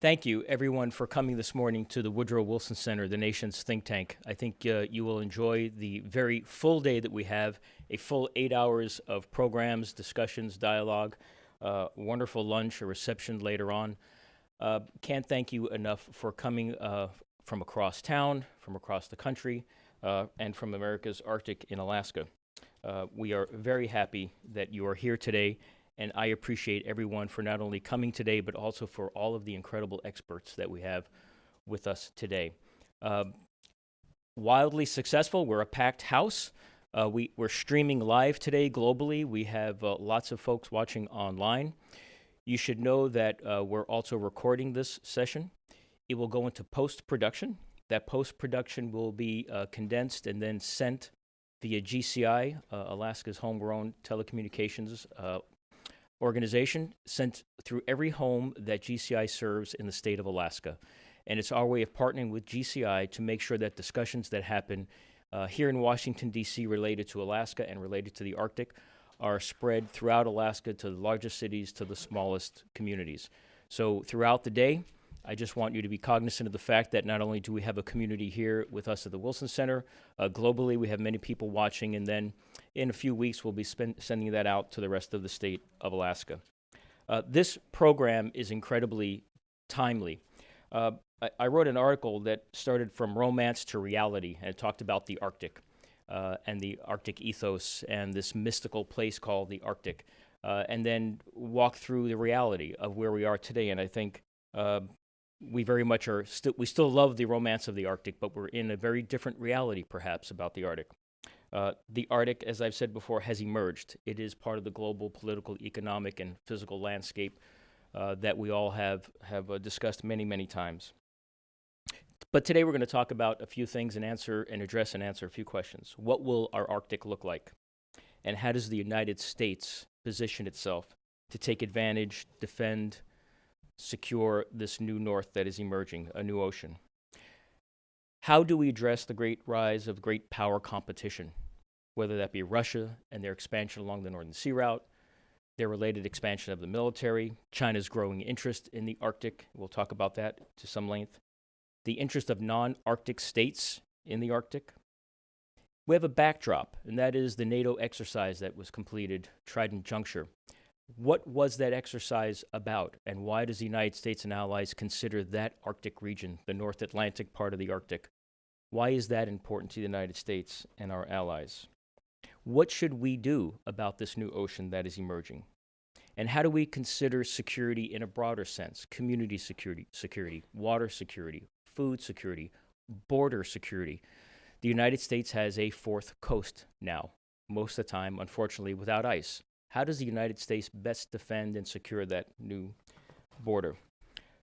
Thank you, everyone, for coming this morning to the Woodrow Wilson Center, the nation's think tank. I think you will enjoy the very full day that we have, a full 8 hours of programs, discussions, dialogue, wonderful lunch, a reception later on. Can't thank you enough for coming from across town, from across the country, and from America's Arctic in Alaska. We are very happy that you are here today. And I appreciate everyone for not only coming today, but also for all of the incredible experts that we have with us today. Wildly successful. We're a packed house. We're streaming live today globally. We have lots of folks watching online. You should know that we're also recording this session. It will go into post-production. That post-production will be condensed and then sent via GCI, Alaska's homegrown telecommunications organization, sent through every home that GCI serves in the state of Alaska. And it's our way of partnering with GCI to make sure that discussions that happen here in Washington, D.C. related to Alaska and related to the Arctic are spread throughout Alaska to the largest cities, to the smallest communities. So throughout the day, I just want you to be cognizant of the fact that not only do we have a community here with us at the Wilson Center, globally we have many people watching, and then in a few weeks we'll be sending that out to the rest of the state of Alaska. This program is incredibly timely. I wrote an article that started from romance to reality, and it talked about the Arctic and the Arctic ethos and this mystical place called the Arctic, and then walked through the reality of where we are today. And I think we very much are we still love the romance of the Arctic, but we're in a very different reality, perhaps, about the Arctic. The Arctic, as I've said before, has emerged. It is part of the global political, economic, and physical landscape that we all have discussed many, many times. But today we're going to talk about a few things and address a few questions. What will our Arctic look like? And how does the United States position itself to take advantage, defend, secure this new north that is emerging, a new ocean? How do we address the great rise of great power competition, whether that be Russia and their expansion along the Northern Sea Route, their related expansion of the military, China's growing interest in the Arctic, we'll talk about that to some length, the interest of non-Arctic states in the Arctic. We have a backdrop, and that is the NATO exercise that was completed, Trident Juncture. What was that exercise about, and why does the United States and allies consider that Arctic region, the North Atlantic part of the Arctic? Why is that important to the United States and our allies? What should we do about this new ocean that is emerging? And how do we consider security in a broader sense? Community security, water security, food security, border security. The United States has a fourth coast now, most of the time, unfortunately, without ice. How does the United States best defend and secure that new border?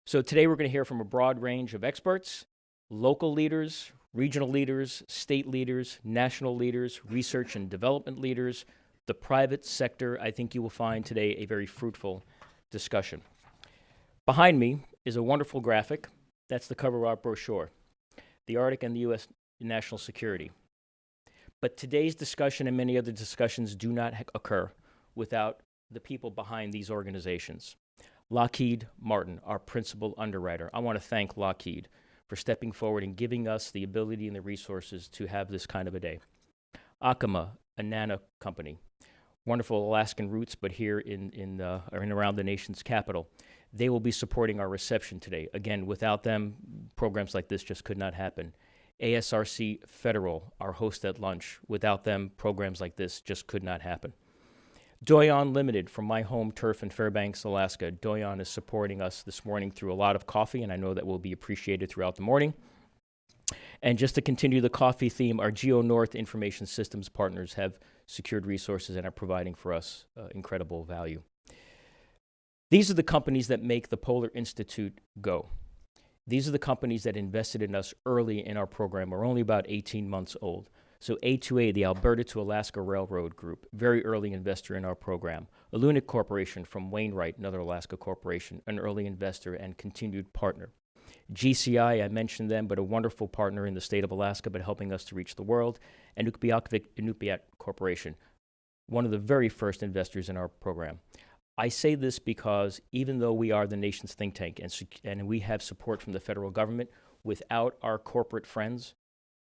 So today we're going to hear from a broad range of experts, local leaders, regional leaders, state leaders, national leaders, research and development leaders, the private sector. I think you will find today a very fruitful discussion. Behind me is a wonderful graphic. That's the cover of our brochure, the Arctic and the U.S. national security. But today's discussion and many other discussions do not occur without the people behind these organizations. Lockheed Martin, our principal underwriter. I want to thank Lockheed for stepping forward and giving us the ability and the resources to have this kind of a day. Acoma, a nano company. Wonderful Alaskan roots, but here in and around the nation's capital. They will be supporting our reception today. Again, without them, programs like this just could not happen. ASRC Federal, our host at lunch. Without them, programs like this just could not happen. Doyon Limited from my home turf in Fairbanks, Alaska. Doyon is supporting us this morning through a lot of coffee, and I know that will be appreciated throughout the morning. And just to continue the coffee theme, our GeoNorth Information Systems partners have secured resources and are providing for us incredible value. These are the companies that make the Polar Institute go. These are the companies that invested in us early in our program. We're only about 18 months old. So A2A, the Alberta to Alaska Railroad Group, very early investor in our program. Alunic Corporation from Wainwright, another Alaska corporation, an early investor and continued partner. GCI, I mentioned them, but a wonderful partner in the state of Alaska, but helping us to reach the world. And Nukbiak Corporation, one of the very first investors in our program. I say this because even though we are the nation's think tank and we have support from the federal government, without our corporate friends,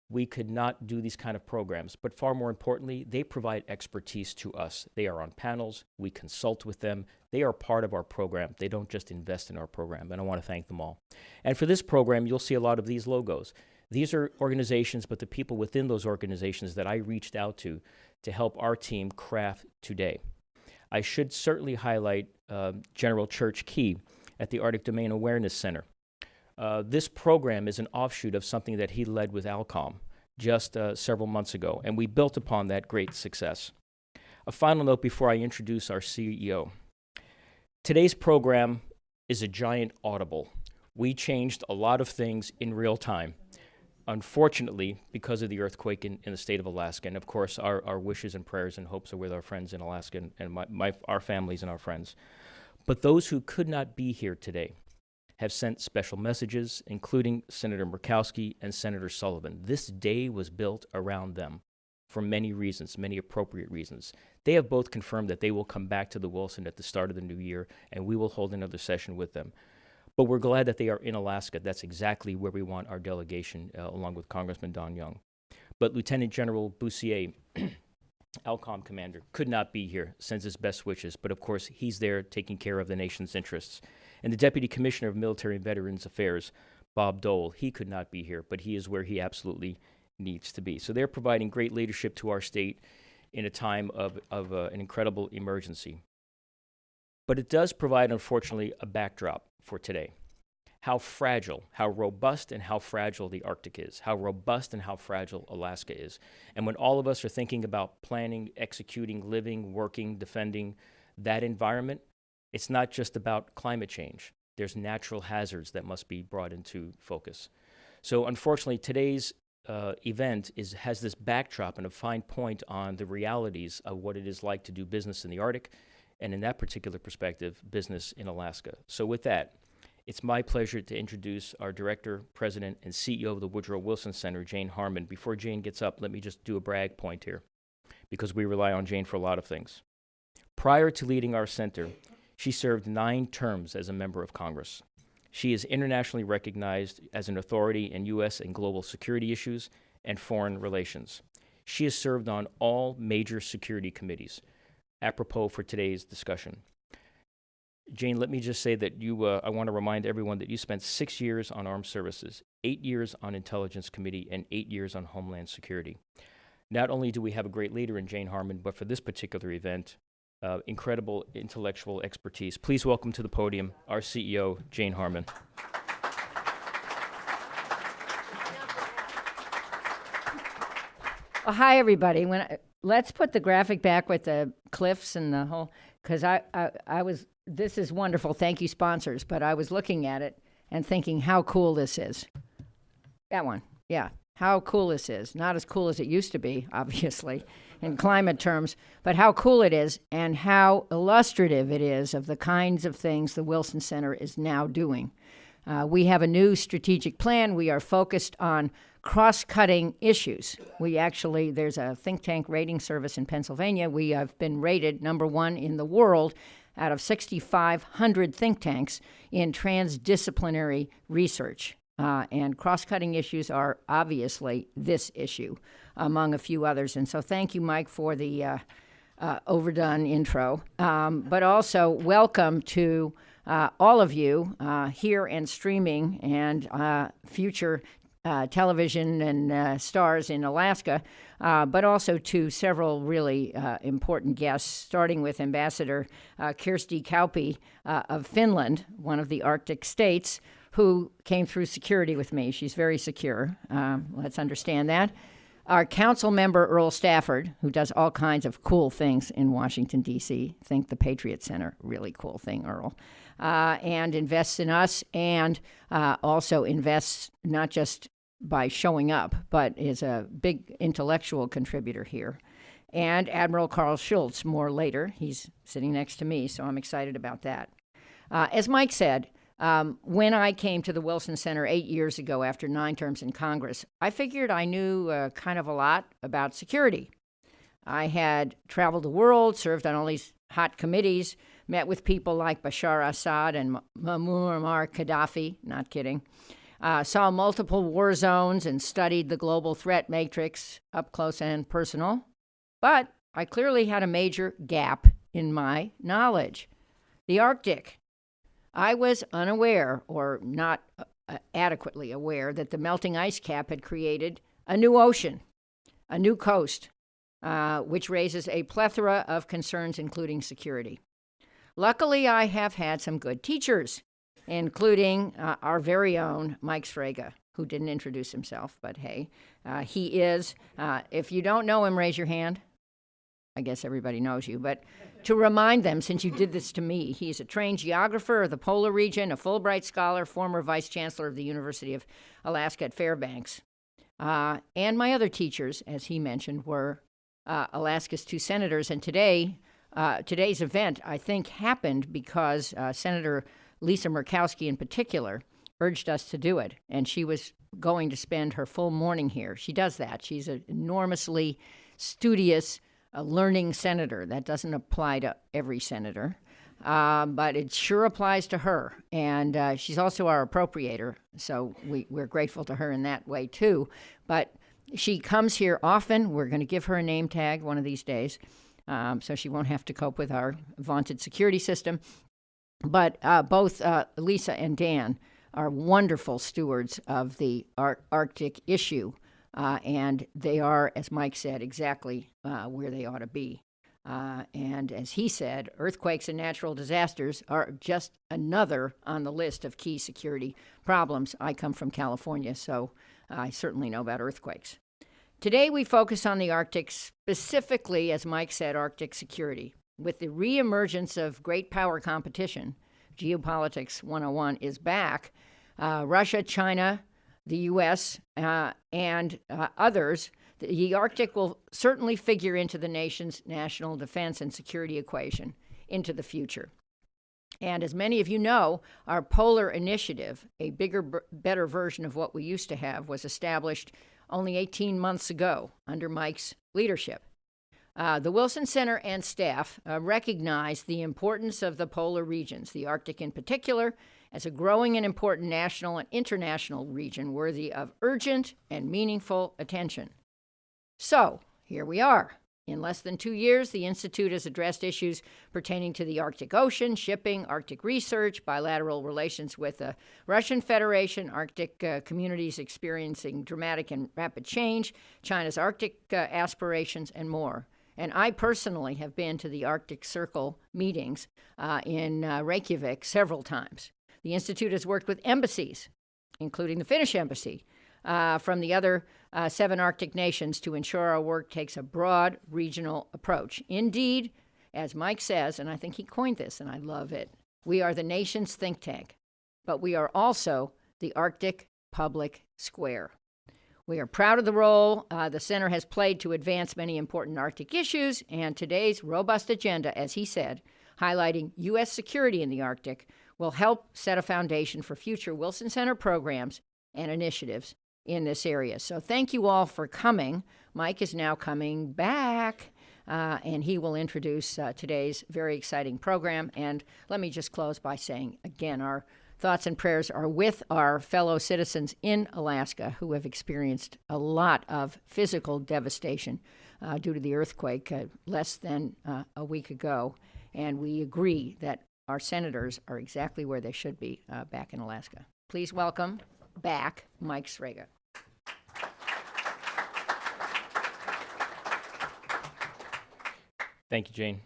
we could not do these kind of programs. But far more importantly, they provide expertise to us. They are on panels. We consult with them. They are part of our program. They don't just invest in our program, and I want to thank them all. And for this program, you'll see a lot of these logos. These are organizations, but the people within those organizations that I reached out to help our team craft today. I should certainly highlight General Church Key at the Arctic Domain Awareness Center. This program is an offshoot of something that he led with ALCOM just several months ago, and we built upon that great success. A final note before I introduce our CEO. Today's program is a giant audible. We changed a lot of things in real time, unfortunately, because of the earthquake in the state of Alaska. And of course, our wishes and prayers and hopes are with our friends in Alaska and our families and our friends. But those who could not be here today have sent special messages, including Senator Murkowski and Senator Sullivan. This day was built around them for many reasons, many appropriate reasons. They have both confirmed that they will come back to the Wilson at the start of the new year, and we will hold another session with them. But we're glad that they are in Alaska. That's exactly where we want our delegation, along with Congressman Don Young. But Lieutenant General Bussier, ALCOM commander, could not be here, sends his best wishes, but of course he's there taking care of the nation's interests. And the Deputy Commissioner of Military and Veterans Affairs, Bob Dole, he could not be here, but he is where he absolutely needs to be. So they're providing great leadership to our state in a time of an incredible emergency. But it does provide, unfortunately, a backdrop for today. How fragile, how robust and how fragile the Arctic is, how robust and how fragile Alaska is. And when all of us are thinking about planning, executing, living, working, defending that environment, it's not just about climate change. There's natural hazards that must be brought into focus. So unfortunately, today's event has this backdrop and a fine point on the realities of what it is like to do business in the Arctic, and in that particular perspective, business in Alaska. So with that, it's my pleasure to introduce our Director, President, and CEO of the Woodrow Wilson Center, Jane Harmon. Before Jane gets up, let me just do a brag point here, because we rely on Jane for a lot of things. Prior to leading our center, she served 9 terms as a member of Congress. She is internationally recognized as an authority in U.S. and global security issues and foreign relations. She has served on all major security committees, apropos for today's discussion. Jane, let me just say that I want to remind everyone that you spent 6 years on Armed Services, 8 years on Intelligence Committee, and 8 years on Homeland Security. Not only do we have a great leader in Jane Harmon, but for this particular event, incredible intellectual expertise. Please welcome to the podium our CEO, Jane Harmon. Well, hi, everybody. Let's put the graphic back with the cliffs and the whole, because this is wonderful. Thank you, sponsors. But I was looking at it and thinking how cool this is. That one, yeah. How cool this is. Not as cool as it used to be, obviously, in climate terms, but how cool it is and how illustrative it is of the kinds of things the Wilson Center is now doing. We have a new strategic plan. We are focused on cross-cutting issues. There's a think tank rating service in Pennsylvania. We have been rated #1 in the world out of 6,500 think tanks in transdisciplinary research. And cross-cutting issues are obviously this issue, among a few others. And so thank you, Mike, for the overdone intro. But also welcome to all of you here and streaming and future television and stars in Alaska, but also to several really important guests, starting with Ambassador Kirsti Kauppi of Finland, one of the Arctic states, who came through security with me. She's very secure. Let's understand that. Our council member, Earl Stafford, who does all kinds of cool things in Washington, D.C. Think the Patriot Center, really cool thing, Earl. And invests in us and also invests not just by showing up, but is a big intellectual contributor here. And Admiral Carl Schultz, more later. He's sitting next to me, so I'm excited about that. As Mike said, when I came to the Wilson Center 8 years ago after 9 terms in Congress, I figured I knew kind of a lot about security. I had traveled the world, served on all these hot committees, met with people like Bashar Assad and Muammar Gaddafi, not kidding, saw multiple war zones and studied the global threat matrix up close and personal. But I clearly had a major gap in my knowledge. The Arctic. I was unaware, or not adequately aware, that the melting ice cap had created a new ocean, a new coast, which raises a plethora of concerns, including security. Luckily, I have had some good teachers, including our very own Mike Sfraga, who didn't introduce himself, but hey, he is, if you don't know him, raise your hand. I guess everybody knows you, but to remind them, since you did this to me, he's a trained geographer of the polar region, a Fulbright scholar, former vice chancellor of the University of Alaska at Fairbanks. And my other teachers, as he mentioned, were Alaska's 2 senators. And today's event, I think, happened because Senator Lisa Murkowski in particular urged us to do it. And she was going to spend her full morning here. She does that. She's an enormously studious, learning senator. That doesn't apply to every senator, but it sure applies to her. And she's also our appropriator, so we're grateful to her in that way, too. But she comes here often. We're going to give her a name tag one of these days, so she won't have to cope with our vaunted security system. But both Lisa and Dan are wonderful stewards of the Arctic issue. And they are, as Mike said, exactly where they ought to be. And as he said, earthquakes and natural disasters are just another on the list of key security problems. I come from California, so I certainly know about earthquakes. Today we focus on the Arctic, specifically, as Mike said, Arctic security. With the reemergence of great power competition, Geopolitics 101 is back. Russia, China, the U.S., and others, the Arctic will certainly figure into the nation's national defense and security equation into the future. And as many of you know, our Polar Initiative, a bigger, better version of what we used to have, was established only 18 months ago under Mike's leadership. The Wilson Center and staff recognize the importance of the polar regions, the Arctic in particular, as a growing and important national and international region worthy of urgent and meaningful attention. So, here we are. In less than 2 years, the Institute has addressed issues pertaining to the Arctic Ocean, shipping, Arctic research, bilateral relations with the Russian Federation, Arctic communities experiencing dramatic and rapid change, China's Arctic aspirations, and more. And I personally have been to the Arctic Circle meetings in Reykjavik several times. The Institute has worked with embassies, including the Finnish embassy, from the other 7 Arctic nations to ensure our work takes a broad regional approach. Indeed, as Mike says, and I think he coined this, and I love it, we are the nation's think tank, but we are also the Arctic public square. We are proud of the role the Center has played to advance many important Arctic issues, and today's robust agenda, as he said, highlighting U.S. security in the Arctic, will help set a foundation for future Wilson Center programs and initiatives in this area. So thank you all for coming. Mike is now coming back, and he will introduce today's very exciting program. And let me just close by saying, again, our thoughts and prayers are with our fellow citizens in Alaska who have experienced a lot of physical devastation due to the earthquake less than a week ago. And we agree that our senators are exactly where they should be back in Alaska. Please welcome back Mike Sfraga. Thank you, Jane.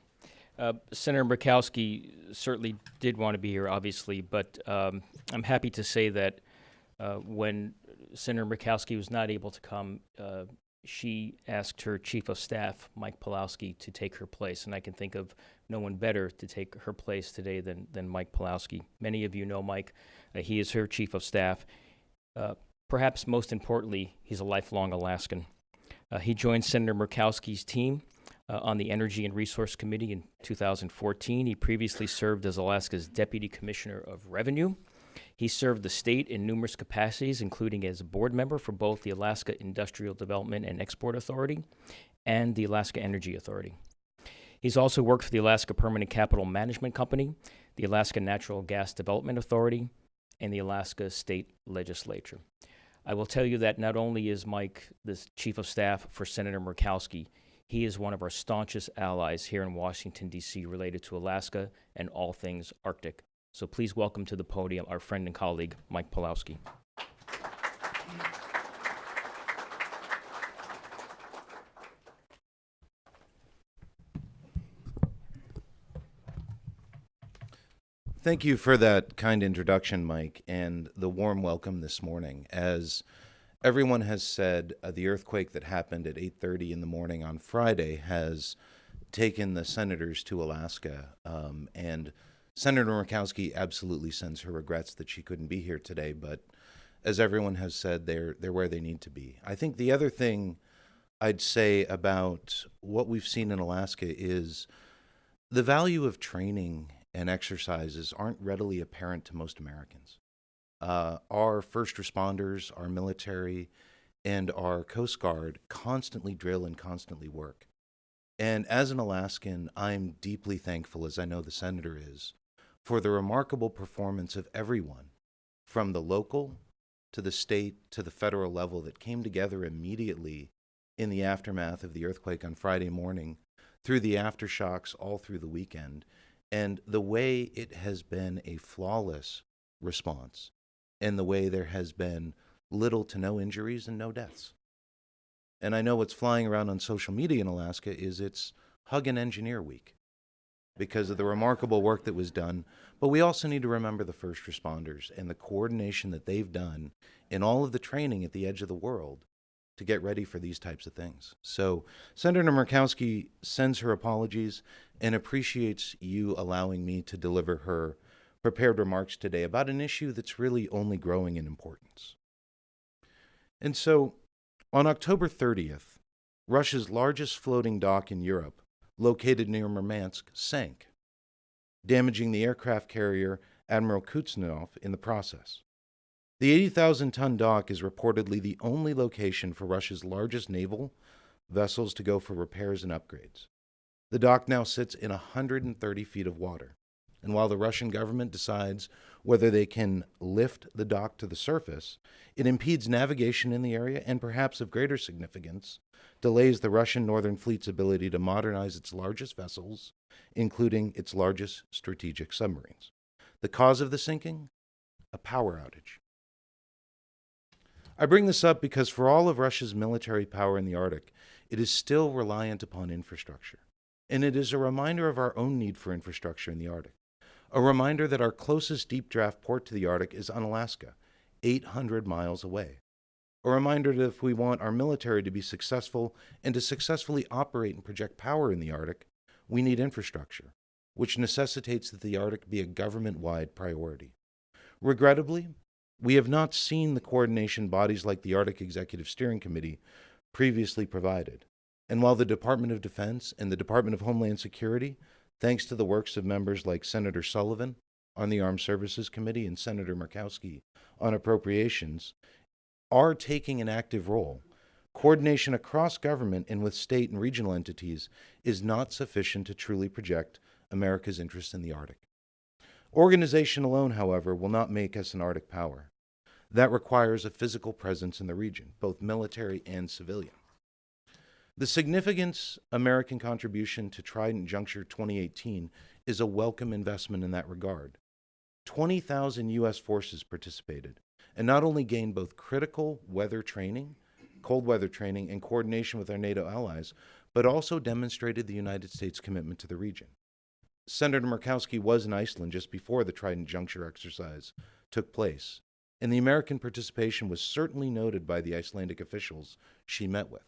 Senator Murkowski certainly did want to be here, obviously, but I'm happy to say that when Senator Murkowski was not able to come, she asked her chief of staff, Mike Pawlowski, to take her place, and I can think of no one better to take her place today than Mike Pawlowski. Many of you know Mike. He is her chief of staff. Perhaps most importantly, he's a lifelong Alaskan. He joined Senator Murkowski's team on the Energy and Resource Committee in 2014. He previously served as Alaska's Deputy Commissioner of Revenue. He served the state in numerous capacities, including as a board member for both the Alaska Industrial Development and Export Authority and the Alaska Energy Authority. He's also worked for the Alaska Permanent Capital Management Company, the Alaska Natural Gas Development Authority, and the Alaska State Legislature. I will tell you that not only is Mike the Chief of Staff for Senator Murkowski, he is one of our staunchest allies here in Washington, D.C. related to Alaska and all things Arctic. So please welcome to the podium our friend and colleague, Mike Pawlowski. Thank you for that kind introduction, Mike, and the warm welcome this morning. As everyone has said, the earthquake that happened at 8:30 in the morning on Friday has taken the senators to Alaska, and Senator Murkowski absolutely sends her regrets that she couldn't be here today, but as everyone has said, they're where they need to be. I think the other thing I'd say about what we've seen in Alaska is the value of training and exercises aren't readily apparent to most Americans. Our first responders, our military, and our Coast Guard constantly drill and constantly work. And as an Alaskan, I'm deeply thankful, as I know the Senator is, for the remarkable performance of everyone, from the local to the state to the federal level, that came together immediately in the aftermath of the earthquake on Friday morning, through the aftershocks all through the weekend. And the way it has been a flawless response, and the way there has been little to no injuries and no deaths. And I know what's flying around on social media in Alaska is it's Hug an Engineer Week because of the remarkable work that was done. But we also need to remember the first responders and the coordination that they've done in all of the training at the edge of the world to get ready for these types of things. So Senator Murkowski sends her apologies and appreciates you allowing me to deliver her prepared remarks today about an issue that's really only growing in importance. And so on October 30th, Russia's largest floating dock in Europe, located near Murmansk, sank, damaging the aircraft carrier Admiral Kuznetsov in the process. The 80,000-ton dock is reportedly the only location for Russia's largest naval vessels to go for repairs and upgrades. The dock now sits in 130 feet of water, and while the Russian government decides whether they can lift the dock to the surface, it impedes navigation in the area and, perhaps of greater significance, delays the Russian Northern Fleet's ability to modernize its largest vessels, including its largest strategic submarines. The cause of the sinking? A power outage. I bring this up because for all of Russia's military power in the Arctic, it is still reliant upon infrastructure. And it is a reminder of our own need for infrastructure in the Arctic. A reminder that our closest deep draft port to the Arctic is Unalaska, 800 miles away. A reminder that if we want our military to be successful and to successfully operate and project power in the Arctic, we need infrastructure, which necessitates that the Arctic be a government-wide priority. Regrettably, we have not seen the coordination bodies like the Arctic Executive Steering Committee previously provided. And while the Department of Defense and the Department of Homeland Security, thanks to the works of members like Senator Sullivan on the Armed Services Committee and Senator Murkowski on Appropriations, are taking an active role, coordination across government and with state and regional entities is not sufficient to truly project America's interests in the Arctic. Organization alone, however, will not make us an Arctic power. That requires a physical presence in the region, both military and civilian. The significant American contribution to Trident Juncture 2018 is a welcome investment in that regard. 20,000 U.S. forces participated and not only gained both critical weather training, cold weather training, and coordination with our NATO allies, but also demonstrated the United States' commitment to the region. Senator Murkowski was in Iceland just before the Trident Juncture exercise took place, and the American participation was certainly noted by the Icelandic officials she met with.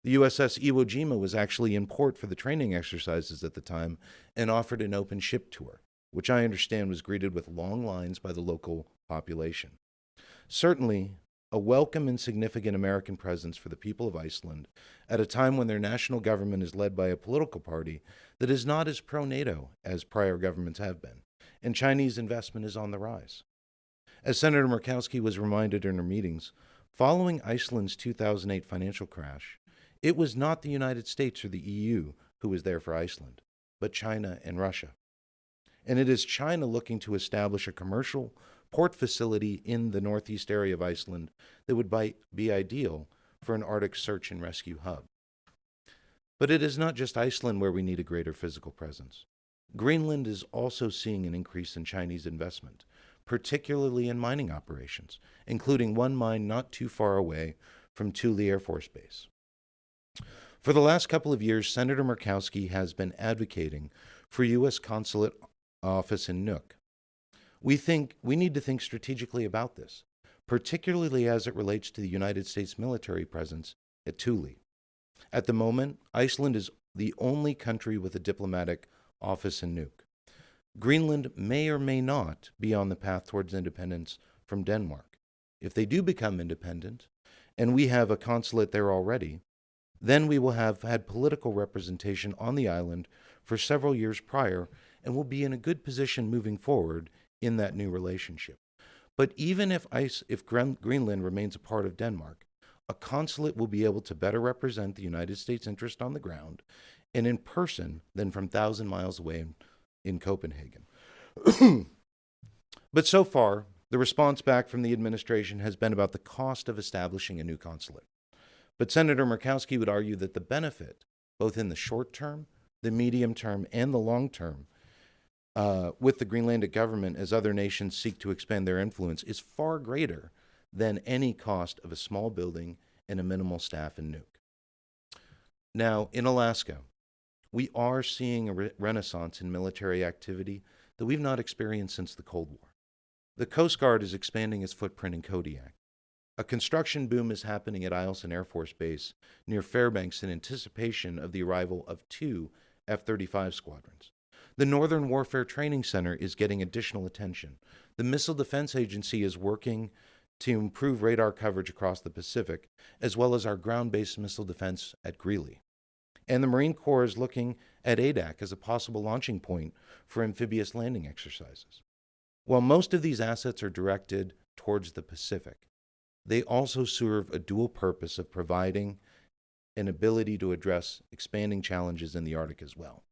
The USS Iwo Jima was actually in port for the training exercises at the time and offered an open ship tour, which I understand was greeted with long lines by the local population. Certainly, a welcome and significant American presence for the people of Iceland at a time when their national government is led by a political party that is not as pro-NATO as prior governments have been, and Chinese investment is on the rise. As Senator Murkowski was reminded in her meetings, following Iceland's 2008 financial crash, it was not the United States or the EU who was there for Iceland. but China and Russia. And it is China looking to establish a commercial port facility in the northeast area of Iceland that would be ideal for an Arctic search and rescue hub. But it is not just Iceland where we need a greater physical presence. Greenland is also seeing an increase in Chinese investment, particularly in mining operations, including one mine not too far away from Thule Air Force Base. For the last couple of years, Senator Murkowski has been advocating for U.S. consulate office in Nuuk. We think we need to think strategically about this, particularly as it relates to the United States military presence at Thule. At the moment, Iceland is the only country with a diplomatic office in Nuuk. Greenland may or may not be on the path towards independence from Denmark. If they do become independent, and we have a consulate there already, then we will have had political representation on the island for several years prior and will be in a good position moving forward in that new relationship. But even if Greenland remains a part of Denmark, a consulate will be able to better represent the United States' interest on the ground and in person than from 1,000 miles away in Copenhagen. But so far, the response back from the administration has been about the cost of establishing a new consulate. But Senator Murkowski would argue that the benefit, both in the short term, the medium term, and the long term, with the Greenlandic government as other nations seek to expand their influence, is far greater than any cost of a small building and a minimal staff in Nuuk. Now, in Alaska, we are seeing a renaissance in military activity that we've not experienced since the Cold War. The Coast Guard is expanding its footprint in Kodiak. A construction boom is happening at Eielson Air Force Base near Fairbanks in anticipation of the arrival of 2 F-35 squadrons. The Northern Warfare Training Center is getting additional attention. The Missile Defense Agency is working to improve radar coverage across the Pacific, as well as our ground-based missile defense at Greeley. And the Marine Corps is looking at ADAC as a possible launching point for amphibious landing exercises. While most of these assets are directed towards the Pacific, they also serve a dual purpose of providing an ability to address expanding challenges in the Arctic as well.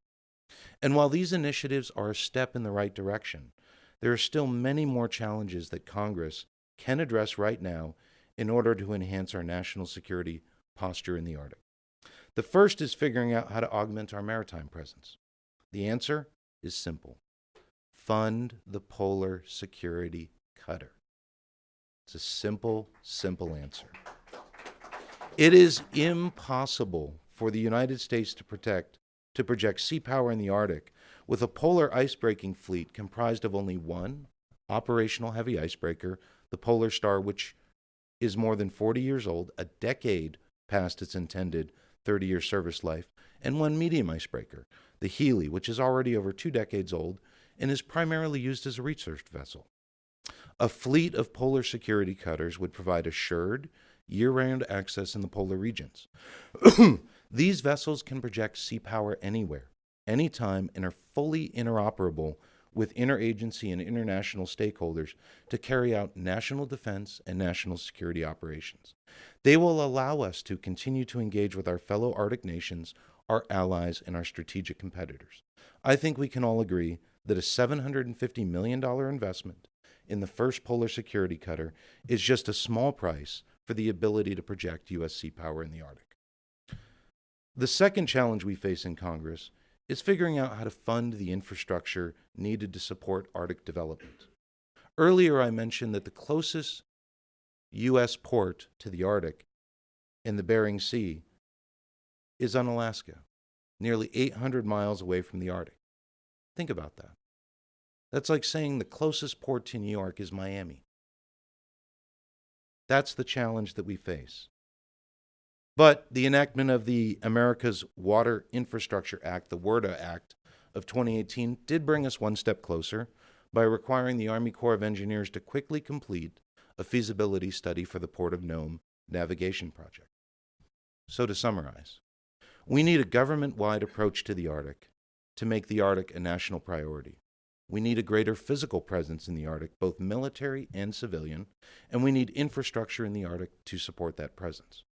And while these initiatives are a step in the right direction, there are still many more challenges that Congress can address right now in order to enhance our national security posture in the Arctic. The first is figuring out how to augment our maritime presence. The answer is simple. Fund the Polar Security Cutter. It's a simple answer. It is impossible for the United States to project sea power in the Arctic with a polar ice-breaking fleet comprised of only one operational heavy icebreaker, the Polar Star, which is more than 40 years old, a decade past its intended 30-year service life, and one medium icebreaker, the Healy, which is already over 2 decades old and is primarily used as a research vessel. A fleet of polar security cutters would provide assured, year-round access in the polar regions. These vessels can project sea power anywhere, anytime, and are fully interoperable with interagency and international stakeholders to carry out national defense and national security operations. They will allow us to continue to engage with our fellow Arctic nations, our allies, and our strategic competitors. I think we can all agree that a $750 million investment in the first polar security cutter is just a small price for the ability to project U.S. sea power in the Arctic. The second challenge we face in Congress is figuring out how to fund the infrastructure needed to support Arctic development. Earlier, I mentioned that the closest U.S. port to the Arctic in the Bering Sea is on Alaska, nearly 800 miles away from the Arctic. Think about that. That's like saying the closest port to New York is Miami. That's the challenge that we face. But the enactment of the America's Water Infrastructure Act, the WRDA Act of 2018, did bring us one step closer by requiring the Army Corps of Engineers to quickly complete a feasibility study for the Port of Nome navigation project. So to summarize, we need a government-wide approach to the Arctic to make the Arctic a national priority. We need a greater physical presence in the Arctic, both military and civilian, and we need infrastructure in the Arctic to support that presence.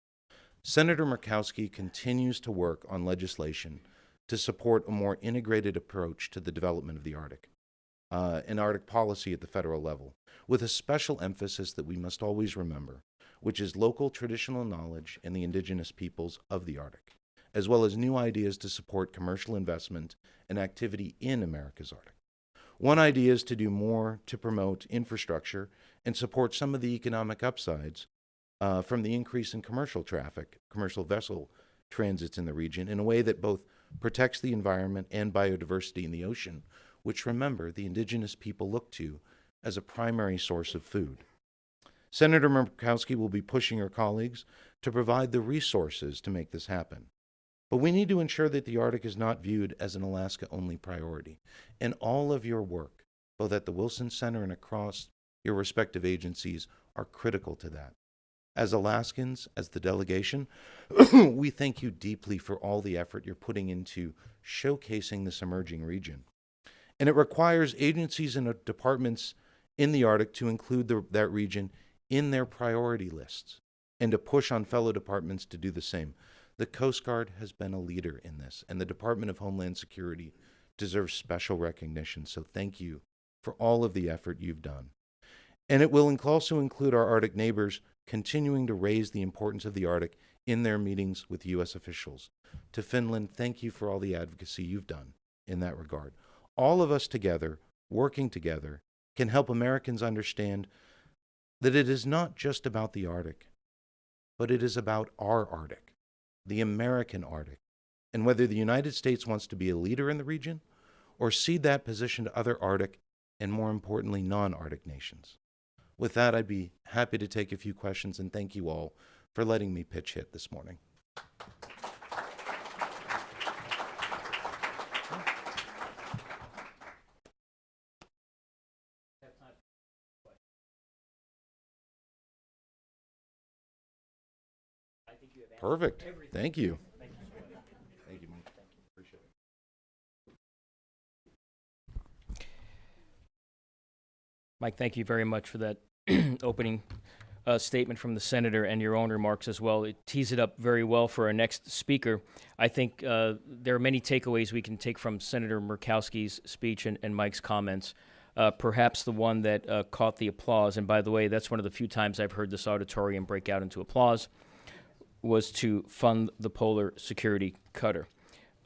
Senator Murkowski continues to work on legislation to support a more integrated approach to the development of the Arctic, and Arctic policy at the federal level, with a special emphasis that we must always remember, which is local traditional knowledge and the indigenous peoples of the Arctic, as well as new ideas to support commercial investment and activity in America's Arctic. One idea is to do more to promote infrastructure and support some of the economic upsides from the increase in commercial traffic, commercial vessel transits in the region, in a way that both protects the environment and biodiversity in the ocean, which, remember, the indigenous people look to as a primary source of food. Senator Murkowski will be pushing her colleagues to provide the resources to make this happen. But we need to ensure that the Arctic is not viewed as an Alaska-only priority. And all of your work, both at the Wilson Center and across your respective agencies, are critical to that. As Alaskans, as the delegation, we thank you deeply for all the effort you're putting into showcasing this emerging region. And it requires agencies and departments in the Arctic to include that region in their priority lists and to push on fellow departments to do the same. The Coast Guard has been a leader in this, and the Department of Homeland Security deserves special recognition, so thank you for all of the effort you've done. And it will also include our Arctic neighbors continuing to raise the importance of the Arctic in their meetings with U.S. officials. To Finland, thank you for all the advocacy you've done in that regard. All of us together, working together, can help Americans understand that it is not just about the Arctic, but it is about our Arctic, the American Arctic, and whether the United States wants to be a leader in the region or cede that position to other Arctic and, more importantly, non-Arctic nations. With that, I'd be happy to take a few questions, and thank you all for letting me pitch hit this morning. Perfect. Thank you. Thank you, Mike. Appreciate it. Mike, thank you very much for that opening statement from the Senator and your own remarks as well. It tees it up very well for our next speaker. I think there are many takeaways we can take from Senator Murkowski's speech and Mike's comments. Perhaps the one that caught the applause, and by the way, that's one of the few times I've heard this auditorium break out into applause, was to fund the polar security cutter.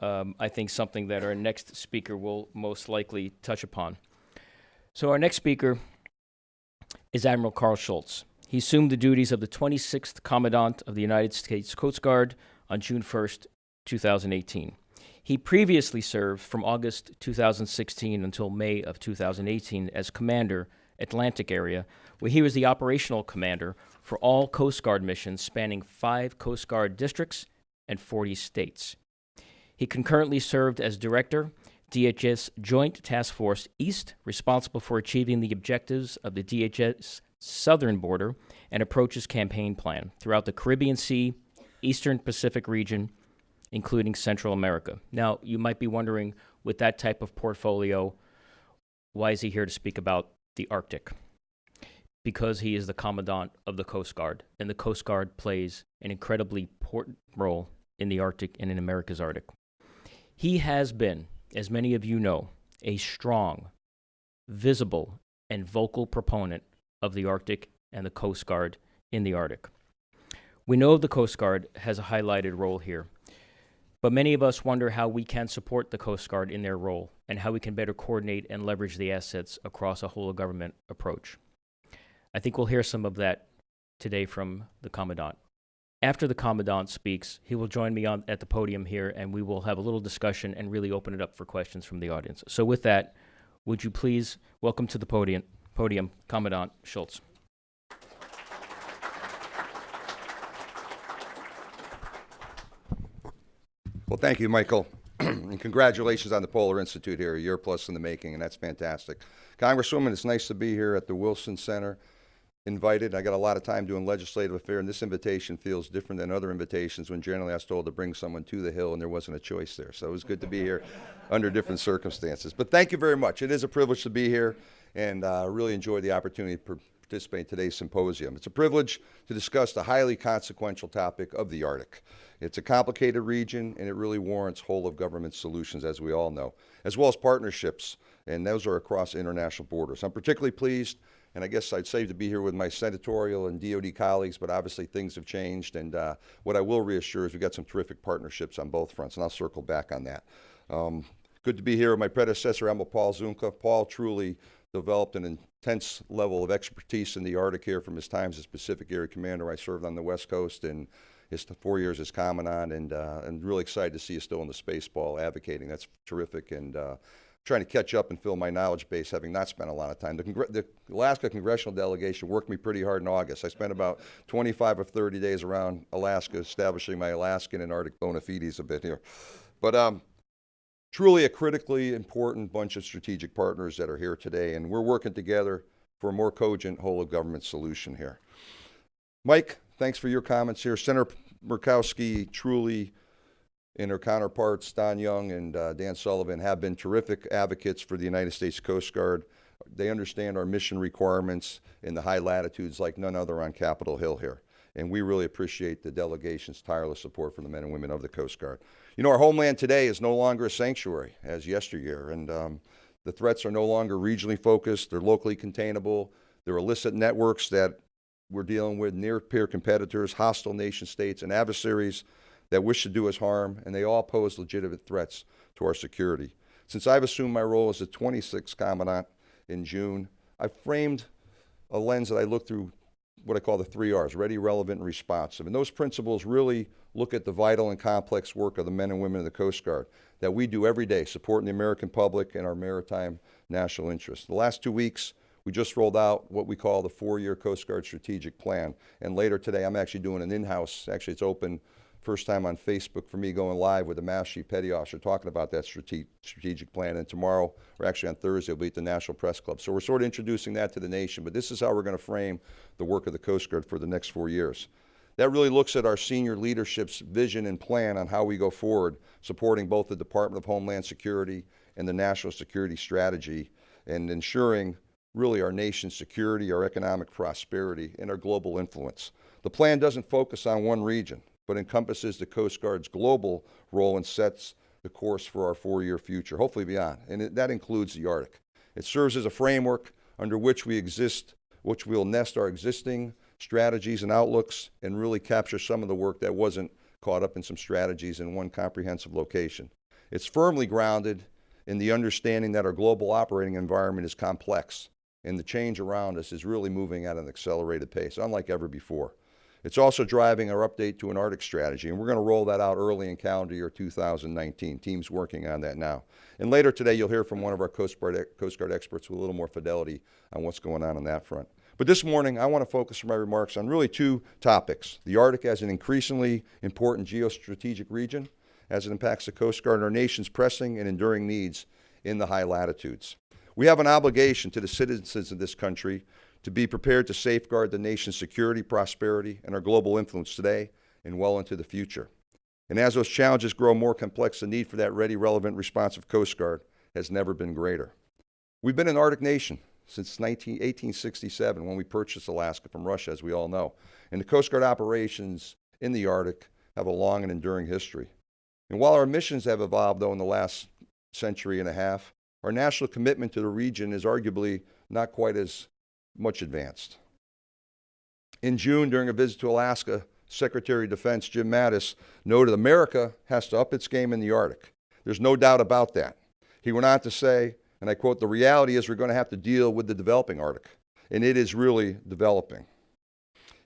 I think something that our next speaker will most likely touch upon. So our next speaker is Admiral Carl Schultz. He assumed the duties of the 26th Commandant of the United States Coast Guard on June 1st, 2018. He previously served from August 2016 until May of 2018 as Commander, Atlantic Area, where he was the operational commander for all Coast Guard missions spanning 5 Coast Guard districts and 40 states. He concurrently served as Director, DHS Joint Task Force East, responsible for achieving the objectives of the DHS Southern Border and Approaches Campaign Plan throughout the Caribbean Sea, Eastern Pacific region, including Central America. Now, you might be wondering, with that type of portfolio, why is he here to speak about the Arctic? Because he is the Commandant of the Coast Guard, and the Coast Guard plays an incredibly important role in the Arctic and in America's Arctic. He has been, as many of you know, a strong, visible, and vocal proponent of the Arctic and the Coast Guard in the Arctic. We know the Coast Guard has a highlighted role here, but many of us wonder how we can support the Coast Guard in their role and how we can better coordinate and leverage the assets across a whole-of-government approach. I think we'll hear some of that today from the Commandant. After the Commandant speaks, he will join me at the podium here, and we will have a little discussion and really open it up for questions from the audience. So with that, would you please welcome to the podium Commandant Schultz. Well, thank you, Michael, and congratulations on the Polar Institute here, a year plus in the making, and that's fantastic. Congresswoman, it's nice to be here at the Wilson Center, invited. I got a lot of time doing legislative affairs, and this invitation feels different than other invitations when generally I was told to bring someone to the Hill and there wasn't a choice there. So it was good to be here under different circumstances. But thank you very much. It is a privilege to be here, and really enjoyed the opportunity to participate in today's symposium. It's a privilege to discuss the highly consequential topic of the Arctic. It's a complicated region, and it really warrants whole-of-government solutions, as we all know, as well as partnerships, and those are across international borders. I'm particularly pleased, and I guess I'd say to be here with my senatorial and DoD colleagues, but obviously things have changed, and what I will reassure is we've got some terrific partnerships on both fronts, and I'll circle back on that. Good to be here with my predecessor, Admiral Paul Zunka. Paul truly developed an intense level of expertise in the Arctic here from his times as Pacific Area Commander. I served on the West Coast and his 4 years as Commandant, and really excited to see you still in the space ball advocating. That's terrific, and trying to catch up and fill my knowledge base, having not spent a lot of time. The Alaska Congressional Delegation worked me pretty hard in August. I spent about 25 or 30 days around Alaska establishing my Alaskan and Arctic bona fides a bit here. But truly a critically important bunch of strategic partners that are here today, and we're working together for a more cogent whole-of-government solution here. Mike, thanks for your comments here. Senator Murkowski truly, and her counterparts, Don Young and Dan Sullivan, have been terrific advocates for the United States Coast Guard. They understand our mission requirements in the high latitudes like none other on Capitol Hill here. And we really appreciate the delegation's tireless support for the men and women of the Coast Guard. You know, our homeland today is no longer a sanctuary as yesteryear, and the threats are no longer regionally focused. They're locally containable. They're illicit networks that we're dealing with, near-peer competitors, hostile nation states, and adversaries that wish to do us harm, and they all pose legitimate threats to our security. Since I've assumed my role as the 26th Commandant in June, I've framed a lens that I look through what I call the 3 R's, ready, relevant, and responsive. And those principles really look at the vital and complex work of the men and women of the Coast Guard that we do every day, supporting the American public and our maritime national interests. The last 2 weeks, we just rolled out what we call the 4-year Coast Guard strategic plan. And later today, I'm actually doing an in-house, actually it's open, first time on Facebook for me, going live with the Master Chief Petty Officer talking about that strategic plan. And tomorrow, or actually on Thursday, we'll be at the National Press Club. So we're sort of introducing that to the nation, but this is how we're going to frame the work of the Coast Guard for the next 4 years. That really looks at our senior leadership's vision and plan on how we go forward, supporting both the Department of Homeland Security and the National Security Strategy, and ensuring really our nation's security, our economic prosperity, and our global influence. The plan doesn't focus on one region, but encompasses the Coast Guard's global role and sets the course for our 4-year future, hopefully beyond. And that includes the Arctic. It serves as a framework under which we'll nest our existing strategies and outlooks and really capture some of the work that wasn't caught up in some strategies in one comprehensive location. It's firmly grounded in the understanding that our global operating environment is complex and the change around us is really moving at an accelerated pace, unlike ever before. It's also driving our update to an Arctic strategy, and we're going to roll that out early in calendar year 2019. Teams working on that now. And later today, you'll hear from one of our Coast Guard experts with a little more fidelity on what's going on that front. But this morning, I want to focus my remarks on really 2 topics. The Arctic as an increasingly important geostrategic region, as it impacts the Coast Guard and our nation's pressing and enduring needs in the high latitudes. We have an obligation to the citizens of this country to be prepared to safeguard the nation's security, prosperity, and our global influence today and well into the future. And as those challenges grow more complex, the need for that ready, relevant, responsive Coast Guard has never been greater. We've been an Arctic nation since 1867 when we purchased Alaska from Russia, as we all know. And the Coast Guard operations in the Arctic have a long and enduring history. And while our missions have evolved, though, in the last century and a half, our national commitment to the region is arguably not quite as much advanced. In June, during a visit to Alaska, Secretary of Defense Jim Mattis noted America has to up its game in the Arctic. There's no doubt about that. He went on to say, and I quote, "The reality is we're going to have to deal with the developing Arctic, and it is really developing."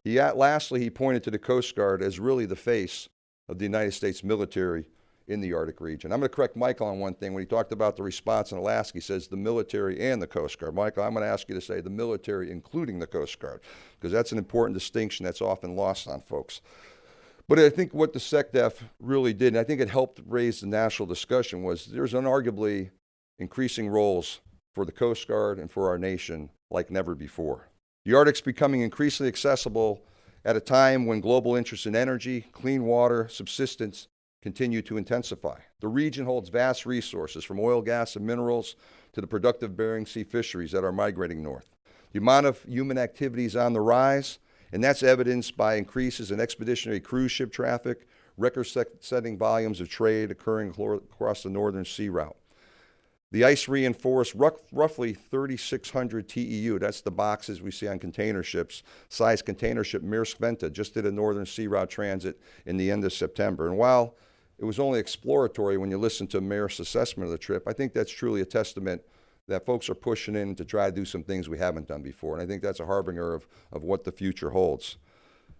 Lastly, he pointed to the Coast Guard as really the face of the United States military in the Arctic region. I'm going to correct Michael on one thing. When he talked about the response in Alaska, he says the military and the Coast Guard. Michael, I'm going to ask you to say the military including the Coast Guard, because that's an important distinction that's often lost on folks. But I think what the SecDef really did, and I think it helped raise the national discussion, was there's unarguably increasing roles for the Coast Guard and for our nation like never before. The Arctic's becoming increasingly accessible at a time when global interests in energy, clean water, subsistence continue to intensify. The region holds vast resources, from oil, gas, and minerals to the productive Bering Sea fisheries that are migrating north. The amount of human activity is on the rise, and that's evidenced by increases in expeditionary cruise ship traffic, record-setting volumes of trade occurring across the northern sea route. The ice reinforced roughly 3,600 TEU. That's the boxes we see on container ships. Size container ship Maersk Venta just did a northern sea route transit in the end of September. And while it was only exploratory when you listen to Maersk's assessment of the trip, I think that's truly a testament that folks are pushing in to try to do some things we haven't done before. And I think that's a harbinger of what the future holds.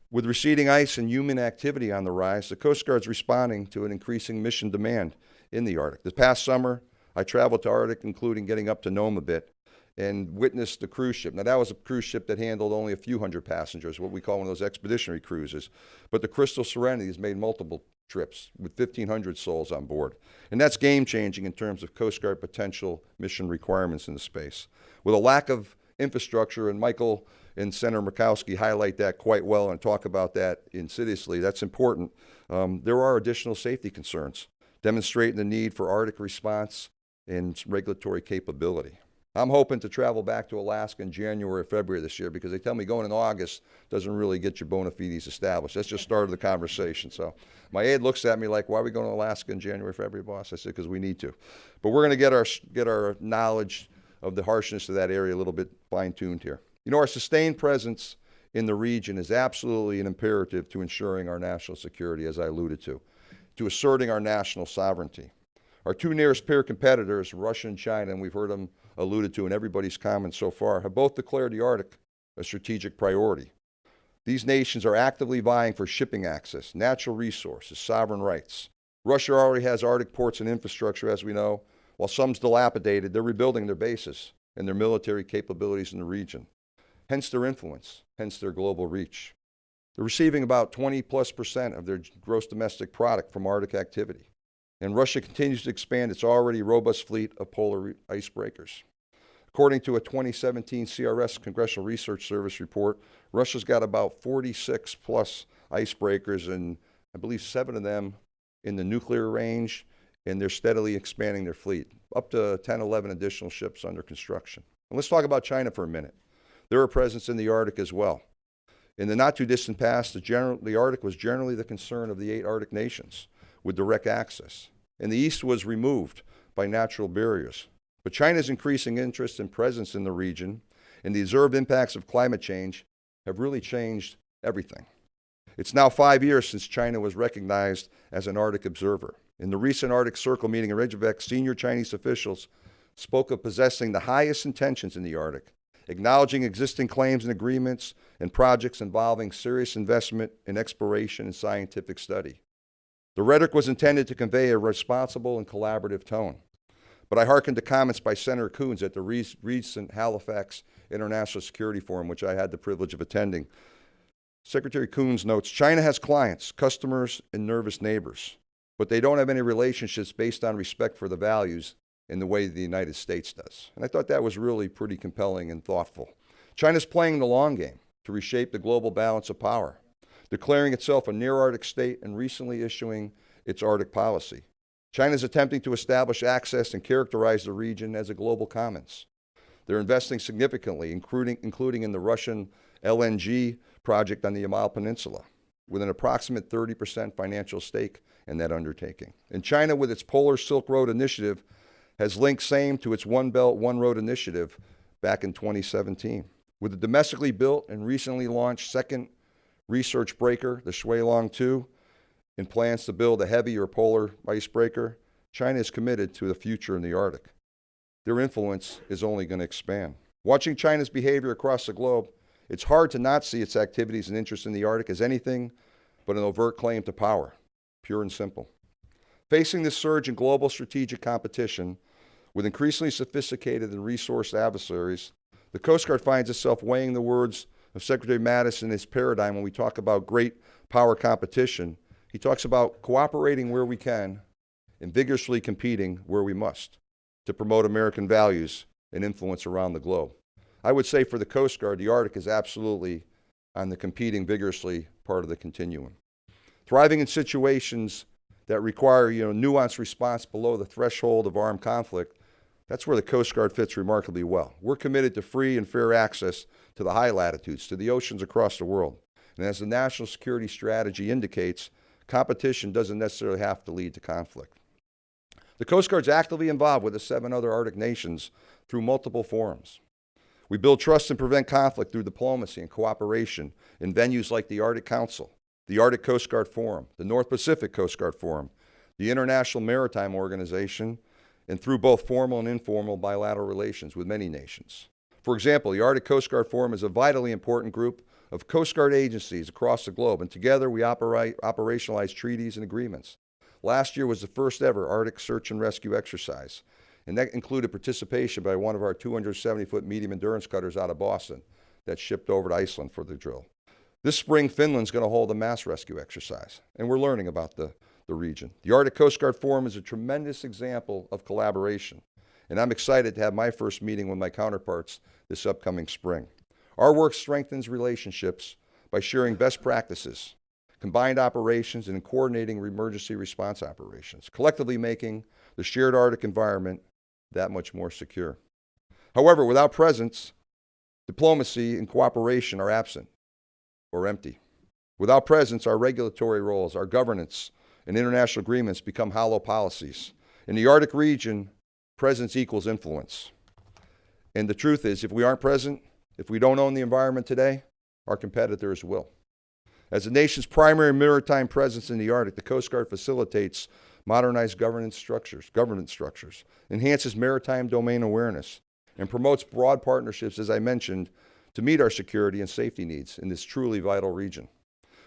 With receding ice and human activity on the rise, the Coast Guard's responding to an increasing mission demand in the Arctic. This past summer, I traveled to Arctic, including getting up to Nome a bit, and witnessed the cruise ship. Now, that was a cruise ship that handled only a few hundred passengers, what we call one of those expeditionary cruises. But the Crystal Serenity has made multiple trips with 1,500 souls on board. And that's game-changing in terms of Coast Guard potential mission requirements in the space. With a lack of infrastructure, and Michael and Senator Murkowski highlight that quite well and talk about that insidiously, that's important. There are additional safety concerns, demonstrating the need for Arctic response and regulatory capability. I'm hoping to travel back to Alaska in January or February this year, because they tell me going in August doesn't really get your bona fides established. That's just started the conversation. So my aide looks at me like, why are we going to Alaska in January, February, boss? I said, because we need to. But we're going to get our knowledge of the harshness of that area a little bit fine-tuned here. You know, our sustained presence in the region is absolutely an imperative to ensuring our national security, as I alluded to asserting our national sovereignty. Our two nearest peer competitors, Russia and China, and we've heard them alluded to in everybody's comments so far, have both declared the Arctic a strategic priority. These nations are actively vying for shipping access, natural resources, sovereign rights. Russia already has Arctic ports and infrastructure, as we know. While some's dilapidated, they're rebuilding their bases and their military capabilities in the region. Hence their influence, hence their global reach. They're receiving about 20+% of their gross domestic product from Arctic activity. And Russia continues to expand its already robust fleet of polar icebreakers. According to a 2017 CRS Congressional Research Service report, Russia's got about 46 plus icebreakers, and I believe 7 of them in the nuclear range, and they're steadily expanding their fleet, up to 10, 11 additional ships under construction. And let's talk about China for a minute. They're a presence in the Arctic as well. In the not too distant past, the Arctic was generally the concern of the 8 Arctic nations with direct access. And the East was removed by natural barriers. But China's increasing interest and presence in the region and the observed impacts of climate change have really changed everything. It's now 5 years since China was recognized as an Arctic observer. In the recent Arctic Circle meeting in Reykjavik, senior Chinese officials spoke of possessing the highest intentions in the Arctic, acknowledging existing claims and agreements and projects involving serious investment in exploration and scientific study. The rhetoric was intended to convey a responsible and collaborative tone. But I hearkened to comments by Senator Coons at the recent Halifax International Security Forum, which I had the privilege of attending. Secretary Coons notes, China has clients, customers, and nervous neighbors, but they don't have any relationships based on respect for the values in the way the United States does. And I thought that was really pretty compelling and thoughtful. China's playing the long game to reshape the global balance of power, declaring itself a near-Arctic state and recently issuing its Arctic policy. China is attempting to establish access and characterize the region as a global commons. They're investing significantly, including in the Russian LNG project on the Yamal Peninsula, with an approximate 30% financial stake in that undertaking. And China, with its Polar Silk Road Initiative, has linked same to its One Belt, One Road Initiative back in 2017. With the domestically built and recently launched second research breaker, the Shuilong 2, and plans to build a heavier polar icebreaker, China is committed to the future in the Arctic. Their influence is only going to expand. Watching China's behavior across the globe, it's hard to not see its activities and interests in the Arctic as anything but an overt claim to power, pure and simple. Facing this surge in global strategic competition with increasingly sophisticated and resourced adversaries, the Coast Guard finds itself weighing the words of Secretary Mattis in his paradigm when we talk about great power competition. He talks about cooperating where we can and vigorously competing where we must to promote American values and influence around the globe. I would say for the Coast Guard, the Arctic is absolutely on the competing vigorously part of the continuum. Thriving in situations that require nuanced response below the threshold of armed conflict, That's where the Coast Guard fits remarkably well. We're committed to free and fair access to the high latitudes, to the oceans across the world. And as the national security strategy indicates, competition doesn't necessarily have to lead to conflict. The Coast Guard's actively involved with the 7 other Arctic nations through multiple forums. We build trust and prevent conflict through diplomacy and cooperation in venues like the Arctic Council, the Arctic Coast Guard Forum, the North Pacific Coast Guard Forum, the International Maritime Organization, and through both formal and informal bilateral relations with many nations. For example, the Arctic Coast Guard Forum is a vitally important group of Coast Guard agencies across the globe, and together we operationalize treaties and agreements. Last year was the first ever Arctic search and rescue exercise, and that included participation by one of our 270-foot medium endurance cutters out of Boston that shipped over to Iceland for the drill. This spring, Finland's going to hold a mass rescue exercise, and we're learning about the region. The Arctic Coast Guard Forum is a tremendous example of collaboration, and I'm excited to have my first meeting with my counterparts this upcoming spring. Our work strengthens relationships by sharing best practices, combined operations, and coordinating emergency response operations, collectively making the shared Arctic environment that much more secure. However, without presence, diplomacy and cooperation are absent or empty. Without presence, our regulatory roles, our governance, and international agreements become hollow policies. In the Arctic region, presence equals influence. And the truth is, if we aren't present, if we don't own the environment today, our competitors will. As the nation's primary maritime presence in the Arctic, the Coast Guard facilitates modernized governance structures, enhances maritime domain awareness, and promotes broad partnerships, as I mentioned, to meet our security and safety needs in this truly vital region.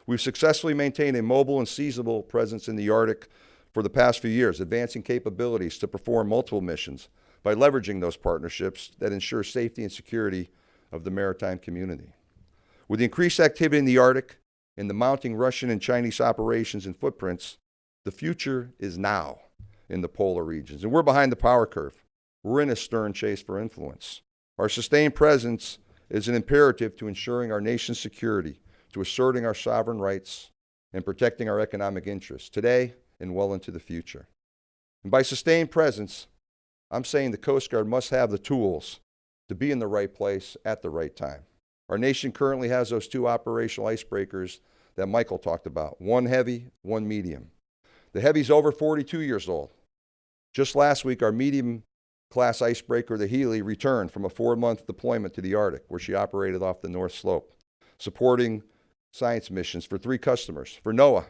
We've successfully maintained a mobile and seasonable presence in the Arctic for the past few years, advancing capabilities to perform multiple missions by leveraging those partnerships that ensure safety and security of the maritime community. With the increased activity in the Arctic and the mounting Russian and Chinese operations and footprints, the future is now in the polar regions, and we're behind the power curve. We're in a stern chase for influence. Our sustained presence is an imperative to ensuring our nation's security, to asserting our sovereign rights, and protecting our economic interests today and well into the future. And by sustained presence, I'm saying the Coast Guard must have the tools to be in the right place at the right time. Our nation currently has those 2 operational icebreakers that Michael talked about, 1 heavy, 1 medium. The heavy's over 42 years old. Just last week, our medium-class icebreaker, the Healy, returned from a 4-month deployment to the Arctic, where she operated off the North Slope, supporting science missions for 3 customers. For NOAA,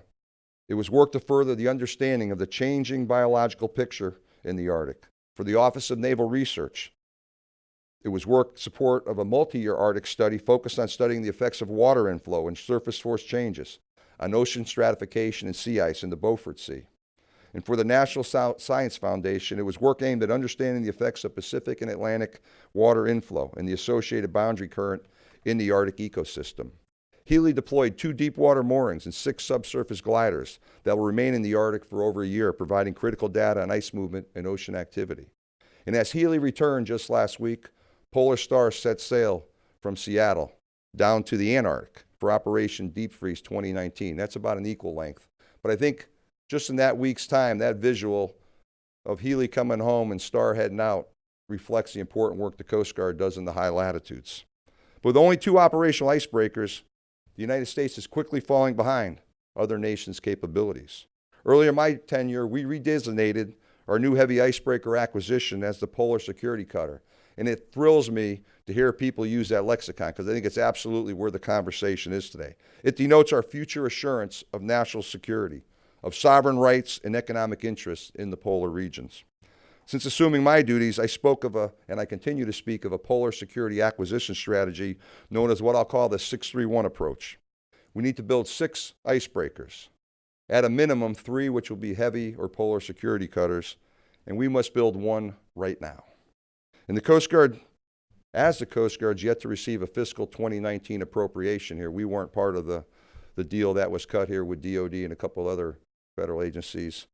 it was work to further the understanding of the changing biological picture in the Arctic. For the Office of Naval Research, it was work support of a multi-year Arctic study focused on studying the effects of water inflow and surface force changes on ocean stratification and sea ice in the Beaufort Sea. And for the National Science Foundation, it was work aimed at understanding the effects of Pacific and Atlantic water inflow and the associated boundary current in the Arctic ecosystem. Healy deployed 2 deep water moorings and 6 subsurface gliders that will remain in the Arctic for over a year, providing critical data on ice movement and ocean activity. And as Healy returned just last week, Polar Star set sail from Seattle down to the Antarctic for Operation Deep Freeze 2019. That's about an equal length. But I think just in that week's time, that visual of Healy coming home and Star heading out reflects the important work the Coast Guard does in the high latitudes. But with only 2 operational icebreakers, the United States is quickly falling behind other nations' capabilities. Earlier in my tenure, we redesignated our new heavy icebreaker acquisition as the Polar Security Cutter. And it thrills me to hear people use that lexicon because I think it's absolutely where the conversation is today. It denotes our future assurance of national security, of sovereign rights and economic interests in the polar regions. Since assuming my duties, I spoke of and I continue to speak of a polar security acquisition strategy known as what I'll call the 631 approach. We need to build 6 icebreakers, at a minimum 3 which will be heavy or polar security cutters, and we must build 1 right now. And the Coast Guard, as the Coast Guard's yet to receive a fiscal 2019 appropriation here, we weren't part of the deal that was cut here with DOD and a couple other federal agencies.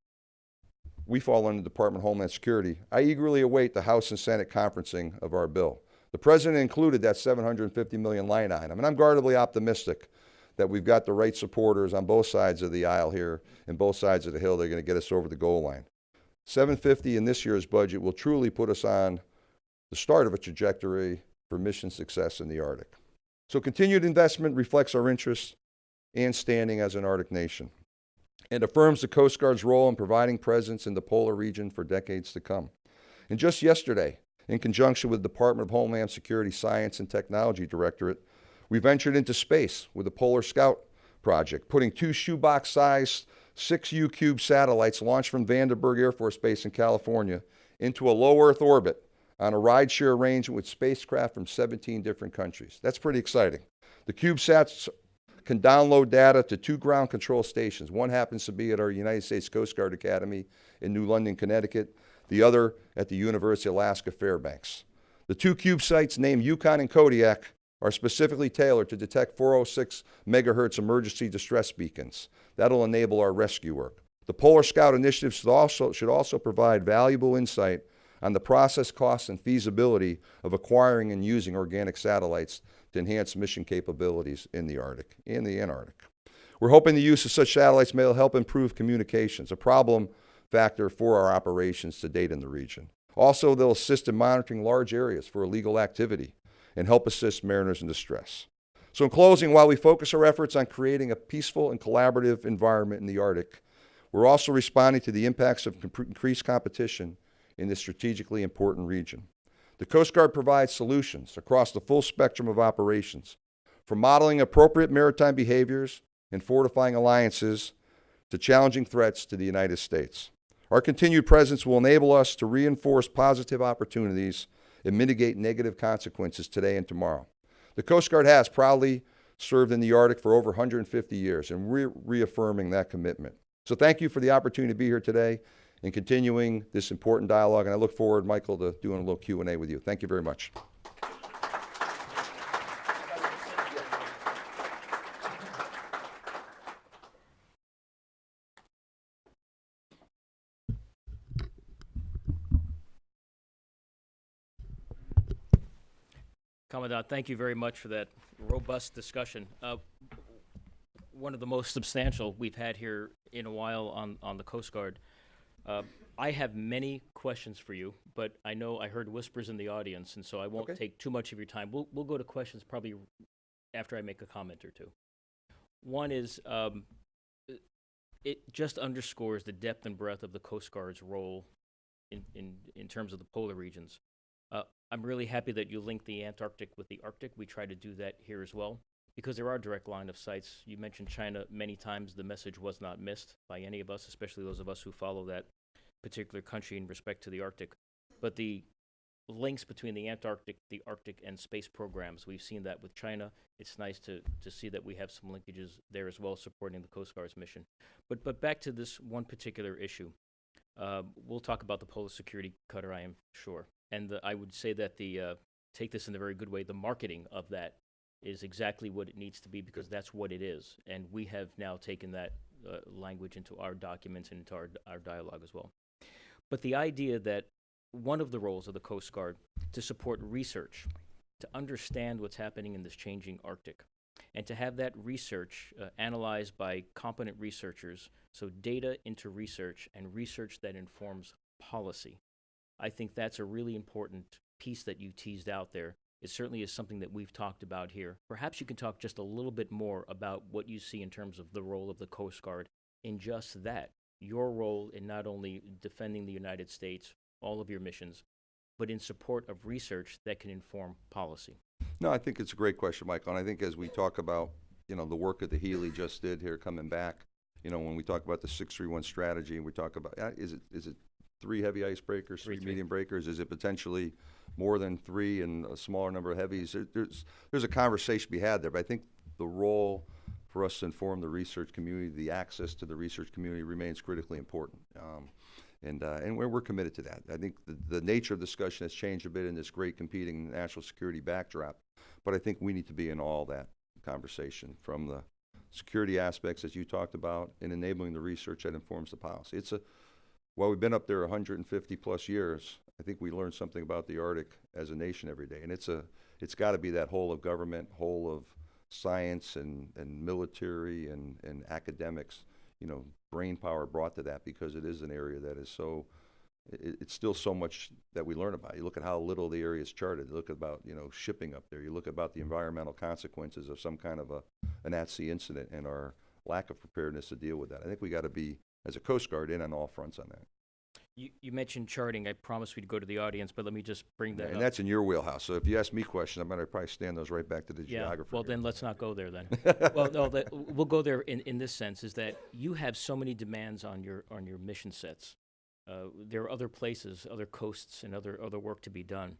We fall under the Department of Homeland Security. I eagerly await the House and Senate conferencing of our bill. The President included that $750 million line item, and I'm guardedly optimistic that we've got the right supporters on both sides of the aisle here and both sides of the hill. They're going to get us over the goal line. $750 in this year's budget will truly put us on the start of a trajectory for mission success in the Arctic. So continued investment reflects our interest and standing as an Arctic nation and affirms the Coast Guard's role in providing presence in the polar region for decades to come. And just yesterday, in conjunction with the Department of Homeland Security Science and Technology Directorate, we ventured into space with the Polar Scout project, putting 2 shoebox-sized 6U-cube satellites launched from Vandenberg Air Force Base in California into a low Earth orbit on a rideshare arrangement with spacecraft from 17 different countries. That's pretty exciting. The CubeSats can download data to 2 ground control stations. One happens to be at our United States Coast Guard Academy in New London, Connecticut, the other at the University of Alaska Fairbanks. The 2 CubeSats named Yukon and Kodiak are specifically tailored to detect 406 megahertz emergency distress beacons. That'll enable our rescue work. The Polar Scout initiative should also provide valuable insight on the process, costs, and feasibility of acquiring and using organic satellites to enhance mission capabilities in the Arctic and the Antarctic. We're hoping the use of such satellites may help improve communications, a problem factor for our operations to date in the region. Also, they'll assist in monitoring large areas for illegal activity and help assist mariners in distress. So in closing, while we focus our efforts on creating a peaceful and collaborative environment in the Arctic, we're also responding to the impacts of increased competition in this strategically important region. The Coast Guard provides solutions across the full spectrum of operations, from modeling appropriate maritime behaviors and fortifying alliances to challenging threats to the United States. Our continued presence will enable us to reinforce positive opportunities and mitigate negative consequences today and tomorrow. The Coast Guard has proudly served in the Arctic for over 150 years, and we're reaffirming that commitment. So thank you for the opportunity to be here today and continuing this important dialogue, and I look forward, Michael, to doing a little Q&A with you. Thank you very much. Commandant, thank you very much for that robust discussion. One of the most substantial we've had here in a while on the Coast Guard. I have many questions for you, but I know I heard whispers in the audience, and so I won't take too much of your time. We'll go to questions probably after I make a comment or two. One is, it just underscores the depth and breadth of the Coast Guard's role in terms of the polar regions. I'm really happy that you linked the Antarctic with the Arctic. We try to do that here as well, because there are direct line of sights. You mentioned China many times. The message was not missed by any of us, especially those of us who follow that particular country in respect to the Arctic. But the links between the Antarctic, the Arctic, and space programs, we've seen that with China. It's nice to see that we have some linkages there as well, supporting the Coast Guard's mission. But back to this one particular issue. We'll talk about the Polar Security cutter, I am sure. And I would say that take this in a very good way, the marketing of that is exactly what it needs to be, because that's what it is. And we have now taken that language into our documents and into our dialogue as well. But the idea that one of the roles of the Coast Guard to support research, to understand what's happening in this changing Arctic, and to have that research analyzed by competent researchers, so data into research and research that informs policy. I think that's a really important piece that you teased out there. It certainly is something that we've talked about here. Perhaps you can talk just a little bit more about what you see in terms of the role of the Coast Guard in just that, your role in not only defending the United States, all of your missions, but in support of research that can inform policy. No, I think it's a great question, Michael. And I think as we talk about, the work that the Healy just did here coming back, when we talk about the 631 strategy and we talk about, is it 3 heavy icebreakers, 3 medium breakers? Is it potentially more than 3 and a smaller number of heavies? There's a conversation to be had there, but I think the role for us to inform the research community, the access to the research community remains critically important. And we're committed to that. I think the nature of discussion has changed a bit in this great competing national security backdrop, but I think we need to be in all that conversation, from the security aspects, as you talked about, and enabling the research that informs the policy. While we've been up there 150 plus years, I think we learn something about the Arctic as a nation every day. And it's got to be that whole of government, whole of science and military and academics, brain power brought to that, because it is an area that is so it's still so much that we learn about. You look at how little the area is charted. You look about, shipping up there. You look about the environmental consequences of some kind of an at-sea incident and our lack of preparedness to deal with that. I think we got to be, as a Coast Guard, in on all fronts on that. You mentioned charting. I promised we'd go to the audience, but let me just bring that And up. that's in your wheelhouse. So if you ask me questions, I'm going to probably stand those right back to the Yeah, geographer. well, here. then let's not go there then. Well, no, we'll go there in this sense, is that you have so many demands on your mission sets. There are other places, other coasts, and other work to be done.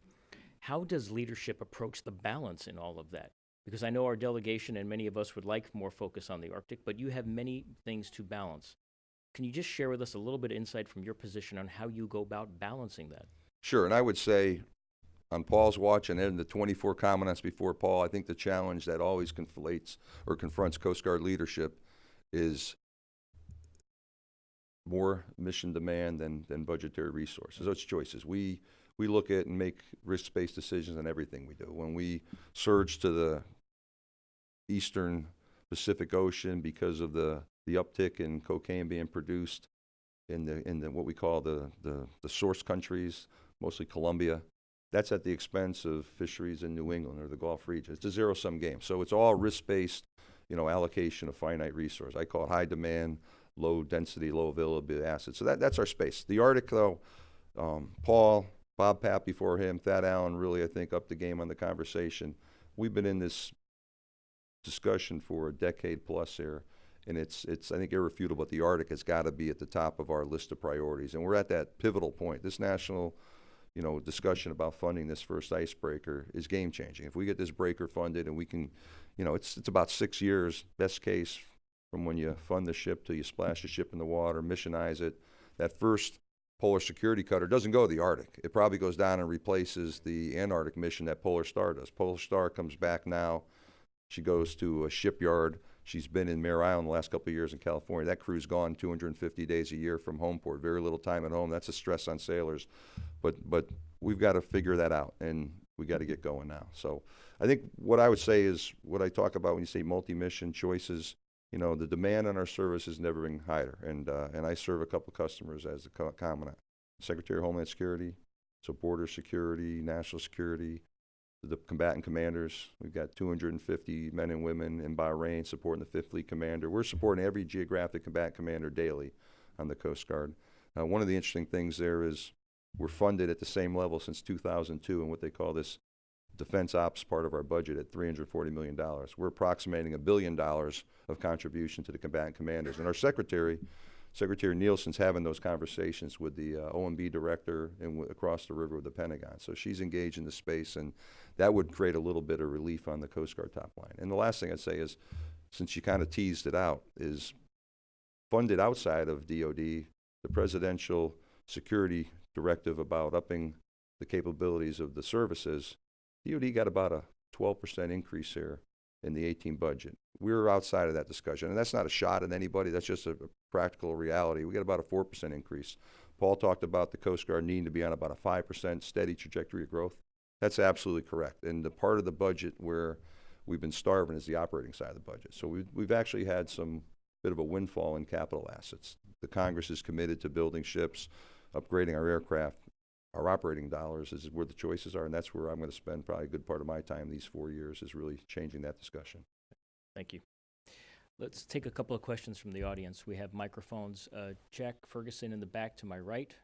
How does leadership approach the balance in all of that? Because I know our delegation and many of us would like more focus on the Arctic, but you have many things to balance. Can you just share with us a little bit of insight from your position on how you go about balancing that? Sure, and I would say on Paul's watch and then the 24 commandants before Paul, I think the challenge that always conflates or confronts Coast Guard leadership is more mission demand than budgetary resources. Those choices. We look at and make risk-based decisions on everything we do. When we surge to the eastern Pacific Ocean because of the uptick in cocaine being produced in the what we call the source countries, mostly Colombia, that's at the expense of fisheries in New England or the Gulf region. It's a zero-sum game. So it's all risk-based, allocation of finite resource. I call it high demand, low density, low availability assets. So that's our space. The Arctic, though, Paul, Bob Papp before him, Thad Allen really, I think, upped the game on the conversation. We've been in this discussion for a decade plus here. And it's I think, irrefutable that the Arctic has got to be at the top of our list of priorities. And we're at that pivotal point. This national, discussion about funding this first icebreaker is game-changing. If we get this breaker funded and we can, it's about 6 years, best case, from when you fund the ship till you splash the ship in the water, missionize it. That first Polar Security cutter doesn't go to the Arctic. It probably goes down and replaces the Antarctic mission that Polar Star does. Polar Star comes back now. She goes to a shipyard. She's been in Mare Island the last couple of years in California. That crew's gone 250 days a year from home port, very little time at home. That's a stress on sailors. But we've got to figure that out, and we got to get going now. So I think what I would say is what I talk about when you say multi-mission choices, the demand on our service has never been higher. And I serve a couple of customers as the commandant. Secretary of Homeland Security, so border security, national security, the combatant commanders. We've got 250 men and women in Bahrain supporting the 5th Fleet Commander. We're supporting every geographic combatant commander daily on the Coast Guard. One of the interesting things there is we're funded at the same level since 2002 in what they call this defense ops part of our budget at $340 million. We're approximating $1 billion of contribution to the combatant commanders. And our Secretary Nielsen's having those conversations with the OMB director and across the river with the Pentagon. So she's engaged in the space, and that would create a little bit of relief on the Coast Guard top line. And the last thing I'd say is, since you kind of teased it out, is funded outside of DOD, the presidential security directive about upping the capabilities of the services, DOD got about a 12% increase here in the 18 budget. We're outside of that discussion, and that's not a shot at anybody. That's just a practical reality. We got about a 4% increase. Paul talked about the Coast Guard needing to be on about a 5% steady trajectory of growth. That's absolutely correct. And the part of the budget where we've been starving is the operating side of the budget. So we've actually had some bit of a windfall in capital assets. The Congress is committed to building ships, upgrading our aircraft. Our operating dollars is where the choices are, and that's where I'm going to spend probably a good part of my time these 4 years, is really changing that discussion. Thank you. Let's take a couple of questions from the audience. We have microphones. Jack Ferguson in the back to my right.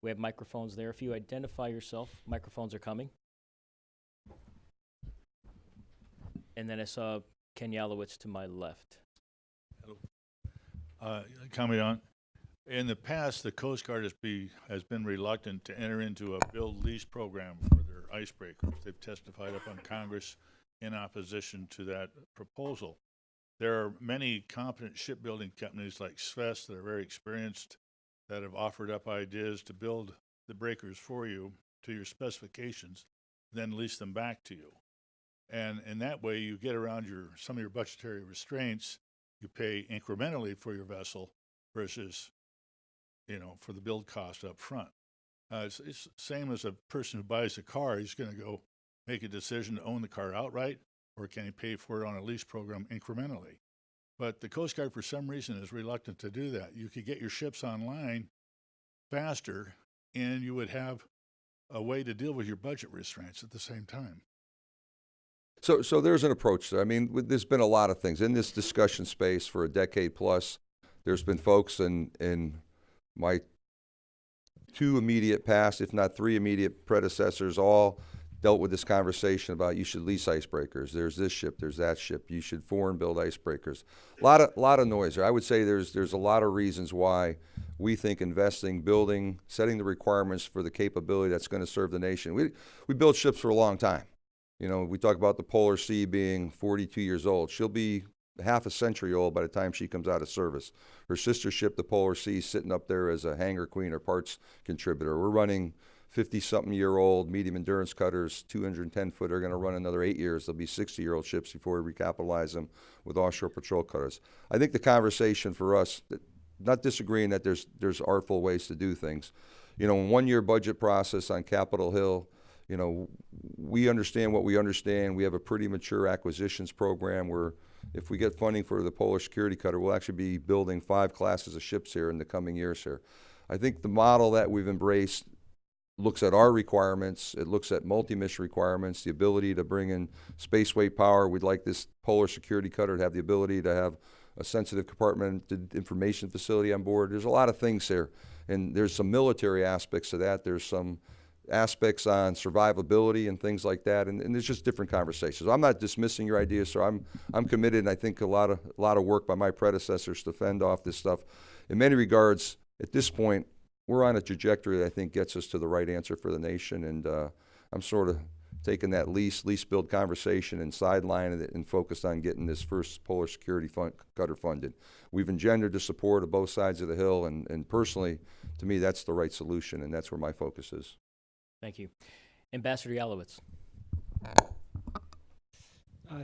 We have microphones there. If you identify yourself, microphones are coming. And then I saw Ken Yalowitz to my left. Hello. Commandant, in the past, the Coast Guard has been reluctant to enter into a build-lease program for their icebreakers. They've testified up on Congress in opposition to that proposal. There are many competent shipbuilding companies like Schultz that are very experienced that have offered up ideas to build the breakers for you to your specifications, then lease them back to you. And in that way, you get around some of your budgetary restraints. You pay incrementally for your vessel versus, for the build cost up front. It's the same as a person who buys a car. He's going to go make a decision to own the car outright, or can he pay for it on a lease program incrementally? But the Coast Guard, for some reason, is reluctant to do that. You could get your ships online faster, and you would have a way to deal with your budget restraints at the same time. So there's an approach there. I mean, there's been a lot of things in this discussion space for a decade plus. There's been folks in my two immediate past, if not three immediate predecessors, all dealt with this conversation about you should lease icebreakers. There's this ship, there's that ship. You should foreign build icebreakers. A lot of noise there. I would say there's a lot of reasons why we think investing, building, setting the requirements for the capability that's going to serve the nation. We built ships for a long time. You know, we talk about the Polar Sea being 42 years old. She'll be half a century old by the time she comes out of service. Her sister ship, the Polar Sea, sitting up there as a hangar queen or parts contributor. We're running 50-something-year-old medium endurance cutters, 210-foot, are going to run another 8 years. They'll be 60-year-old ships before we recapitalize them with offshore patrol cutters. I think the conversation for us, not disagreeing that there's artful ways to do things. You know, in 1-year budget process on Capitol Hill, you know, we understand what we understand. We have a pretty mature acquisitions program where if we get funding for the Polar Security Cutter, we'll actually be building 5 classes of ships here in the coming years here. I think the model that we've embraced looks at our requirements. It looks at multi-mission requirements, the ability to bring in spaceway power. We'd like this Polar Security Cutter to have the ability to have a sensitive compartmented information facility on board. There's a lot of things here, and there's some military aspects to that. There's some aspects on survivability and things like that, and there's just different conversations. I'm not dismissing your ideas, sir. I'm committed, and I think a lot of work by my predecessors to fend off this stuff. In many regards, at this point, we're on a trajectory that I think gets us to the right answer for the nation, and I'm sort of taking that lease build conversation and sidelining it and focused on getting this first Polar Security Cutter funded. We've engendered the support of both sides of the Hill, and personally, to me, that's the right solution, and that's where my focus is. Thank you. Ambassador Yalowitz.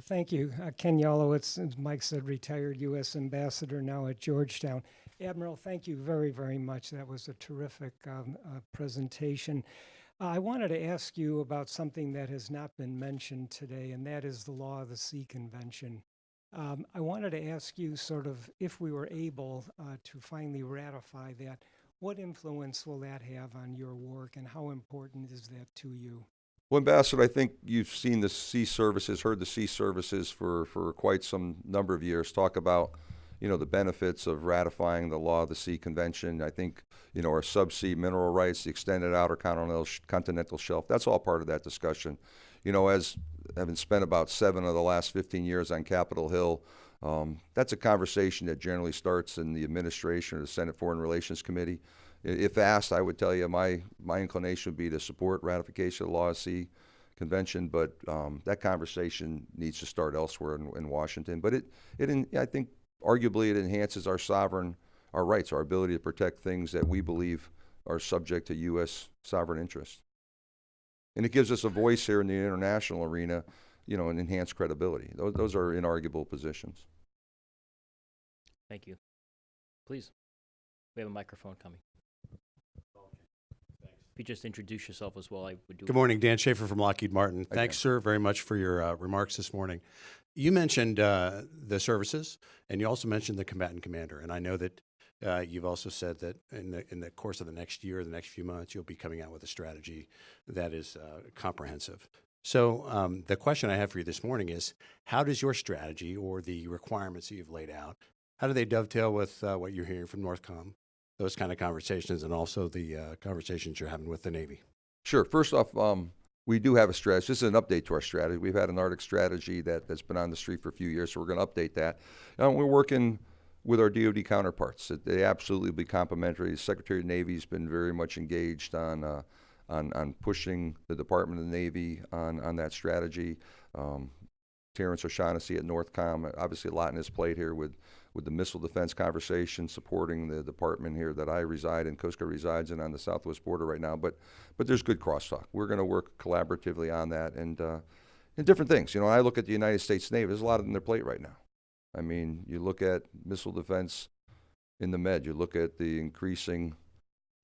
Thank you. Ken Yalowitz, as Mike said, retired U.S. Ambassador now at Georgetown. Admiral, thank you very, very much. That was a terrific presentation. I wanted to ask you about something that has not been mentioned today, and that is the Law of the Sea Convention. I wanted to ask you sort of, if we were able to finally ratify that, what influence will that have on your work, and how important is that to you? Well, Ambassador, I think you've seen the sea services, heard the sea services for quite some number of years talk about, you know, the benefits of ratifying the Law of the Sea Convention. I think, you know, our subsea mineral rights, the extended outer continental shelf, that's all part of that discussion. You know, as having spent about 7 of the last 15 years on Capitol Hill, that's a conversation that generally starts in the administration or the Senate Foreign Relations Committee. If asked, I would tell you my inclination would be to support ratification of the Law of the Sea Convention, but that conversation needs to start elsewhere in Washington. But I think arguably it enhances our rights, our ability to protect things that we believe are subject to U.S. sovereign interest. And it gives us a voice here in the international arena, you know, and enhanced credibility. Those are inarguable positions. Thank you. Please. We have a microphone coming. If you just introduce yourself as well, I would do. Good morning, Dan Schaffer from Lockheed Martin. Thanks, sir, very much for your remarks this morning. You mentioned the services, and you also mentioned the combatant commander. And I know that you've also said that in the course of the next year, the next few months, you'll be coming out with a strategy that is comprehensive. So the question I have for you this morning is, how does your strategy or the requirements that you've laid out, how do they dovetail with what you're hearing from Northcom, those kind of conversations, and also the conversations you're having with the Navy? Sure. First off, we do have a strategy. This is an update to our strategy. We've had an Arctic strategy that's been on the street for a few years, so we're going to update that. We're working with our DoD counterparts. They absolutely will be complementary. The Secretary of the Navy has been very much engaged on pushing the Department of the Navy on that strategy. Terrence O'Shaughnessy at Northcom, obviously a lot in his plate here with the missile defense conversation, supporting the department here that I reside in, Coast Guard resides in on the southwest border right now. But there's good crosstalk. We're going to work collaboratively on that and different things. You know, I look at the United States Navy, there's a lot on their plate right now. I mean, you look at missile defense in the Med, you look at the increasing,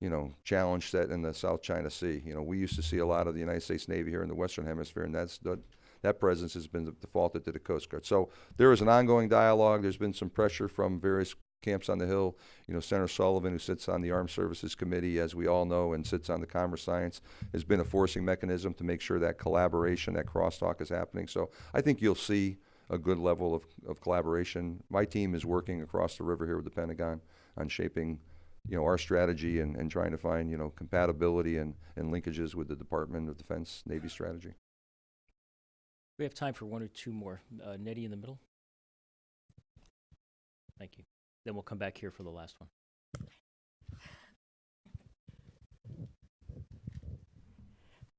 you know, challenge set in the South China Sea. You know, we used to see a lot of the United States Navy here in the Western Hemisphere, and that presence has been defaulted to the Coast Guard. So there is an ongoing dialogue. There's been some pressure from various camps on the Hill. Senator Sullivan, who sits on the Armed Services Committee, as we all know, and sits on the Commerce Science, has been a forcing mechanism to make sure that collaboration, that crosstalk is happening. So I think you'll see a good level of collaboration. My team is working across the river here with the Pentagon on shaping our strategy and trying to find, compatibility and linkages with the Department of Defense Navy strategy. We have time for one or two more. Nettie in the middle. Thank you. Then we'll come back here for the last one.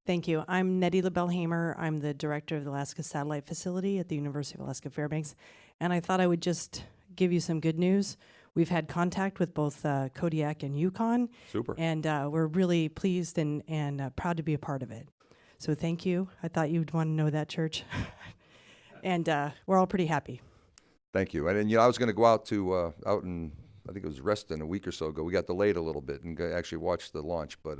Thank you. I'm Nettie LaBellehamer. I'm the director of the Alaska Satellite Facility at the University of Alaska Fairbanks. And I thought I would just give you some good news. We've had contact with both Kodiak and Yukon. Super. And we're really pleased and proud to be a part of it. So thank you. I thought you'd want to know that, Church. And we're all pretty happy. Thank you. And I was going to go out to out in, I think it was Reston a week or so ago. We got delayed a little bit and actually watched the launch, but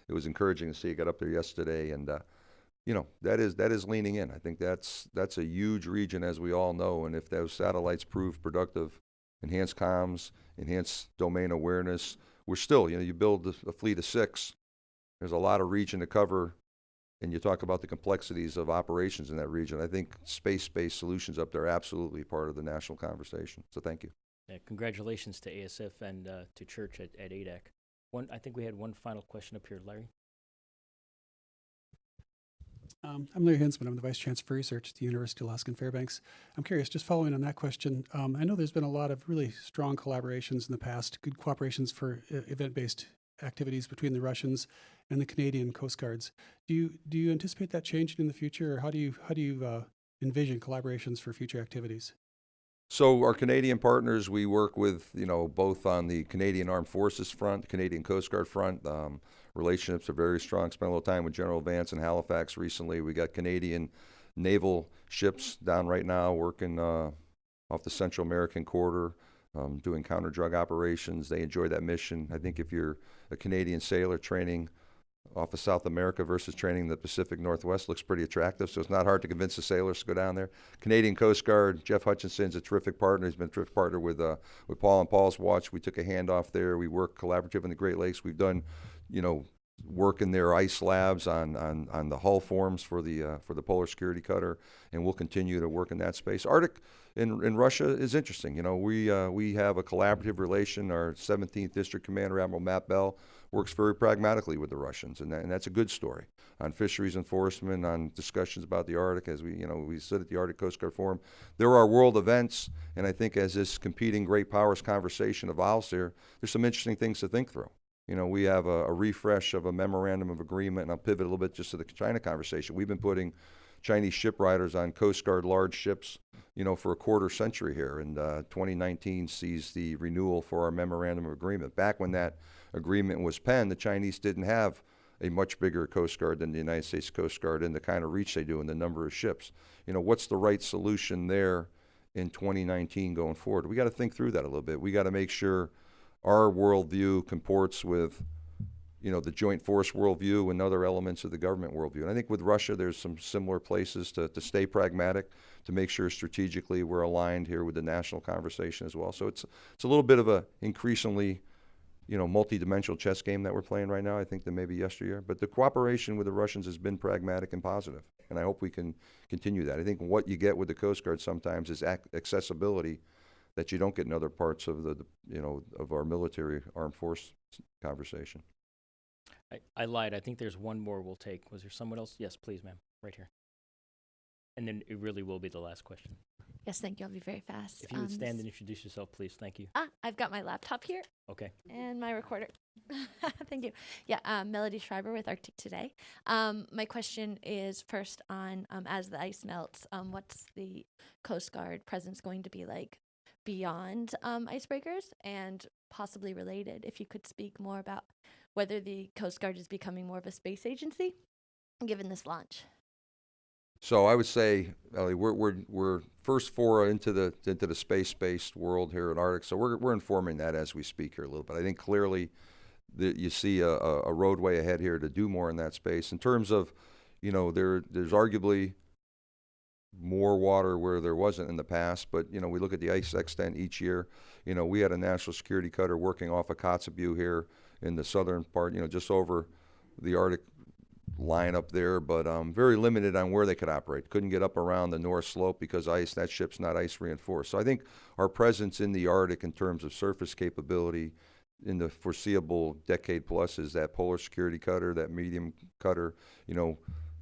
it was encouraging to see you got up there yesterday. And that is leaning in. I think that's a huge region, as we all know. And if those satellites prove productive, enhance comms, enhance domain awareness, we're still, you build a fleet of 6. There's a lot of region to cover. And you talk about the complexities of operations in that region. I think space-based solutions up there are absolutely part of the national conversation. So thank you. Yeah, congratulations to ASF and to Church at ADAC. I think we had one final question up here, Larry. I'm Larry Hinsman. I'm the Vice Chancellor for Research at the University of Alaska Fairbanks. I'm curious, just following on that question, I know there's been a lot of really strong collaborations in the past, good cooperations for event-based activities between the Russians and the Canadian Coast Guards. Do you anticipate that changing in the future, or how do you envision collaborations for future activities? So our Canadian partners, we work with, both on the Canadian Armed Forces front, Canadian Coast Guard front. Relationships are very strong. Spent a little time with General Vance in Halifax recently. We got Canadian naval ships down right now working off the Central American corridor, doing counter-drug operations. They enjoy that mission. I think if you're a Canadian sailor training off of South America versus training in the Pacific Northwest, looks pretty attractive, so it's not hard to convince the sailors to go down there. Canadian Coast Guard, Jeff Hutchinson's a terrific partner. He's been a terrific partner with Paul and Paul's Watch. We took a handoff there. We work collaborative in the Great Lakes. We've done, work in their ice labs on the hull forms for the Polar Security Cutter, and we'll continue to work in that space. Arctic in Russia is interesting. We have a collaborative relation. Our 17th District Commander, Admiral Matt Bell, works very pragmatically with the Russians, and that's a good story on fisheries enforcement, on discussions about the Arctic. As we sit at the Arctic Coast Guard Forum, there are world events, and I think as this competing great powers conversation evolves here, there's some interesting things to think through. We have a refresh of a memorandum of agreement, and I'll pivot a little bit just to the China conversation. We've been putting Chinese ship riders on Coast Guard large ships, for a quarter century here, and 2019 sees the renewal for our memorandum of agreement. Back when that agreement was penned, the Chinese didn't have a much bigger Coast Guard than the United States Coast Guard and the kind of reach they do and the number of ships. What's the right solution there in 2019 going forward? We got to think through that a little bit. We got to make sure our worldview comports with, the joint force worldview and other elements of the government worldview. And I think with Russia, there's some similar places to stay pragmatic, to make sure strategically we're aligned here with the national conversation as well. So it's a little bit of a increasingly, multi-dimensional chess game that we're playing right now, I think, than maybe yesteryear. But the cooperation with the Russians has been pragmatic and positive, and I hope we can continue that. I think what you get with the Coast Guard sometimes is accessibility that you don't get in other parts of of our military armed force conversation. I lied. I think there's one more we'll take. Was there someone else? Yes, please, ma'am. Right here. And then it really will be the last question. Yes, thank you. I'll be very fast. If you would stand and introduce yourself, please. Thank you. I've got my laptop here. Okay. And my recorder. Thank you. Yeah, Melody Schreiber with Arctic Today. My question is first on, as the ice melts, what's the Coast Guard presence going to be like beyond icebreakers, and possibly related, if you could speak more about whether the Coast Guard is becoming more of a space agency given this launch. So I would say, Ellie, we're first foray into the space-based world here in Arctic. So we're informing that as we speak here a little bit. I think clearly that you see a roadway ahead here to do more in that space. In terms of, there's arguably more water where there wasn't in the past. But, you know, we look at the ice extent each year. You know, we had a national security cutter working off of Kotzebue here in the southern part, you know, just over the Arctic line up there, but very limited on where they could operate. Couldn't get up around the North Slope because ice, that ship's not ice reinforced. So I think our presence in the Arctic in terms of surface capability in the foreseeable decade plus is that polar security cutter, that medium cutter. You know,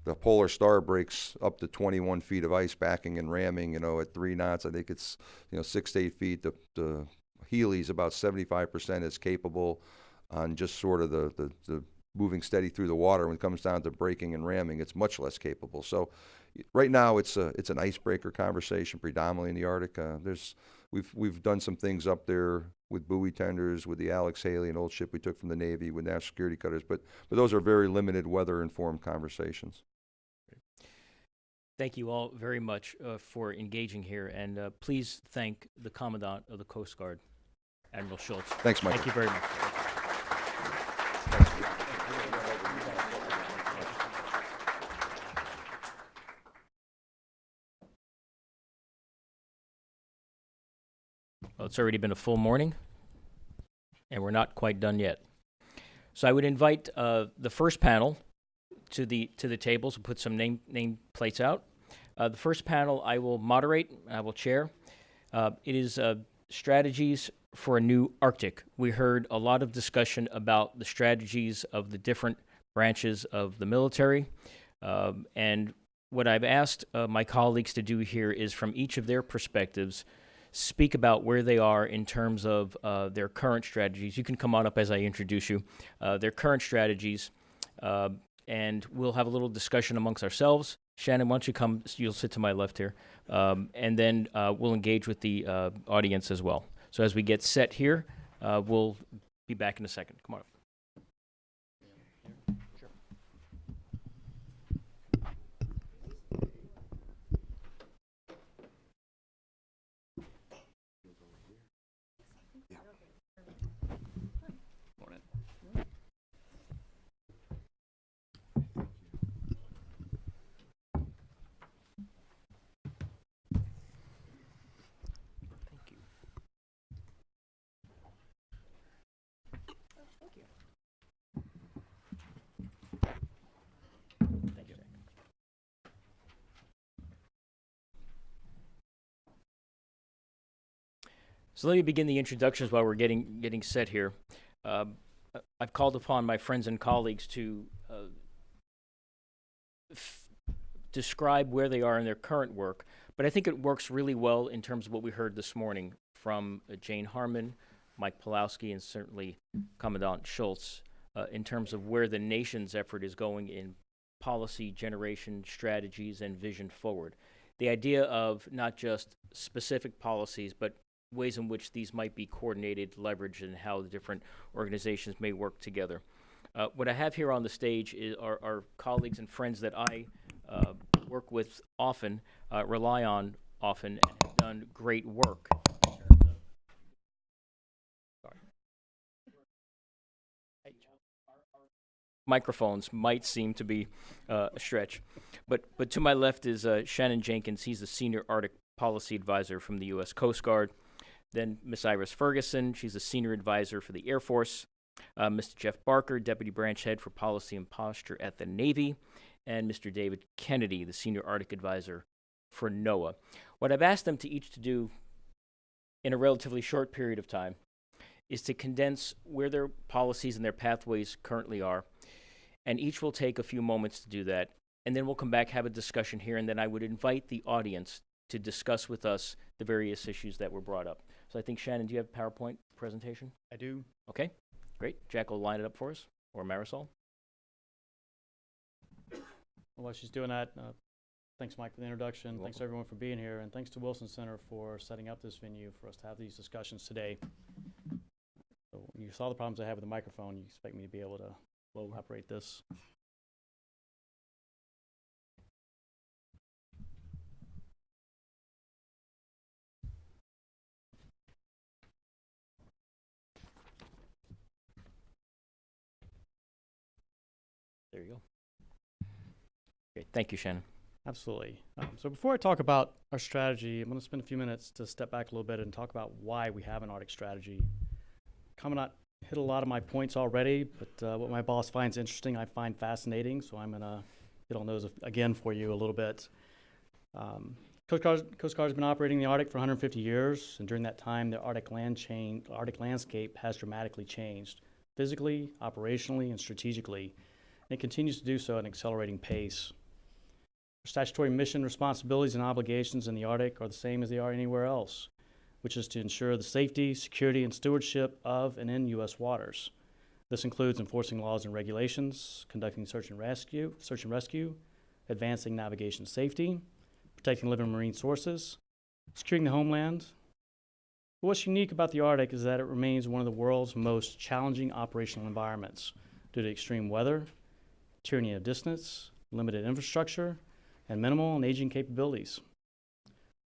the Polar Star breaks up to 21 feet of ice backing and ramming, you know, at 3 knots. I think it's, you know, 6 to 8 feet. The Healy's about 75% as capable on just sort of the moving steady through the water. When it comes down to braking and ramming, it's much less capable. So right now it's an icebreaker conversation predominantly in the Arctic. We've done some things up there with buoy tenders, with the Alex Haley, an old ship we took from the Navy, with national security cutters, but those are very limited weather-informed conversations. Thank you all very much for engaging here, and please thank the Commandant of the Coast Guard, Admiral Schultz. Thanks, Michael. Thank you very much. Well, it's already been a full morning, and we're not quite done yet. So I would invite the first panel to the tables. We'll put some name plates out. The first panel I will moderate, I will chair. It is strategies for a new Arctic. We heard a lot of discussion about the strategies of the different branches of the military, and what I've asked my colleagues to do here is, from each of their perspectives, speak about where they are in terms of their current strategies. You can come on up as I introduce you. Their current strategies, and we'll have a little discussion amongst ourselves. Shannon, why don't you come? You'll sit to my left here. And then we'll engage with the audience as well. So as we get set here, we'll be back in a second. Come on up. So let me begin the introductions while we're getting set here. I've called upon my friends and colleagues to describe where they are in their current work, but I think it works really well in terms of what we heard this morning from Jane Harmon, Mike Pulowski, and certainly Commandant Schultz, in terms of where the nation's effort is going in policy generation, strategies, and vision forward. The idea of not just specific policies, but ways in which these might be coordinated, leveraged, and how the different organizations may work together. What I have here on the stage are colleagues and friends that I work with often, rely on often, and have done great work. Microphones might seem to be a stretch, but to my left is Shannon Jenkins. He's the Senior Arctic Policy Advisor from the U.S. Coast Guard. Then Ms. Iris Ferguson, she's a Senior Advisor for the Air Force. Mr. Jeff Barker, Deputy Branch Head for Policy and Posture at the Navy. And Mr. David Kennedy, the Senior Arctic Advisor for NOAA. What I've asked them to each to do in a relatively short period of time is to condense where their policies and their pathways currently are. And each will take a few moments to do that. And then we'll come back, have a discussion here, and then I would invite the audience to discuss with us the various issues that were brought up. So I think, Shannon, do you have a PowerPoint presentation? I do. Okay, great. Jack will line it up for us, or Marisol. While she's doing that, thanks, Mike, for the introduction. Thanks, everyone, for being here. And thanks to Wilson Center for setting up this venue for us to have these discussions today. So when you saw the problems I had with the microphone, you expect me to be able to operate this. There you go. Great. Thank you, Shannon. Absolutely. So before I talk about our strategy, I'm going to spend a few minutes to step back a little bit and talk about why we have an Arctic strategy. Commandant hit a lot of my points already, but what my boss finds interesting, I find fascinating, so I'm going to hit on those again for you a little bit. Coast Guard has been operating in the Arctic for 150 years, and during that time, the Arctic landscape has dramatically changed, physically, operationally, and strategically. And it continues to do so at an accelerating pace. Our statutory mission, responsibilities, and obligations in the Arctic are the same as they are anywhere else, which is to ensure the safety, security, and stewardship of and in U.S. waters. This includes enforcing laws and regulations, conducting search and rescue, advancing navigation safety, protecting living marine sources, securing the homeland. But what's unique about the Arctic is that it remains one of the world's most challenging operational environments due to extreme weather, tyranny of distance, limited infrastructure, and minimal and aging capabilities.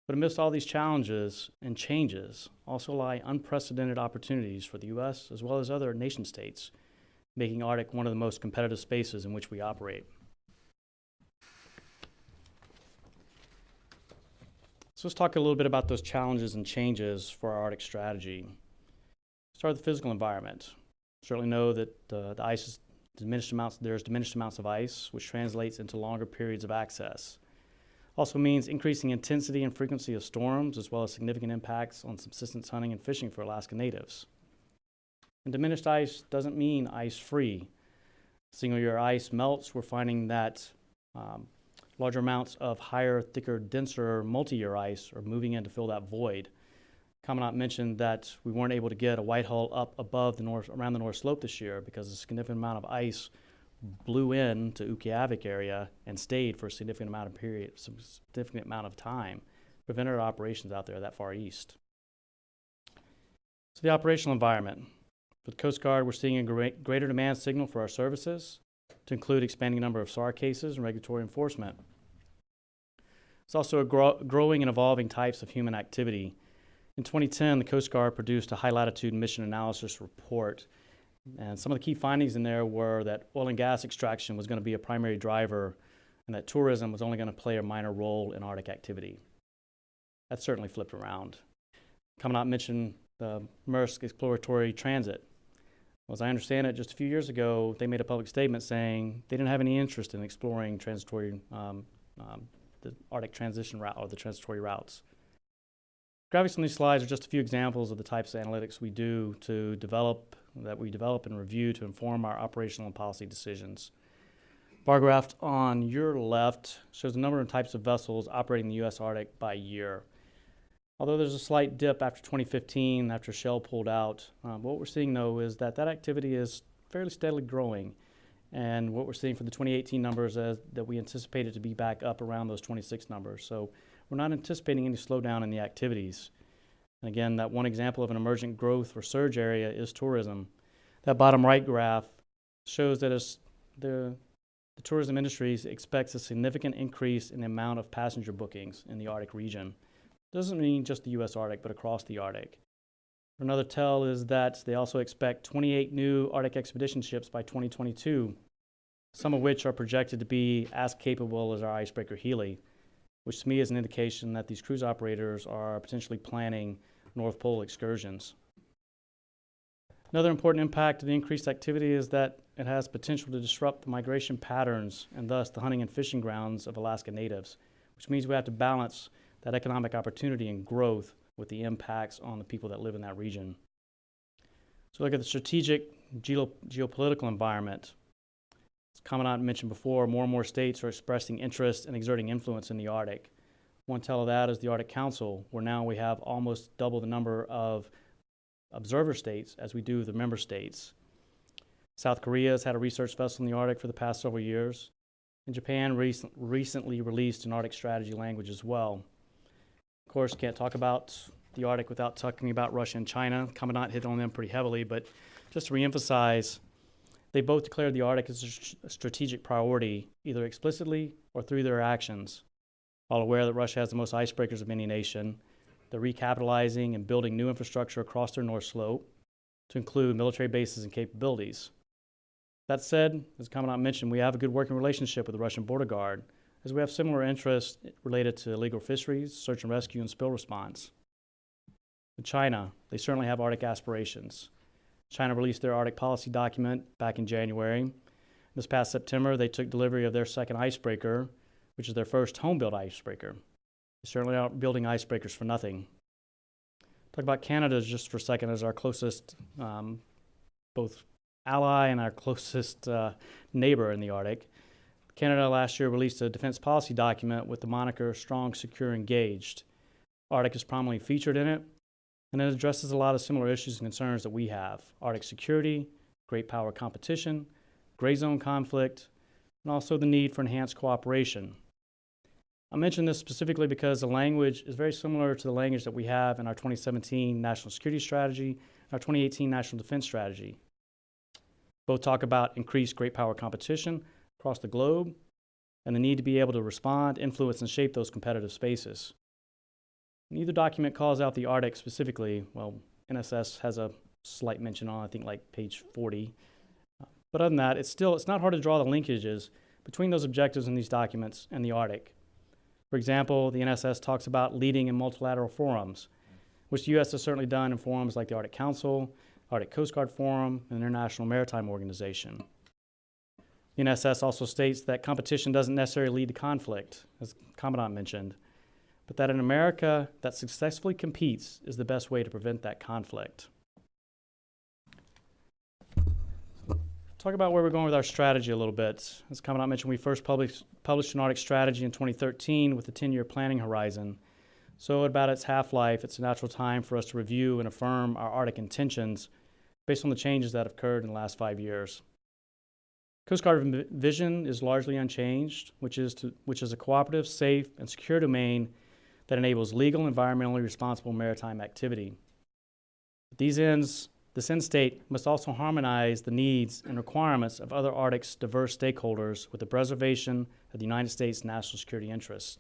But amidst all these challenges and changes also lie unprecedented opportunities for the U.S. as well as other nation states, making Arctic one of the most competitive spaces in which we operate. So let's talk a little bit about those challenges and changes for our Arctic strategy. Start with the physical environment. Certainly know that the ice is there's diminished amounts of ice, which translates into longer periods of access. Also means increasing intensity and frequency of storms, as well as significant impacts on subsistence hunting and fishing for Alaska natives. And diminished ice doesn't mean ice-free. Single-year ice melts. We're finding that larger amounts of higher, thicker, denser multi-year ice are moving in to fill that void. Commandant mentioned that we weren't able to get a white hull up above around the North Slope this year because a significant amount of ice blew in to Ukqiavik area and stayed for a significant amount of time, prevented our operations out there that far east. So the operational environment. For the Coast Guard, we're seeing a greater demand signal for our services to include expanding number of SAR cases and regulatory enforcement. It's also a growing and evolving types of human activity. In 2010, the Coast Guard produced a high-latitude mission analysis report, and some of the key findings in there were that oil and gas extraction was going to be a primary driver and that tourism was only going to play a minor role in Arctic activity. That certainly flipped around. Commandant mentioned the Maersk exploratory transit. Well, as I understand it, just a few years ago, they made a public statement saying they didn't have any interest in exploring the Arctic transition route or the transitory routes. Graphics on these slides are just a few examples of the types of analytics we do that we develop and review to inform our operational and policy decisions. Bar graph on your left shows the number and types of vessels operating in the U.S. Arctic by year. Although there's a slight dip after 2015, after Shell pulled out, what we're seeing, though, is that activity is fairly steadily growing. And what we're seeing for the 2018 numbers is that we anticipated to be back up around those 26 numbers. So we're not anticipating any slowdown in the activities. And again, that one example of an emergent growth or surge area is tourism. That bottom right graph shows that the tourism industry expects a significant increase in the amount of passenger bookings in the Arctic region. Doesn't mean just the U.S. Arctic, but across the Arctic. Another tell is that they also expect 28 new Arctic expedition ships by 2022, some of which are projected to be as capable as our icebreaker Healy, which to me is an indication that these cruise operators are potentially planning North Pole excursions. Another important impact of the increased activity is that it has potential to disrupt the migration patterns and thus the hunting and fishing grounds of Alaska natives, which means we have to balance that economic opportunity and growth with the impacts on the people that live in that region. So look at the strategic geopolitical environment. As Commandant mentioned before, more and more states are expressing interest and exerting influence in the Arctic. One tell of that is the Arctic Council, where now we have almost double the number of observer states as we do the member states. South Korea has had a research vessel in the Arctic for the past several years, and Japan recently released an Arctic strategy language as well. Of course, can't talk about the Arctic without talking about Russia and China. Commandant hit on them pretty heavily, but just to reemphasize, they both declared the Arctic as a strategic priority, either explicitly or through their actions. All aware that Russia has the most icebreakers of any nation, they're recapitalizing and building new infrastructure across their North Slope to include military bases and capabilities. That said, as Commandant mentioned, we have a good working relationship with the Russian border guard, as we have similar interests related to illegal fisheries, search and rescue, and spill response. With China, they certainly have Arctic aspirations. China released their Arctic policy document back in January. This past September, they took delivery of their second icebreaker, which is their first home-built icebreaker. They certainly aren't building icebreakers for nothing. Talk about Canada just for a second as our closest both ally and our closest neighbor in the Arctic. Canada last year released a defense policy document with the moniker Strong, Secure, Engaged. Arctic is prominently featured in it, and it addresses a lot of similar issues and concerns that we have. Arctic security, great power competition, gray zone conflict, and also the need for enhanced cooperation. I mention this specifically because the language is very similar to the language that we have in our 2017 National Security Strategy and our 2018 National Defense Strategy. Both talk about increased great power competition across the globe and the need to be able to respond, influence, and shape those competitive spaces. Neither document calls out the Arctic specifically. Well, NSS has a slight mention on, I think, like page 40. But other than that, it's not hard to draw the linkages between those objectives in these documents and the Arctic. For example, the NSS talks about leading in multilateral forums, which the U.S. has certainly done in forums like the Arctic Council, Arctic Coast Guard Forum, and the International Maritime Organization. The NSS also states that competition doesn't necessarily lead to conflict, as the Commandant mentioned, but that in America, that successfully competes is the best way to prevent that conflict. Talk about where we're going with our strategy a little bit. As Commandant mentioned, we first published an Arctic strategy in 2013 with a 10-year planning horizon. So at about its half-life, it's a natural time for us to review and affirm our Arctic intentions based on the changes that have occurred in the last 5 years. Coast Guard vision is largely unchanged, which is a cooperative, safe, and secure domain that enables legal, environmentally responsible maritime activity. This end state must also harmonize the needs and requirements of other Arctic's diverse stakeholders with the preservation of the United States' national security interests.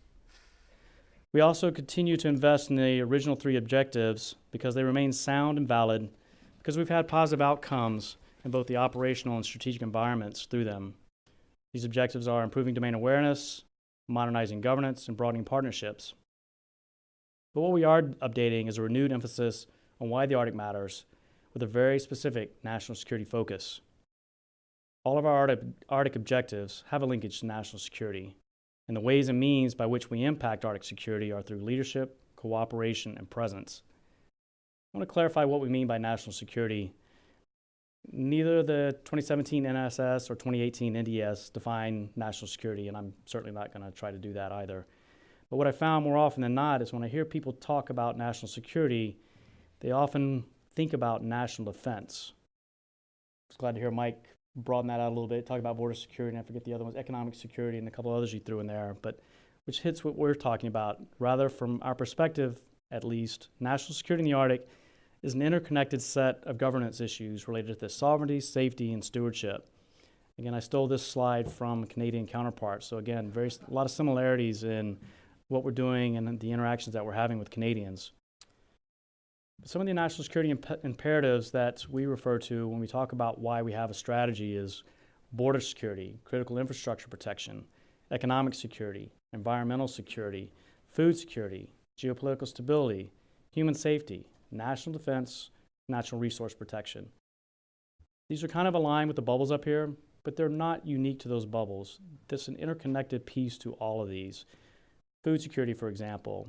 We also continue to invest in the original 3 objectives because they remain sound and valid, because we've had positive outcomes in both the operational and strategic environments through them. These objectives are improving domain awareness, modernizing governance, and broadening partnerships. But what we are updating is a renewed emphasis on why the Arctic matters, with a very specific national security focus. All of our Arctic objectives have a linkage to national security, and the ways and means by which we impact Arctic security are through leadership, cooperation, and presence. I want to clarify what we mean by national security. Neither the 2017 NSS or 2018 NDS define national security, and I'm certainly not going to try to do that either. But what I found more often than not is when I hear people talk about national security, they often think about national defense. I was glad to hear Mike broaden that out a little bit, talk about border security, and I forget the other ones, economic security, and a couple others you threw in there, but which hits what we're talking about. Rather, from our perspective, at least, national security in the Arctic is an interconnected set of governance issues related to sovereignty, safety, and stewardship. Again, I stole this slide from Canadian counterparts, so again, a lot of similarities in what we're doing and the interactions that we're having with Canadians. Some of the national security imperatives that we refer to when we talk about why we have a strategy is border security, critical infrastructure protection, economic security, environmental security, food security, geopolitical stability, human safety, national defense, natural resource protection. These are kind of aligned with the bubbles up here, but they're not unique to those bubbles. There's an interconnected piece to all of these. Food security, for example.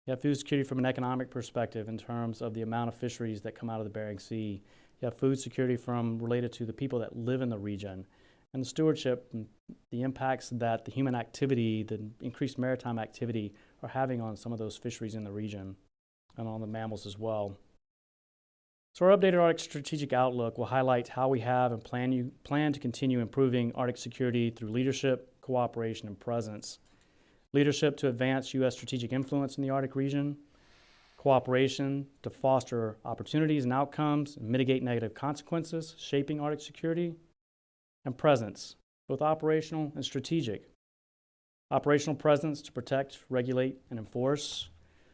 You have food security from an economic perspective in terms of the amount of fisheries that come out of the Bering Sea. You have food security related to the people that live in the region. And the stewardship, and the impacts that the human activity, the increased maritime activity are having on some of those fisheries in the region and on the mammals as well. So our updated Arctic strategic outlook will highlight how we have and plan to continue improving Arctic security through leadership, cooperation, and presence. Leadership to advance U.S. strategic influence in the Arctic region, cooperation to foster opportunities and outcomes and mitigate negative consequences, shaping Arctic security, and presence, both operational and strategic. Operational presence to protect, regulate, and enforce.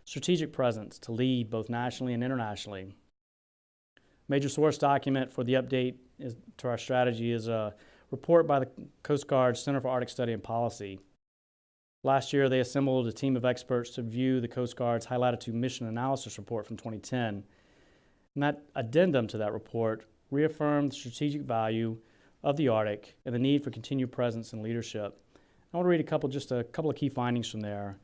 Strategic presence to lead both nationally and internationally. Major source document for the update to our strategy is a report by the Coast Guard Center for Arctic Study and Policy. Last year, they assembled a team of experts to view the Coast Guard's High Latitude Mission Analysis Report from 2010. And that addendum to that report reaffirmed the strategic value of the Arctic and the need for continued presence and leadership. I want to read just a couple of key findings from there.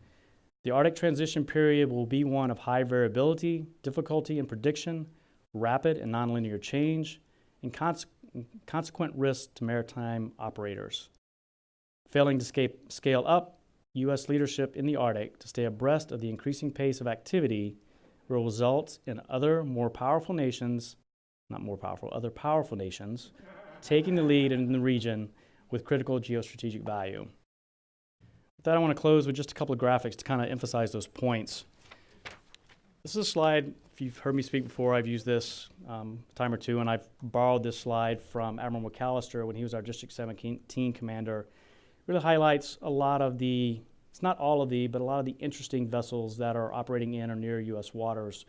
The Arctic transition period will be one of high variability, difficulty in prediction, rapid and nonlinear change, and consequent risk to maritime operators. Failing to scale up U.S. leadership in the Arctic to stay abreast of the increasing pace of activity will result in other powerful nations taking the lead in the region with critical geostrategic value. With that, I want to close with just a couple of graphics to kind of emphasize those points. This is a slide, if you've heard me speak before, I've used this a time or two, and I've borrowed this slide from Admiral McAllister when he was our District 17 commander. It really highlights a lot of the, it's not all of the, but a lot of the interesting vessels that are operating in or near U.S. waters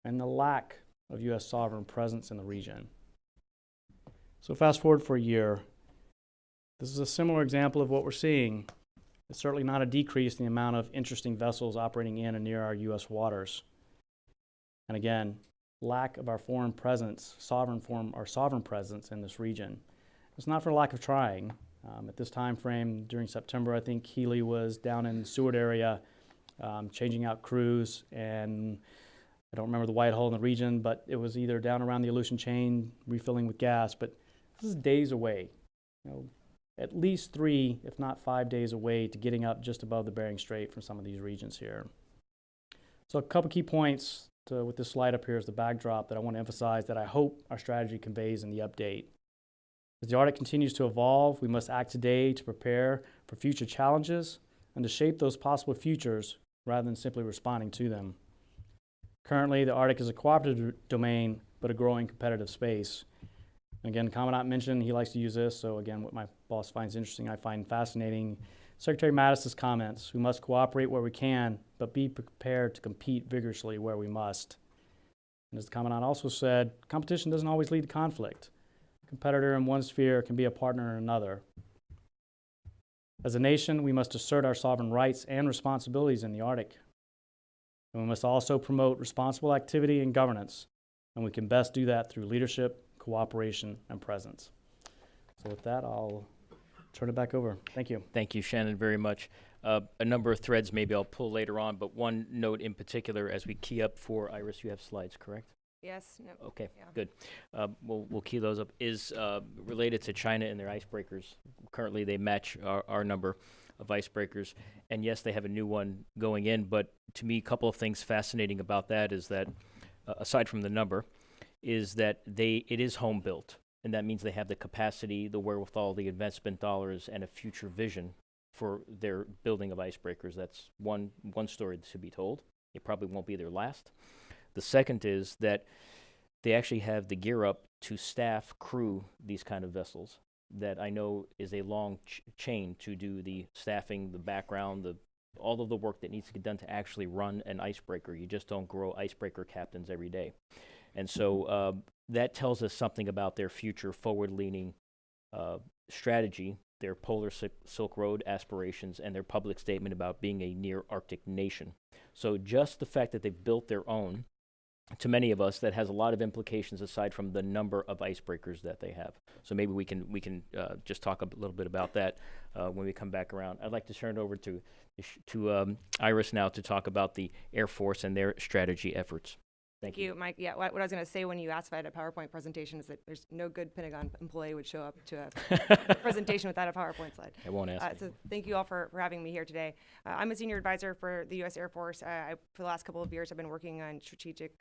and the lack of U.S. sovereign presence in the region. So fast forward for a year. This is a similar example of what we're seeing. It's certainly not a decrease in the amount of interesting vessels operating in and near our U.S. waters. And again, lack of our foreign presence, sovereign presence in this region. It's not for lack of trying. At this time frame, during September, I think Healy was down in the Seward area changing out crews, and I don't remember the white hull in the region, but it was either down around the Aleutian chain refilling with gas, but this is days away. At least 3, if not 5 days away to getting up just above the Bering Strait from some of these regions here. So a couple key points with this slide up here as the backdrop that I want to emphasize that I hope our strategy conveys in the update. As the Arctic continues to evolve, we must act today to prepare for future challenges and to shape those possible futures rather than simply responding to them. Currently, the Arctic is a cooperative domain, but a growing competitive space. And again, Commandant mentioned he likes to use this, so again, what my boss finds interesting, I find fascinating. Secretary Mattis's comments: we must cooperate where we can, but be prepared to compete vigorously where we must. And as the Commandant also said, competition doesn't always lead to conflict. A competitor in one sphere can be a partner in another. As a nation, we must assert our sovereign rights and responsibilities in the Arctic. And we must also promote responsible activity and governance, and we can best do that through leadership, cooperation, and presence. So with that, I'll turn it back over. Thank you. Thank you, Shannon, very much. A number of threads maybe I'll pull later on, but one note in particular as we key up for Iris, you have slides, correct? Yes. No. Okay, Yeah. good. We'll key those up. Is related to China and their icebreakers. Currently, they match our number of icebreakers, and yes, they have a new one going in. But to me, a couple of things fascinating about that is that, aside from the number, is that it is home built, and that means they have the capacity, the wherewithal, the investment dollars, and a future vision for their building of icebreakers. That's one story to be told. It probably won't be their last. The second is that they actually have the gear up to staff, crew these kind of vessels. That I know is a long chain to do the staffing, the background, all of the work that needs to get done to actually run an icebreaker. You just don't grow icebreaker captains every day. And so that tells us something about their future forward-leaning strategy, their Polar Silk Road aspirations, and their public statement about being a near-Arctic nation. So just the fact that they've built their own, to many of us, that has a lot of implications aside from the number of icebreakers that they have. So maybe we can just talk a little bit about that when we come back around. I'd like to turn it over to Iris now to talk about the Air Force and their strategy efforts. Thank you, Mike. Yeah, what I was going to say when you asked if I had a PowerPoint presentation is that there's no good Pentagon employee would show up to a presentation without a PowerPoint slide. I won't ask. So thank you all for having me here today. I'm a senior advisor for the U.S. Air Force. For the last couple of years, I've been working on strategic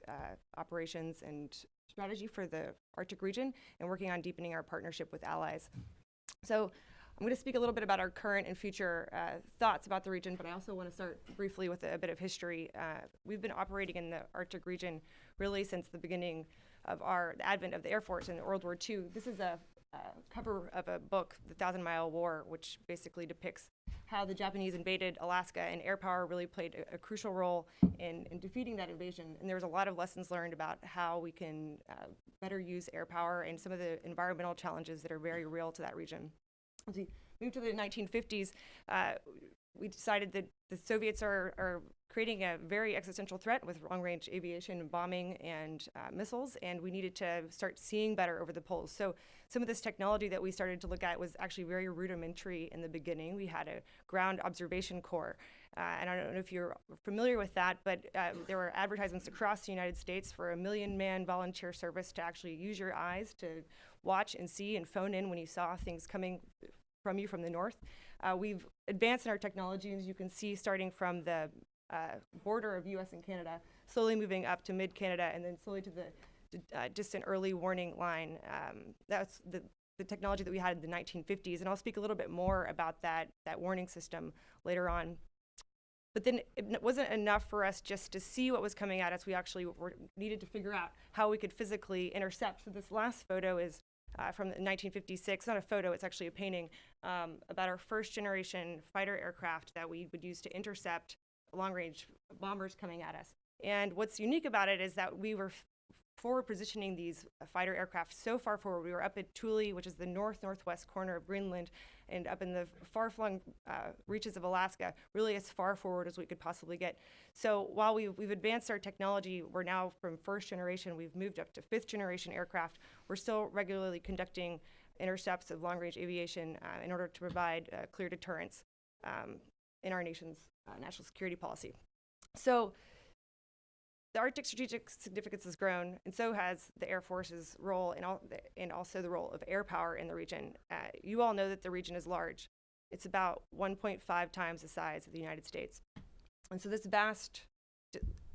operations and strategy for the Arctic region and working on deepening our partnership with allies. So I'm going to speak a little bit about our current and future thoughts about the region, but I also want to start briefly with a bit of history. We've been operating in the Arctic region really since the beginning of the advent of the Air Force in World War II. This is a cover of a book, The 1,000-Mile War, which basically depicts how the Japanese invaded Alaska, and air power really played a crucial role in defeating that invasion. And there was a lot of lessons learned about how we can better use air power and some of the environmental challenges that are very real to that region. As we move to the 1950s, we decided that the Soviets are creating a very existential threat with long-range aviation and bombing and missiles, and we needed to start seeing better over the poles. So some of this technology that we started to look at was actually very rudimentary in the beginning. We had a ground observation corps, and I don't know if you're familiar with that, but there were advertisements across the United States for a 1 million-man volunteer service to actually use your eyes to watch and see and phone in when you saw things coming from you from the north. We've advanced in our technology, as you can see, starting from the border of US and Canada, slowly moving up to mid-Canada, and then slowly to the distant early warning line. That's the technology that we had in the 1950s, and I'll speak a little bit more about that warning system later on. But then it wasn't enough for us just to see what was coming at us. We actually needed to figure out how we could physically intercept. So this last photo is from 1956, not a photo, it's actually a painting about our first generation fighter aircraft that we would use to intercept long-range bombers coming at us. And what's unique about it is that we were forward positioning these fighter aircraft so far forward. We were up at Thule, which is the northwest corner of Greenland, and up in the far-flung reaches of Alaska, really as far forward as we could possibly get. So while we've advanced our technology, we're now from first generation, we've moved up to fifth generation aircraft. We're still regularly conducting intercepts of long-range aviation in order to provide clear deterrence in our nation's national security policy. So the Arctic strategic significance has grown, and so has the Air Force's role and also the role of air power in the region. You all know that the region is large. It's about 1.5 times the size of the United States. And so this vast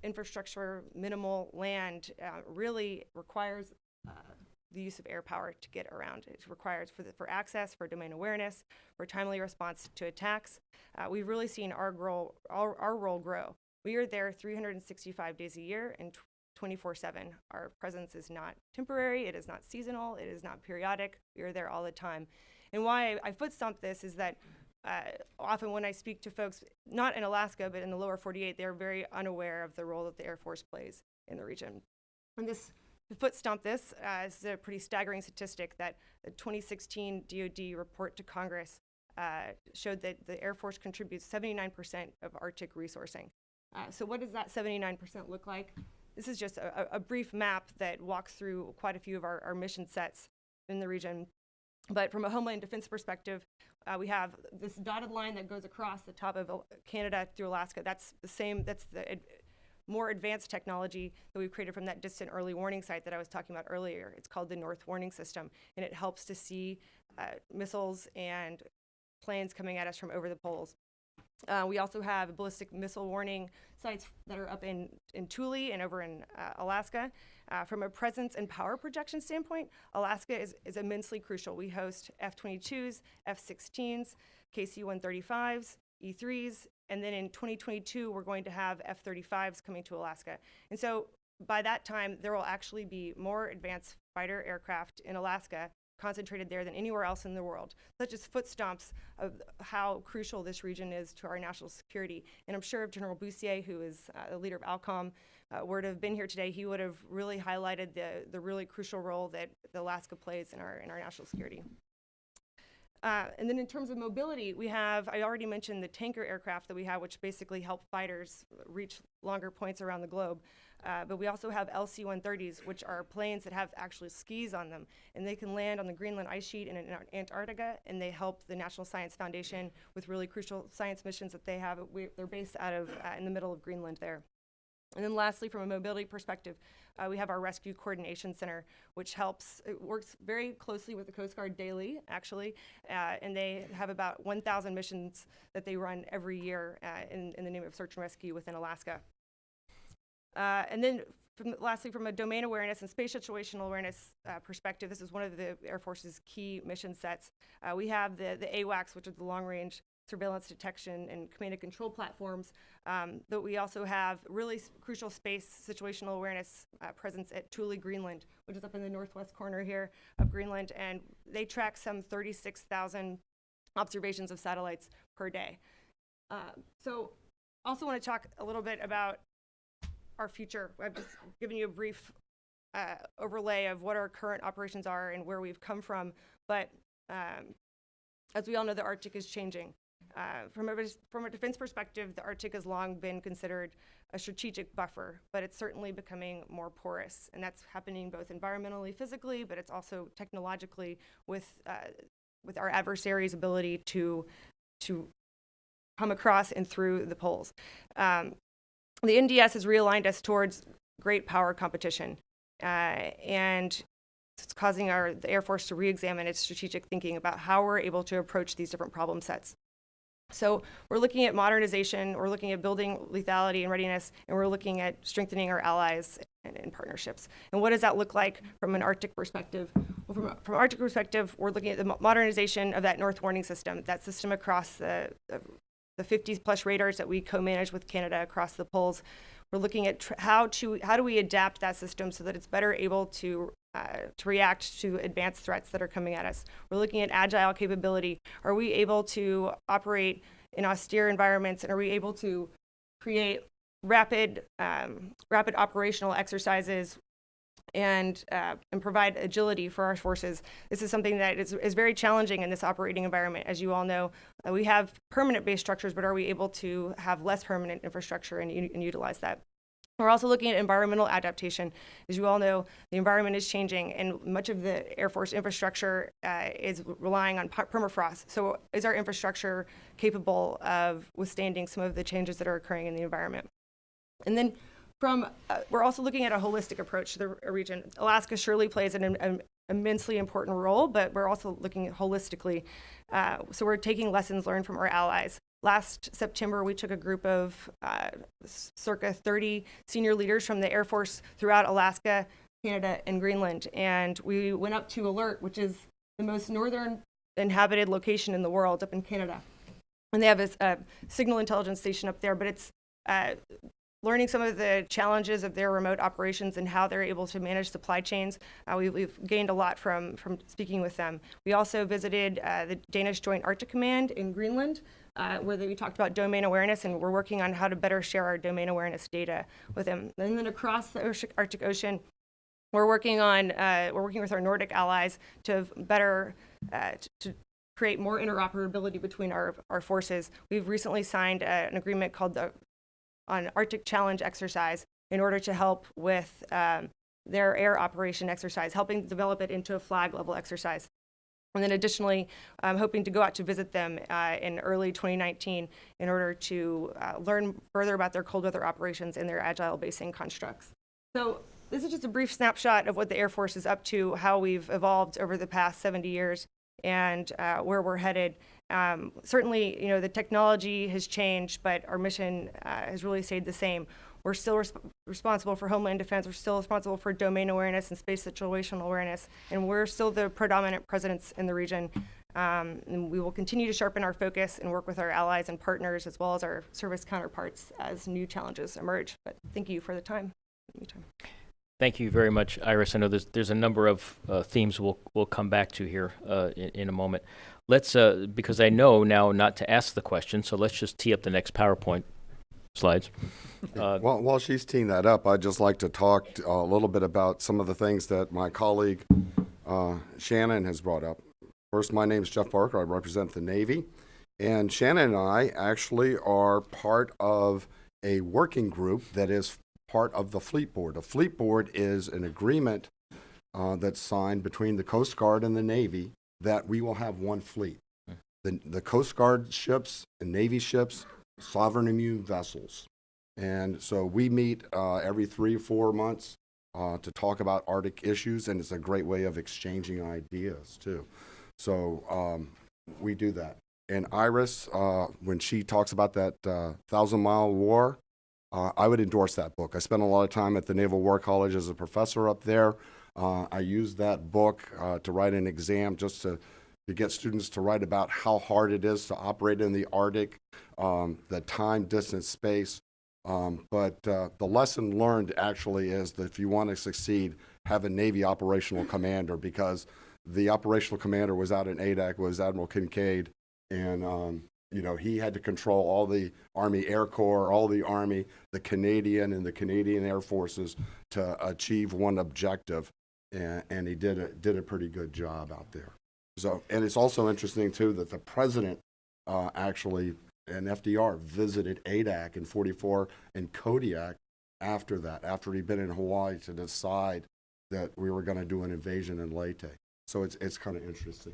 infrastructure, minimal land, really requires the use of air power to get around. It requires for access, for domain awareness, for timely response to attacks. We've really seen our role grow. We are there 365 days a year and 24/7. Our presence is not temporary, it is not seasonal, it is not periodic. We are there all the time. And why I foot stomp this is that often when I speak to folks, not in Alaska, but in the lower 48, they're very unaware of the role that the Air Force plays in the region. And this foot stomp this is a pretty staggering statistic that the 2016 DoD report to Congress showed that the Air Force contributes 79% of Arctic resourcing. So what does that 79% look like? This is just a brief map that walks through quite a few of our mission sets in the region. But from a Homeland Defense perspective, we have this dotted line that goes across the top of Canada through Alaska. That's the more advanced technology that we've created from that distant early warning site that I was talking about earlier. It's called the North Warning System, and it helps to see missiles and planes coming at us from over the poles. We also have ballistic missile warning sites that are up in Thule and over in Alaska. From a presence and power projection standpoint, Alaska is immensely crucial. We host F-22s, F-16s, KC-135s, E-3s, and then in 2022, we're going to have F-35s coming to Alaska. And so by that time, there will actually be more advanced fighter aircraft in Alaska concentrated there than anywhere else in the world. Such as foot stomps of how crucial this region is to our national security. And I'm sure if General Bussier, who is the leader of ALCOM, were to have been here today, he would have really highlighted the really crucial role that Alaska plays in our national security. And then in terms of mobility, I already mentioned the tanker aircraft that we have, which basically help fighters reach longer points around the globe. But we also have LC-130s, which are planes that have actually skis on them, and they can land on the Greenland ice sheet and in Antarctica, and they help the National Science Foundation with really crucial science missions that they have. They're based out of in the middle of Greenland there. And then lastly, from a mobility perspective, we have our Rescue Coordination Center, which it works very closely with the Coast Guard daily, actually, and they have about 1,000 missions that they run every year in the name of search and rescue within Alaska. And then lastly, from a domain awareness and space situational awareness perspective, this is one of the Air Force's key mission sets. We have the AWACS, which is the long-range surveillance detection and command and control platforms, but we also have really crucial space situational awareness presence at Thule, Greenland, which is up in the northwest corner here of Greenland, and they track some 36,000 observations of satellites per day. So also want to talk a little bit about our future. I've just given you a brief overlay of what our current operations are and where we've come from, but as we all know, the Arctic is changing. From a defense perspective, the Arctic has long been considered a strategic buffer, but it's certainly becoming more porous, and that's happening both environmentally, physically, but it's also technologically with our adversaries' ability to come across and through the poles. The NDS has realigned us towards great power competition, and it's causing the Air Force to re-examine its strategic thinking about how we're able to approach these different problem sets. So we're looking at modernization, we're looking at building lethality and readiness, and we're looking at strengthening our allies and partnerships. And what does that look like from an Arctic perspective? Well, from an Arctic perspective, we're looking at the modernization of that North Warning System, that system across the 50-plus radars that we co-manage with Canada across the poles. We're looking at how do we adapt that system so that it's better able to react to advanced threats that are coming at us. We're looking at agile capability. Are we able to operate in austere environments, and are we able to create rapid operational exercises and provide agility for our forces? This is something that is very challenging in this operating environment. As you all know, we have permanent base structures, but are we able to have less permanent infrastructure and utilize that? We're also looking at environmental adaptation. As you all know, the environment is changing, and much of the Air Force infrastructure is relying on permafrost. So is our infrastructure capable of withstanding some of the changes that are occurring in the environment? And then we're also looking at a holistic approach to the region. Alaska surely plays an immensely important role, but we're also looking holistically. So we're taking lessons learned from our allies. Last September, we took a group of circa 30 senior leaders from the Air Force throughout Alaska, Canada, and Greenland, and we went up to Alert, which is the most northern inhabited location in the world, up in Canada. And they have a signal intelligence station up there, but it's learning some of the challenges of their remote operations and how they're able to manage supply chains. We've gained a lot from speaking with them. We also visited the Danish Joint Arctic Command in Greenland, where we talked about domain awareness, and we're working on how to better share our domain awareness data with them. And then across the Arctic Ocean, we're working with our Nordic allies to better to create more interoperability between our forces. We've recently signed an agreement called on Arctic Challenge exercise in order to help with their air operation exercise, helping develop it into a flag level exercise. And then additionally, I'm hoping to go out to visit them in early 2019 in order to learn further about their cold weather operations and their agile basing constructs. So this is just a brief snapshot of what the Air Force is up to, how we've evolved over the past 70 years, and where we're headed. Certainly, the technology has changed, but our mission has really stayed the same. We're still responsible for homeland defense. We're still responsible for domain awareness and space situational awareness, and we're still the predominant presence in the region. And we will continue to sharpen our focus and work with our allies and partners, as well as our service counterparts, as new challenges emerge. But thank you for the time. Thank you very much, Iris. I know there's a number of themes we'll come back to here in a moment. Let's, because I know now not to ask the question, so let's just tee up the next PowerPoint slides. While she's teeing that up, I'd just like to talk a little bit about some of the things that my colleague Shannon has brought up. First, my name is Jeff Parker. I represent the Navy. And Shannon and I actually are part of a working group that is part of the Fleet Board. A Fleet Board is an agreement that's signed between the Coast Guard and the Navy that we will have one fleet. The Coast Guard ships and Navy ships, sovereign immune vessels. And so we meet every 3 or 4 months to talk about Arctic issues, and it's a great way of exchanging ideas too. So we do that. And Iris, when she talks about that 1,000-mile war, I would endorse that book. I spent a lot of time at the Naval War College as a professor up there. I used that book to write an exam just to get students to write about how hard it is to operate in the Arctic, the time, distance, space. But the lesson learned actually is that if you want to succeed, have a Navy operational commander, because the operational commander was out in ADAC, was Admiral Kincaid, and he had to control all the Army Air Corps, all the Army, the Canadian and the Canadian Air Forces to achieve one objective, and he did a pretty good job out there. So, and it's also interesting too that the president actually, and FDR visited Adak in 44 and Kodiak after that, after he'd been in Hawaii to decide that we were going to do an invasion in Leyte. So it's kind of interesting.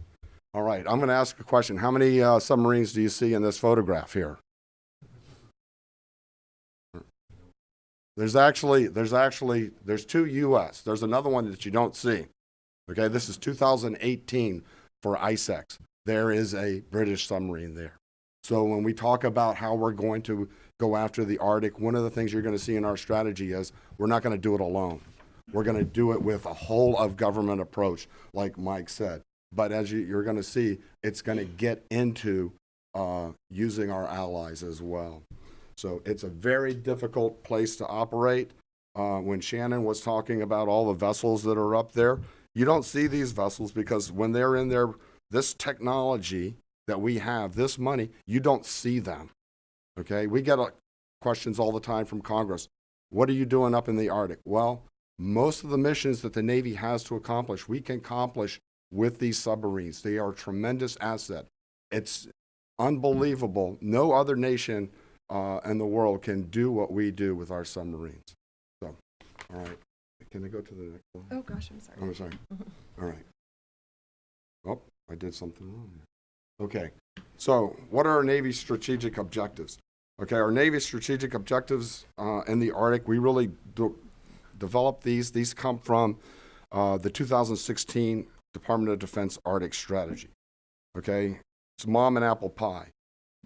All right, I'm going to ask a question. How many submarines do you see in this photograph here? There's two U.S. There's another one that you don't see. Okay, this is 2018 for ISEX. There is a British submarine there. So when we talk about how we're going to go after the Arctic, one of the things you're going to see in our strategy is we're not going to do it alone. We're going to do it with a whole of government approach, like Mike said. But as you're going to see, it's going to get into using our allies as well. So it's a very difficult place to operate. When Shannon was talking about all the vessels that are up there, you don't see these vessels because when they're in there, this technology that we have, this money, you don't see them. Okay, we get questions all the time from Congress. What are you doing up in the Arctic? Well, most of the missions that the Navy has to accomplish, we can accomplish with these submarines. They are a tremendous asset. It's unbelievable. No other nation in the world can do what we do with our submarines. So, all right. Can I go to the next one? Oh gosh, I'm sorry. Oh, sorry. All right. Oh, I did something wrong here. Okay. So, what are our Navy strategic objectives? Okay, our Navy strategic objectives in the Arctic, we really developed these. These come from the 2016 Department of Defense Arctic Strategy. Okay, it's mom and apple pie.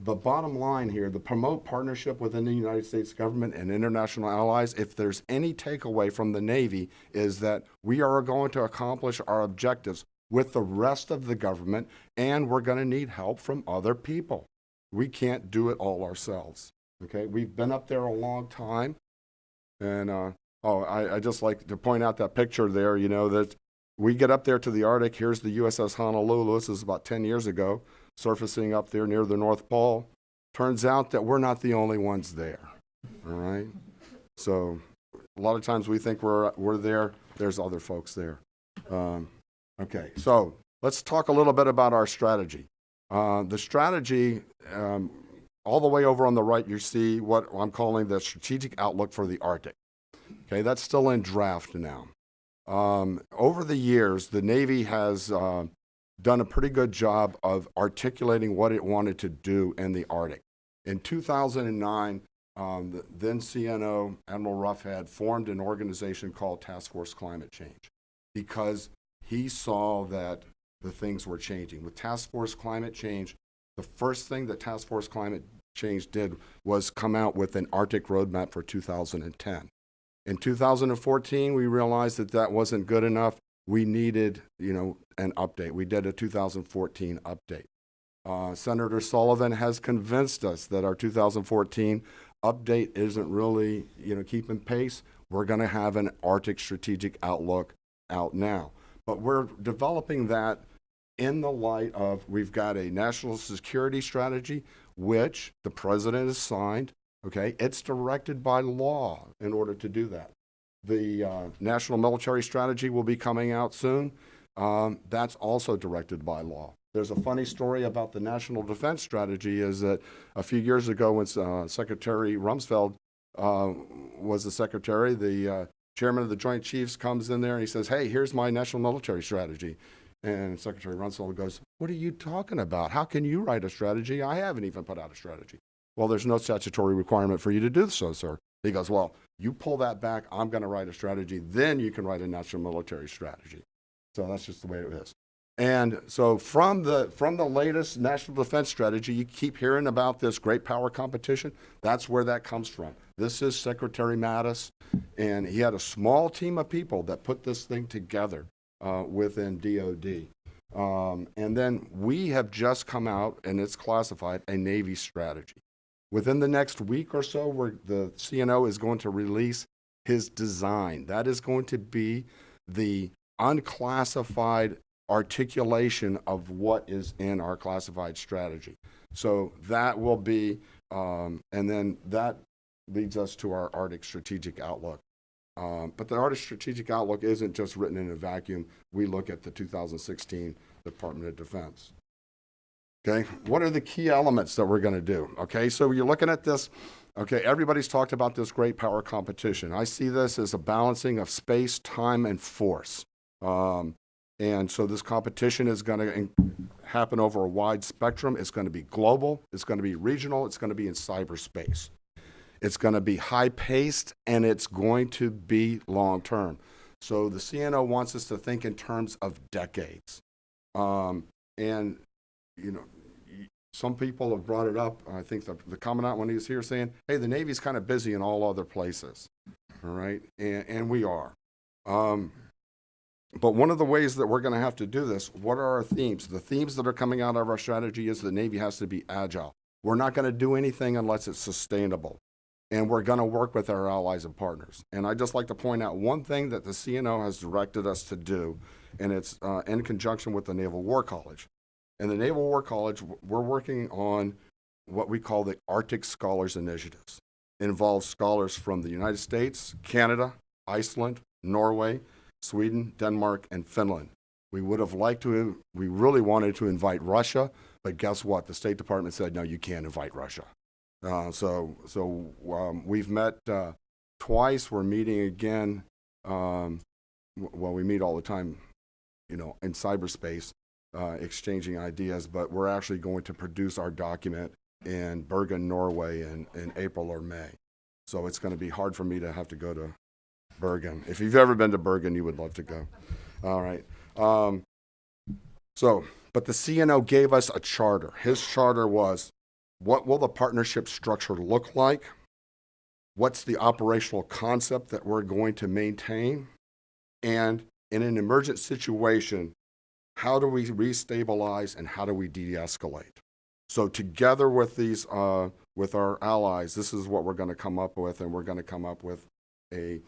The bottom line here, the promote partnership within the United States government and international allies, if there's any takeaway from the Navy, is that we are going to accomplish our objectives with the rest of the government, and we're going to need help from other people. We can't do it all ourselves. Okay, we've been up there a long time, and I just like to point out that picture there, you know, that we get up there to the Arctic. Here's the USS Honolulu. This is about 10 years ago, surfacing up there near the North Pole. Turns out that we're not the only ones there, all right? So a lot of times we think we're there. There's other folks there. Okay, so let's talk a little bit about our strategy. The strategy, all the way over on the right, you see what I'm calling the strategic outlook for the Arctic. Okay, that's still in draft now. Over the years, the Navy has done a pretty good job of articulating what it wanted to do in the Arctic. In 2009, the then CNO, Admiral Ruffhead, formed an organization called Task Force Climate Change because he saw that the things were changing. With Task Force Climate Change, the first thing that Task Force Climate Change did was come out with an Arctic roadmap for 2010. In 2014, we realized that that wasn't good enough. We needed, an update. We did a 2014 update. Senator Sullivan has convinced us that our 2014 update isn't really, keeping pace. We're going to have an Arctic strategic outlook out now. But we're developing that in the light of we've got a national security strategy, which the president has signed. Okay, it's directed by law in order to do that. The national military strategy will be coming out soon. That's also directed by law. There's a funny story about the national defense strategy is that a few years ago when Secretary Rumsfeld was the secretary, the chairman of the Joint Chiefs comes in there and he says, hey, here's my national military strategy. And Secretary Rumsfeld goes, what are you talking about? How can you write a strategy? I haven't even put out a strategy. Well, there's no statutory requirement for you to do so, sir. He goes, well, you pull that back, I'm going to write a strategy, then you can write a national military strategy. So that's just the way it is. And so from the latest national defense strategy, you keep hearing about this great power competition. That's where that comes from. This is Secretary Mattis, and he had a small team of people that put this thing together within DOD. And then we have just come out, and it's classified, a Navy strategy. Within the next week or so, the CNO is going to release his design. That is going to be the unclassified articulation of what is in our classified strategy. So that will be, and then that leads us to our Arctic Strategic Outlook. But the Arctic Strategic Outlook isn't just written in a vacuum. We look at the 2016 Department of Defense. Okay, what are the key elements that we're going to do? Okay, so you're looking at this. Okay, everybody's talked about this great power competition. I see this as a balancing of space, time, and force. And so this competition is going to happen over a wide spectrum. It's going to be global, it's going to be regional, it's going to be in cyberspace. It's going to be high-paced, and it's going to be long-term. So the CNO wants us to think in terms of decades. And, you know, some people have brought it up. I think the Commandant, when he was here, saying, hey, the Navy's kind of busy in all other places, all right? And we are. But one of the ways that we're going to have to do this, what are our themes? The themes that are coming out of our strategy is the Navy has to be agile. We're not going to do anything unless it's sustainable. And we're going to work with our allies and partners. And I'd just like to point out one thing that the CNO has directed us to do, and it's in conjunction with the Naval War College. In the Naval War College, we're working on what we call the Arctic Scholars Initiatives. It involves scholars from the United States, Canada, Iceland, Norway, Sweden, Denmark, and Finland. We really wanted to invite Russia, but guess what? The State Department said, no, you can't invite Russia. We've met twice. We're meeting again. We meet all the time, you know, in cyberspace, exchanging ideas, but we're actually going to produce our document in Bergen, Norway in April or May. So it's going to be hard for me to have to go to Bergen. If you've ever been to Bergen, you would love to go. All right. But the CNO gave us a charter. His charter was, what will the partnership structure look like? What's the operational concept that we're going to maintain? And in an emergent situation, how do we restabilize and how do we de-escalate? So together with these, with our allies, this is what we're going to come up with, and we're going to come up with a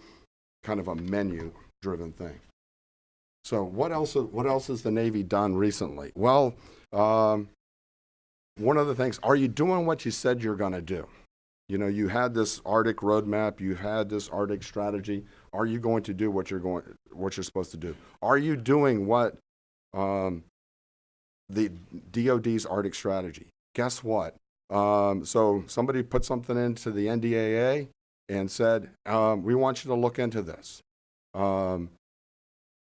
kind of a menu-driven thing. So what else has the Navy done recently? Well, one of the things, are you doing what you said you're going to do? You know, you had this Arctic roadmap, you had this Arctic strategy. Are you going to do what you're supposed to do? Are you doing what the DoD's Arctic strategy? Guess what? So somebody put something into the NDAA and said, we want you to look into this.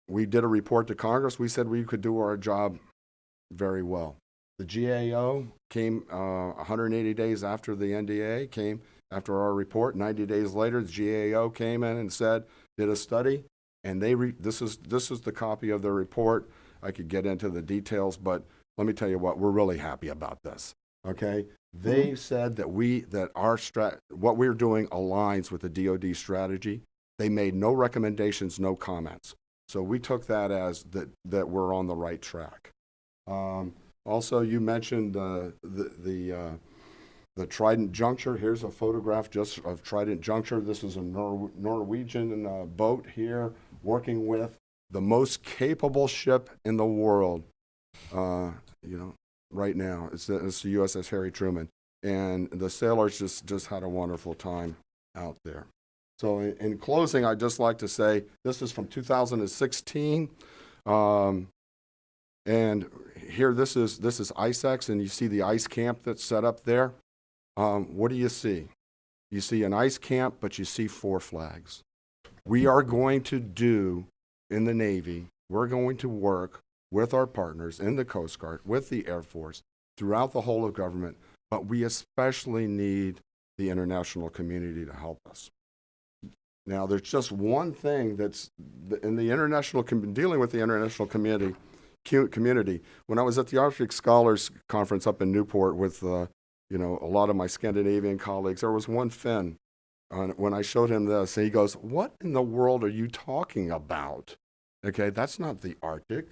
We did a report to Congress. We said we could do our job very well. The GAO came 180 days after the NDA came after our report. 90 days later, the GAO came in and did a study, and this is the copy of the report. I could get into the details, but let me tell you what, we're really happy about this. Okay, they said that what we're doing aligns with the DoD strategy. They made no recommendations, no comments. So we took that as that we're on the right track. Also, you mentioned the Trident Juncture. Here's a photograph just of Trident Juncture. This is a Norwegian boat here working with the most capable ship in the world, right now. It's the USS Harry Truman. And the sailors just had a wonderful time out there. So in closing, I'd just like to say, this is from 2016. And here, this is ICEX, and you see the ice camp that's set up there. What do you see? You see an ice camp, but you see 4 flags. We are going to do, in the Navy, we're going to work with our partners in the Coast Guard, with the Air Force, throughout the whole of government, but we especially need the international community to help us. Now, there's just one thing that's in the international, dealing with the international community. When I was at the Arctic Scholars Conference up in Newport with, a lot of my Scandinavian colleagues, there was one Finn. When I showed him this, and he goes, "What in the world are you talking about?" Okay, that's not the Arctic.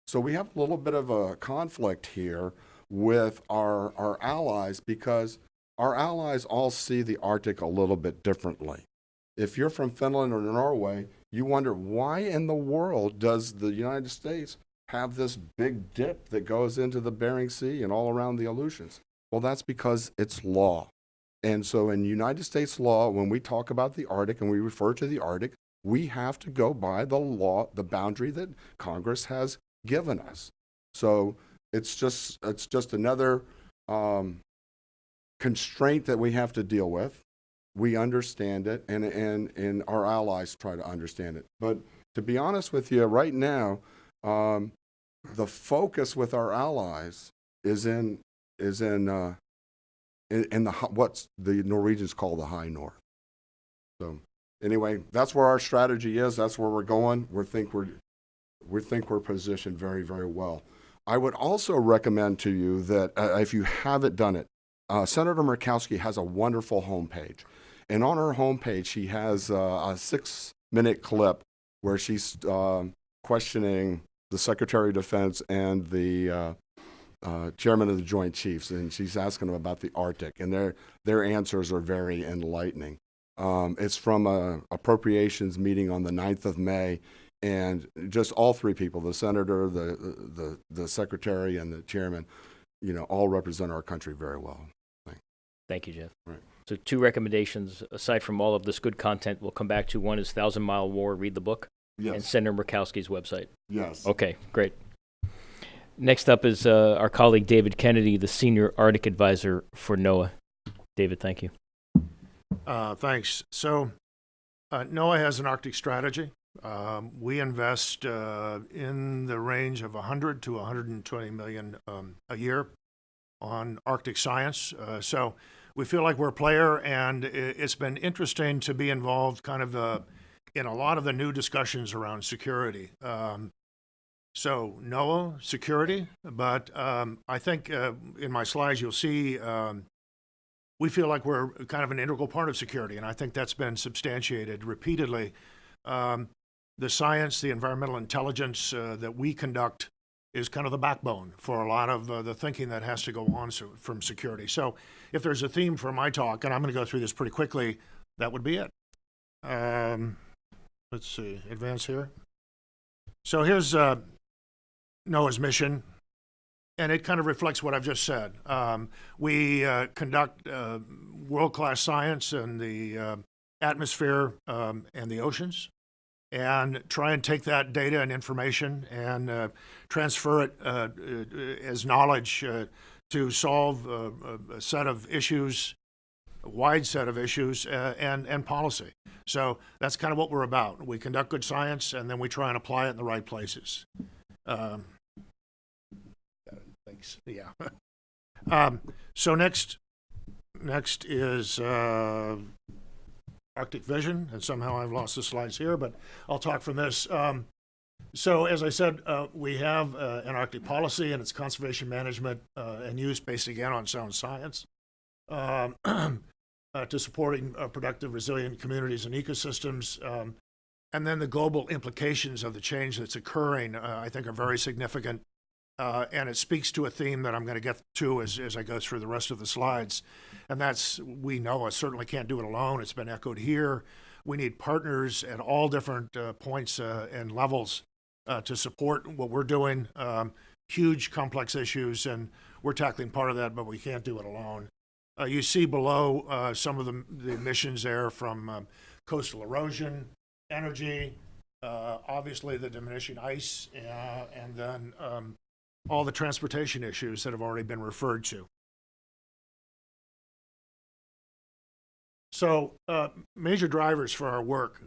So we have a little bit of a conflict here with our allies, because our allies all see the Arctic a little bit differently. If you're from Finland or Norway, you wonder, why in the world does the United States have this big dip that goes into the Bering Sea and all around the Aleutians? Well, that's because it's law. And so in United States law, when we talk about the Arctic and we refer to the Arctic, we have to go by the law, the boundary that Congress has given us. So it's just another constraint that we have to deal with. We understand it, and our allies try to understand it. But to be honest with you, right now, the focus with our allies is in what's the Norwegians call the high north. So anyway, that's where our strategy is. That's where we're going. We think we're positioned very, very well. I would also recommend to you that if you haven't done it, Senator Murkowski has a wonderful homepage. And on her homepage, she has a 6-minute clip where she's questioning the Secretary of Defense and the Chairman of the Joint Chiefs, and she's asking them about the Arctic, and their answers are very enlightening. It's from a appropriations meeting on the 9th of May, and just all three people, the Senator, the Secretary, and the Chairman, all represent our country very well. Thank you, Jeff. Right. So 2 recommendations, aside from all of this good content, we'll come back to. One is 1,000 Mile War, read the book, Yes. and Senator Murkowski's website. Yes. Okay, great. Next up is our colleague David Kennedy, the Senior Arctic Advisor for NOAA. David, thank you. Thanks. So NOAA has an Arctic strategy. We invest in the range of 100 to 120 million a year on Arctic science. So we feel like we're a player, and it's been interesting to be involved kind of in a lot of the new discussions around security. So NOAA, security, but I think in my slides you'll see we feel like we're kind of an integral part of security, and I think that's been substantiated repeatedly. The science, the environmental intelligence that we conduct is kind of the backbone for a lot of the thinking that has to go on from security. So if there's a theme for my talk, and I'm going to go through this pretty quickly, that would be it. Let's see, advance here. So here's NOAA's mission, and it kind of reflects what I've just said. We conduct world-class science in the atmosphere and the oceans, and try and take that data and information and transfer it as knowledge to solve a set of issues, a wide set of issues, and policy. So that's kind of what we're about. We conduct good science, and then we try and apply it in the right places. Thanks. Yeah. So next is Arctic Vision, and somehow I've lost the slides here, but I'll talk from this. So as I said, we have an Arctic policy, and it's conservation management and use based again on sound science to supporting productive, resilient communities and ecosystems. And then the global implications of the change that's occurring, I think, are very significant. And it speaks to a theme that I'm going to get to as I go through the rest of the slides. And that's, we know, I certainly can't do it alone. It's been echoed here. We need partners at all different points and levels to support what we're doing. Huge, complex issues, and we're tackling part of that, but we can't do it alone. You see below some of the emissions there from coastal erosion, energy, obviously the diminishing ice, and then all the transportation issues that have already been referred to. So major drivers for our work.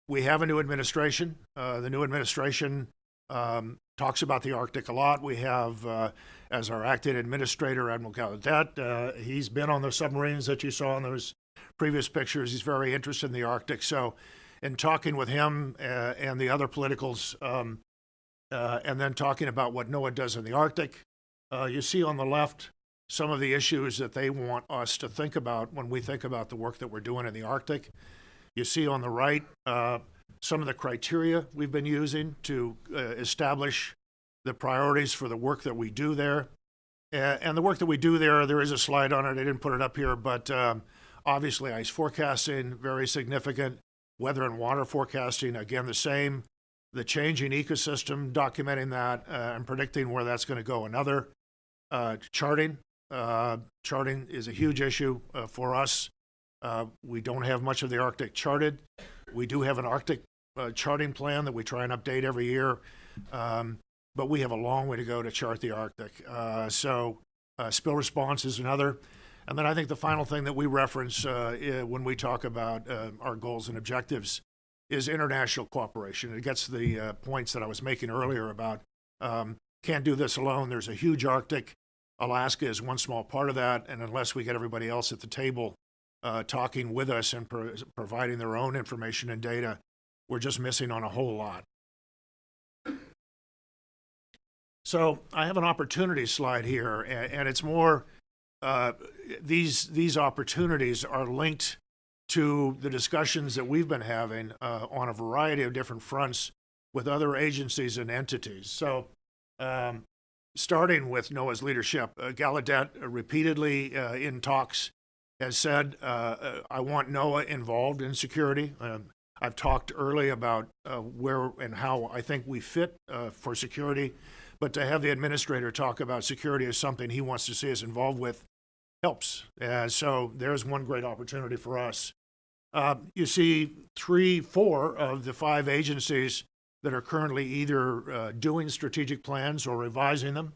We have a new administration. The new administration talks about the Arctic a lot. We have, as our acting administrator, Admiral Gallaudet, he's been on the submarines that you saw in those previous pictures. He's very interested in the Arctic. So in talking with him and the other politicals, and then talking about what NOAA does in the Arctic, you see on the left some of the issues that they want us to think about when we think about the work that we're doing in the Arctic. You see on the right some of the criteria we've been using to establish the priorities for the work that we do there. And the work that we do there is a slide on it. I didn't put it up here, but obviously ice forecasting, very significant. Weather and water forecasting, again, the same. The changing ecosystem, documenting that and predicting where that's going to go. Another, charting. Charting is a huge issue for us. We don't have much of the Arctic charted. We do have an Arctic charting plan that we try and update every year. But but we have a long way to go to chart the Arctic. Spill response is another. And then I think the final thing that we reference when we talk about our goals and objectives is international cooperation. It gets the points that I was making earlier about can't do this alone. There's a huge Arctic. Alaska is one small part of that, and unless we get everybody else at the table talking with us and providing their own information and data, we're just missing on a whole lot. So I have an opportunity slide here, and it's more, these opportunities are linked to the discussions that we've been having on a variety of different fronts with other agencies and entities. So starting with NOAA's leadership, Gallaudet repeatedly in talks has said, I want NOAA involved in security. I've talked early about where and how I think we fit for security, but to have the administrator talk about security as something he wants to see us involved with helps. So there's one great opportunity for us. You see 4 of the 5 agencies that are currently either doing strategic plans or revising them.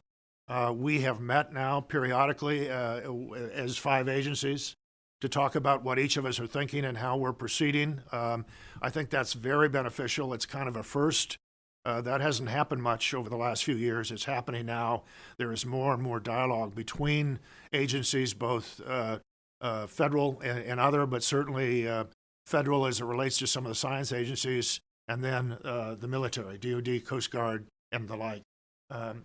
We have met now periodically as 5 agencies to talk about what each of us are thinking and how we're proceeding. I think that's very beneficial. It's kind of a first. That hasn't happened much over the last few years. It's happening now. There is more and more dialogue between agencies, both federal and other, but certainly federal as it relates to some of the science agencies, and then the military, DoD, Coast Guard, and the like.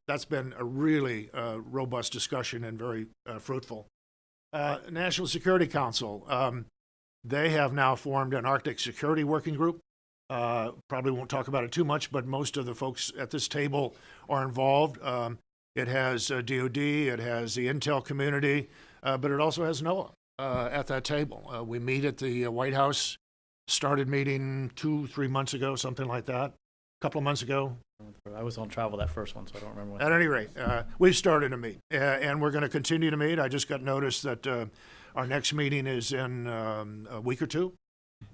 That's been a really robust discussion and very fruitful. National Security Council, they have now formed an Arctic Security Working Group. Probably won't talk about it too much, but most of the folks at this table are involved. It has DoD, it has the intel community, but it also has NOAA at that table. We meet at the White House, started meeting 2-3 months ago, something like that, a couple of months ago. I was on travel that first one, so I don't remember when. At any rate, we've started to meet, and we're going to continue to meet. I just got notice that our next meeting is in a week or two.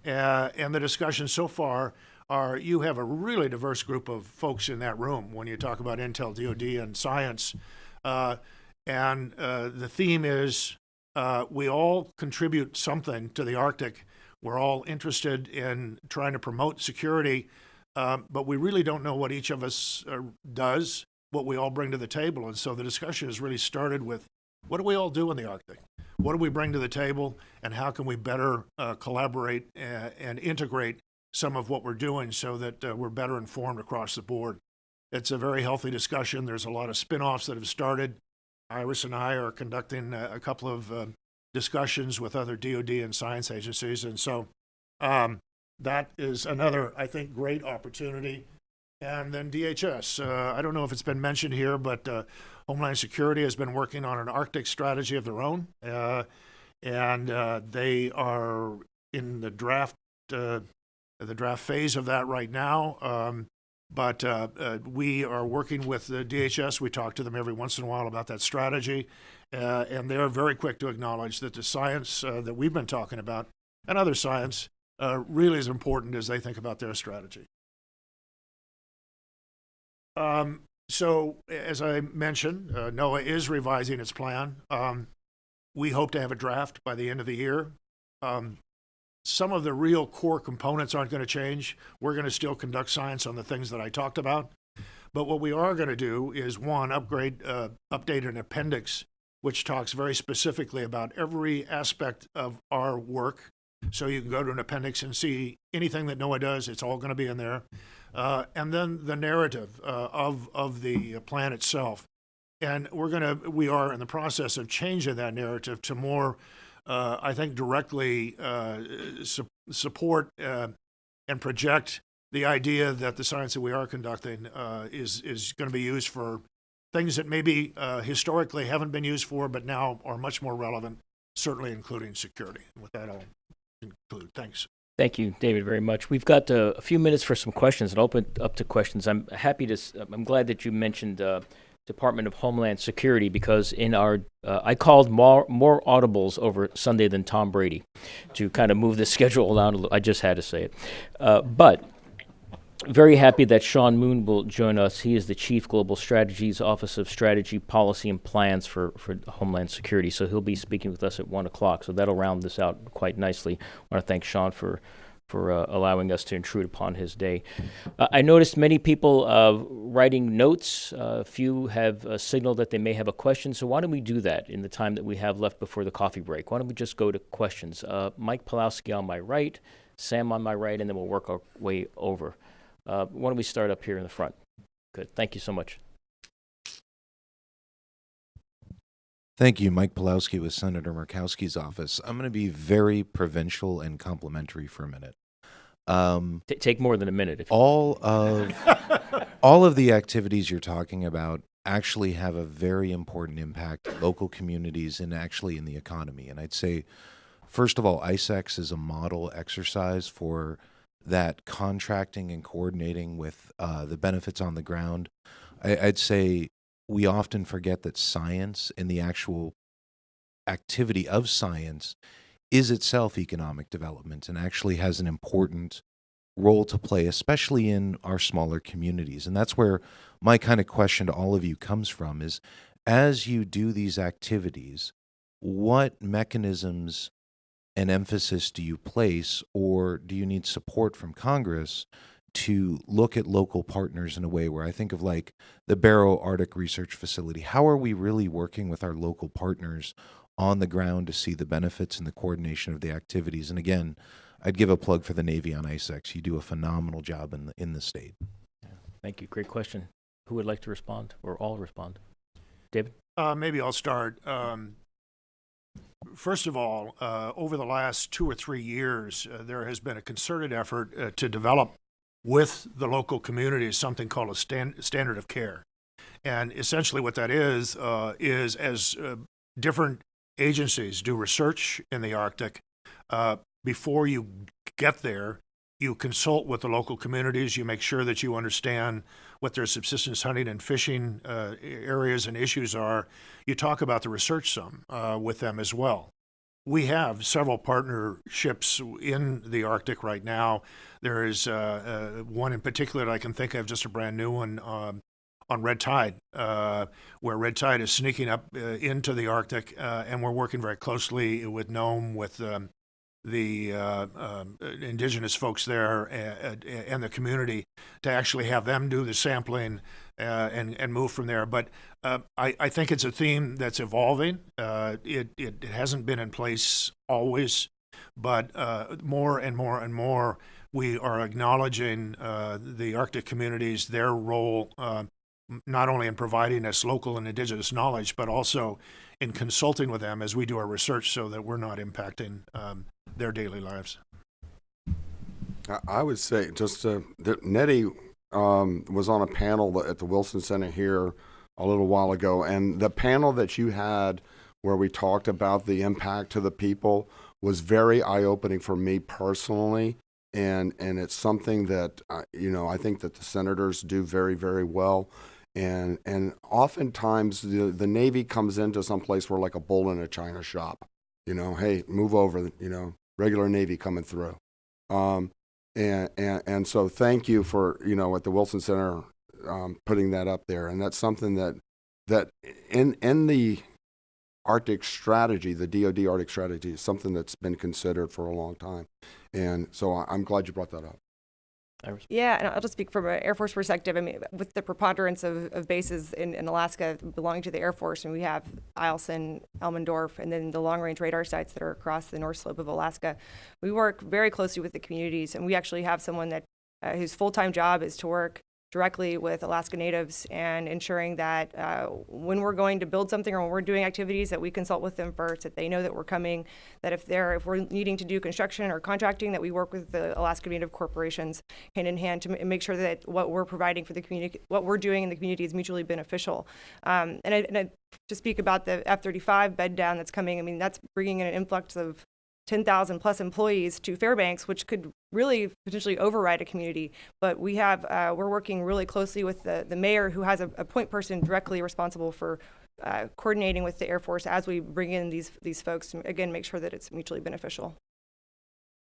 And the discussions so far are, you have a really diverse group of folks in that room when you talk about intel, DoD, and science. And the theme is we all contribute something to the Arctic. We're all interested in trying to promote security, but we really don't know what each of us does, what we all bring to the table. And so the discussion has really started with, what do we all do in the Arctic? What do we bring to the table, and how can we better collaborate and integrate some of what we're doing so that we're better informed across the board? It's a very healthy discussion. There's a lot of spin-offs that have started. Iris and I are conducting a couple of discussions with other DoD and science agencies, and so that is another, I think, great opportunity. And then DHS. I don't know if it's been mentioned here, but Homeland Security has been working on an Arctic strategy of their own, and they are in the draft phase of that right now. But we are working with the DHS. We talk to them every once in a while about that strategy, and they're very quick to acknowledge that the science that we've been talking about and other science really is important as they think about their strategy. So, as I mentioned, NOAA is revising its plan. We hope to have a draft by the end of the year. Some of the real core components aren't going to change. We're going to still conduct science on the things that I talked about. But what we are going to do is, one, update an appendix which talks very specifically about every aspect of our work. So you can go to an appendix and see anything that NOAA does. It's all going to be in there. And then the narrative of the plan itself. And we are in the process of changing that narrative to more, I think, directly support and project the idea that the science that we are conducting is going to be used for things that maybe historically haven't been used for, but now are much more relevant, certainly including security. And with that, I'll conclude. Thanks. Thank you, David, very much. We've got a few minutes for some questions, and open up to questions. I'm glad that you mentioned Department of Homeland Security, because in our I called more audibles over Sunday than Tom Brady to kind of move the schedule around a little. I just had to say it. But very happy that Sean Moon will join us. He is the Chief Global Strategies Office of Strategy, Policy, and Plans for Homeland Security. So he'll be speaking with us at 1 o'clock. So that'll round this out quite nicely. I want to thank Sean for allowing us to intrude upon his day. I noticed many people writing notes. A few have signaled that they may have a question. So why don't we do that in the time that we have left before the coffee break? Why don't we just go to questions? Mike Pawlowski on my right, Sam on my right, and then we'll work our way over. Why don't we start up here in the front? Good. Thank you so much. Thank you, Mike Pawlowski with Senator Murkowski's office. I'm going to be very provincial and complimentary for a minute. Take more than a minute. If you all of the activities you're talking about actually have a very important impact on local communities and actually in the economy. And I'd say, first of all, ISEX is a model exercise for that contracting and coordinating with the benefits on the ground. I'd say we often forget that science and the actual activity of science is itself economic development and actually has an important role to play, especially in our smaller communities. And that's where my kind of question to all of you comes from is, as you do these activities, what mechanisms and emphasis do you place, or do you need support from Congress to look at local partners in a way where I think of like the Barrow Arctic Research Facility? How are we really working with our local partners on the ground to see the benefits and the coordination of the activities? And again, I'd give a plug for the Navy on ISEX. You do a phenomenal job in the state. Yeah. Thank you. Great question. Who would like to respond, or all respond? David? Maybe I'll start. First of all, over the last 2 or 3 years, there has been a concerted effort to develop with the local communities something called a standard of care. And essentially what that is as different agencies do research in the Arctic, before you get there, you consult with the local communities, you make sure that you understand what their subsistence hunting and fishing areas and issues are. You talk about the research some with them as well. We have several partnerships in the Arctic right now. There is one in particular that I can think of, just a brand new one, on red tide, where red tide is sneaking up into the Arctic, and we're working very closely with NOAA, with the indigenous folks there and the community to actually have them do the sampling and move from there. But I think it's a theme that's evolving. It hasn't been in place always, but more and more and more we are acknowledging the Arctic communities, their role, not only in providing us local and indigenous knowledge, but also in consulting with them as we do our research so that we're not impacting their daily lives. I would say just that Nettie was on a panel at the Wilson Center here a little while ago, and the panel that you had where we talked about the impact to the people was very eye-opening for me personally, and it's something that I think that the senators do very, very well. And oftentimes the Navy comes into some place where like a bull in a china shop, hey, move over, regular Navy coming through. And so thank you for, at the Wilson Center, putting that up there. And that's something that in the Arctic strategy, the DoD Arctic strategy, is something that's been considered for a long time. And so I'm glad you brought that up. Yeah, and I'll just speak from an Air Force perspective. I mean, with the preponderance of bases in Alaska belonging to the Air Force, and we have Eielson, Elmendorf, and then the long-range radar sites that are across the north slope of Alaska. We work very closely with the communities, and we actually have someone that whose full-time job is to work directly with Alaska Natives and ensuring that when we're going to build something or when we're doing activities that we consult with them first, that they know that we're coming, that if we're needing to do construction or contracting, that we work with the Alaska Native corporations hand in hand to make sure that what we're providing for the community, what we're doing in the community is mutually beneficial. And to speak about the F-35 bed down that's coming, I mean, that's bringing in an influx of 10,000 plus employees to Fairbanks, which could really potentially override a community. But we have, we're working really closely with the mayor, who has a point person directly responsible for coordinating with the Air Force as we bring in these folks to, again, make sure that it's mutually beneficial.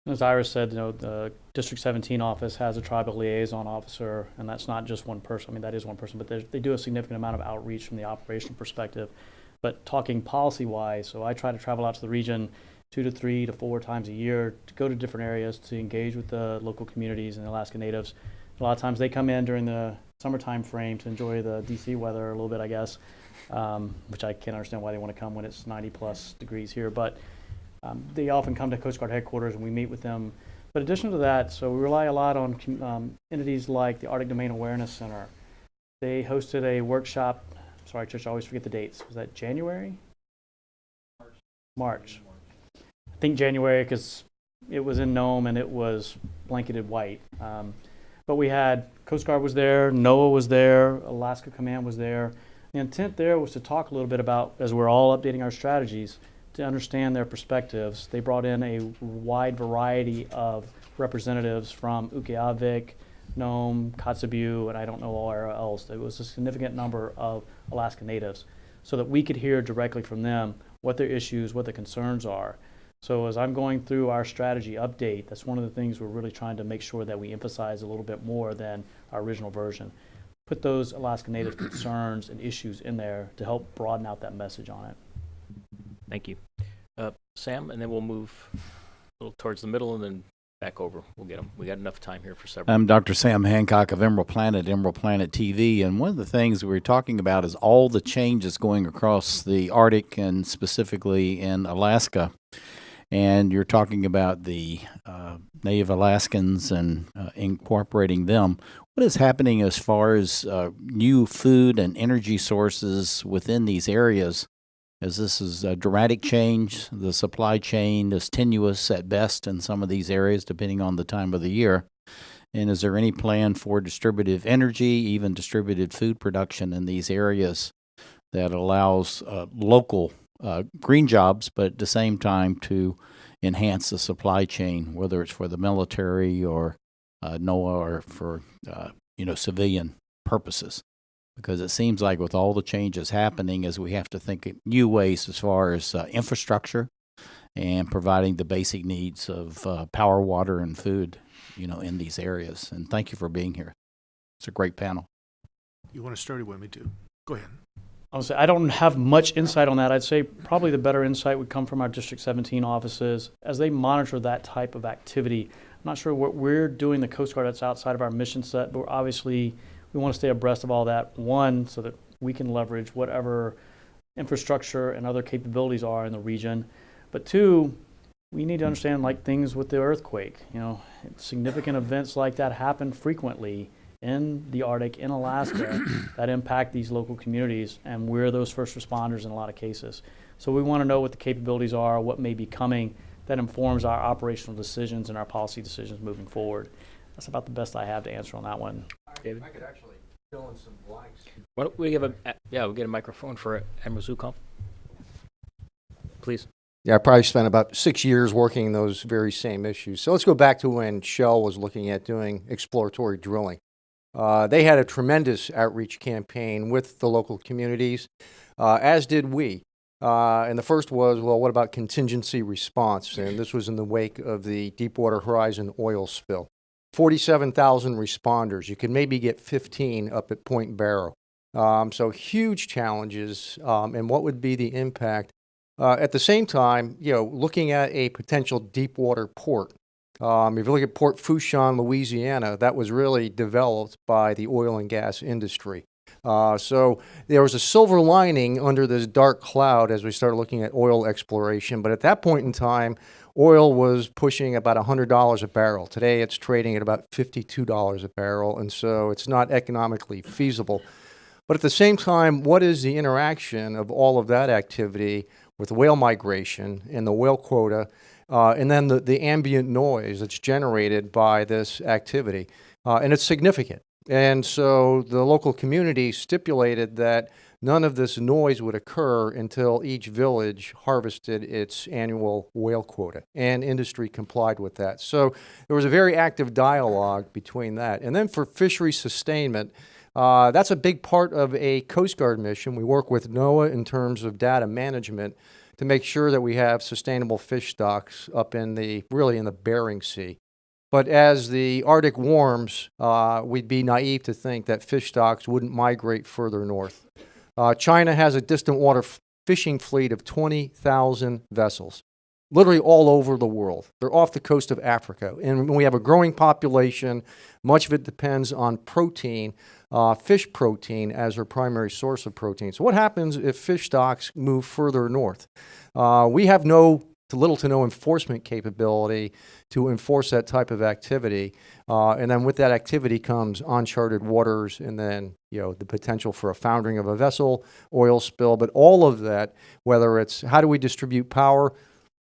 As Iris said, the District 17 office has a tribal liaison officer, and that's not just one person. I mean, that is one person, but they do a significant amount of outreach from the operational perspective. But talking policy-wise, so I try to travel out to the region 2 to 3 to 4 times a year to go to different areas to engage with the local communities and the Alaska Natives. A lot of times they come in during the summertime frame to enjoy the DC weather a little bit, I guess, which I can't understand why they want to come when it's 90+ degrees here. But they often come to Coast Guard headquarters and we meet with them. But in addition to that, so we rely a lot on entities like the Arctic Domain Awareness Center. They hosted a workshop. Sorry, Trish, I always forget the dates. Was that January? March. I think January because it was in Nome and it was blanketed white. But we had Coast Guard was there, NOAA was there, Alaska Command was there. The intent there was to talk a little bit about, as we're all updating our strategies, to understand their perspectives. They brought in a wide variety of representatives from Ukqiavik, Nome, Kotzebue, and I don't know where else. There was a significant number of Alaska Natives so that we could hear directly from them what their issues, what their concerns are. So as I'm going through our strategy update, that's one of the things we're really trying to make sure that we emphasize a little bit more than our original version. Put those Alaska Native concerns and issues in there to help broaden out that message on it. Thank you. Sam, and then we'll move a little towards the middle and then back over. We'll get them. We got enough time here for several. I'm Dr. Sam Hancock of Emerald Planet TV, and one of the things we were talking about is all the changes going across the Arctic and specifically in Alaska. And you're talking about the Native Alaskans and incorporating them. What is happening as far as new food and energy sources within these areas? As this is a dramatic change, the supply chain is tenuous at best in some of these areas, depending on the time of the year. And is there any plan for distributed energy, even distributed food production in these areas that allows local green jobs, but at the same time to enhance the supply chain, whether it's for the military or NOAA or for civilian purposes? Because it seems like with all the changes happening, as we have to think in new ways as far as infrastructure and providing the basic needs of power, water, and food, in these areas. And thank you for being here. It's a great panel. You want to start, or you want me to? Go ahead. I would say I don't have much insight on that. I'd say probably the better insight would come from our District 17 offices as they monitor that type of activity. I'm not sure what we're doing, the Coast Guard, that's outside of our mission set, but obviously we want to stay abreast of all that, one, so that we can leverage whatever infrastructure and other capabilities are in the region. But two, we need to understand like things with the earthquake. Significant events like that happen frequently in the Arctic, in Alaska, that impact these local communities, and we're those first responders in a lot of cases. So we want to know what the capabilities are, what may be coming, that informs our operational decisions and our policy decisions moving forward. That's about the best I have to answer on that one. David? I could actually fill in some blanks. Why don't we we'll get a microphone for Admiral Zukov. Please. Yeah, I probably spent about 6 years working those very same issues. So let's go back to when Shell was looking at doing exploratory drilling. They had a tremendous outreach campaign with the local communities, as did we. And the first was, well, what about contingency response? And this was in the wake of the Deepwater Horizon oil spill. 47,000 responders. You could maybe get 15 up at Point Barrow. So huge challenges, and what would be the impact? At the same time, looking at a potential deepwater port. If you look at Port Fourchon, Louisiana, that was really developed by the oil and gas industry. So there was a silver lining under this dark cloud as we started looking at oil exploration. But at that point in time, oil was pushing about $100 a barrel. Today, it's trading at about $52 a barrel, and so it's not economically feasible. But at the same time, what is the interaction of all of that activity with whale migration and the whale quota, and then the ambient noise that's generated by this activity? And it's significant. And so the local community stipulated that none of this noise would occur until each village harvested its annual whale quota, and industry complied with that. So there was a very active dialogue between that. And then for fishery sustainment, that's a big part of a Coast Guard mission. We work with NOAA in terms of data management to make sure that we have sustainable fish stocks up in really in the Bering Sea. But as the Arctic warms, we'd be naive to think that fish stocks wouldn't migrate further north. China has a distant water fishing fleet of 20,000 vessels, literally all over the world. They're off the coast of Africa. And we have a growing population. Much of it depends on protein, fish protein as their primary source of protein. So what happens if fish stocks move further north? We have little to no enforcement capability to enforce that type of activity. And then with that activity comes uncharted waters and then, the potential for a foundering of a vessel, oil spill. But all of that, whether it's how do we distribute power,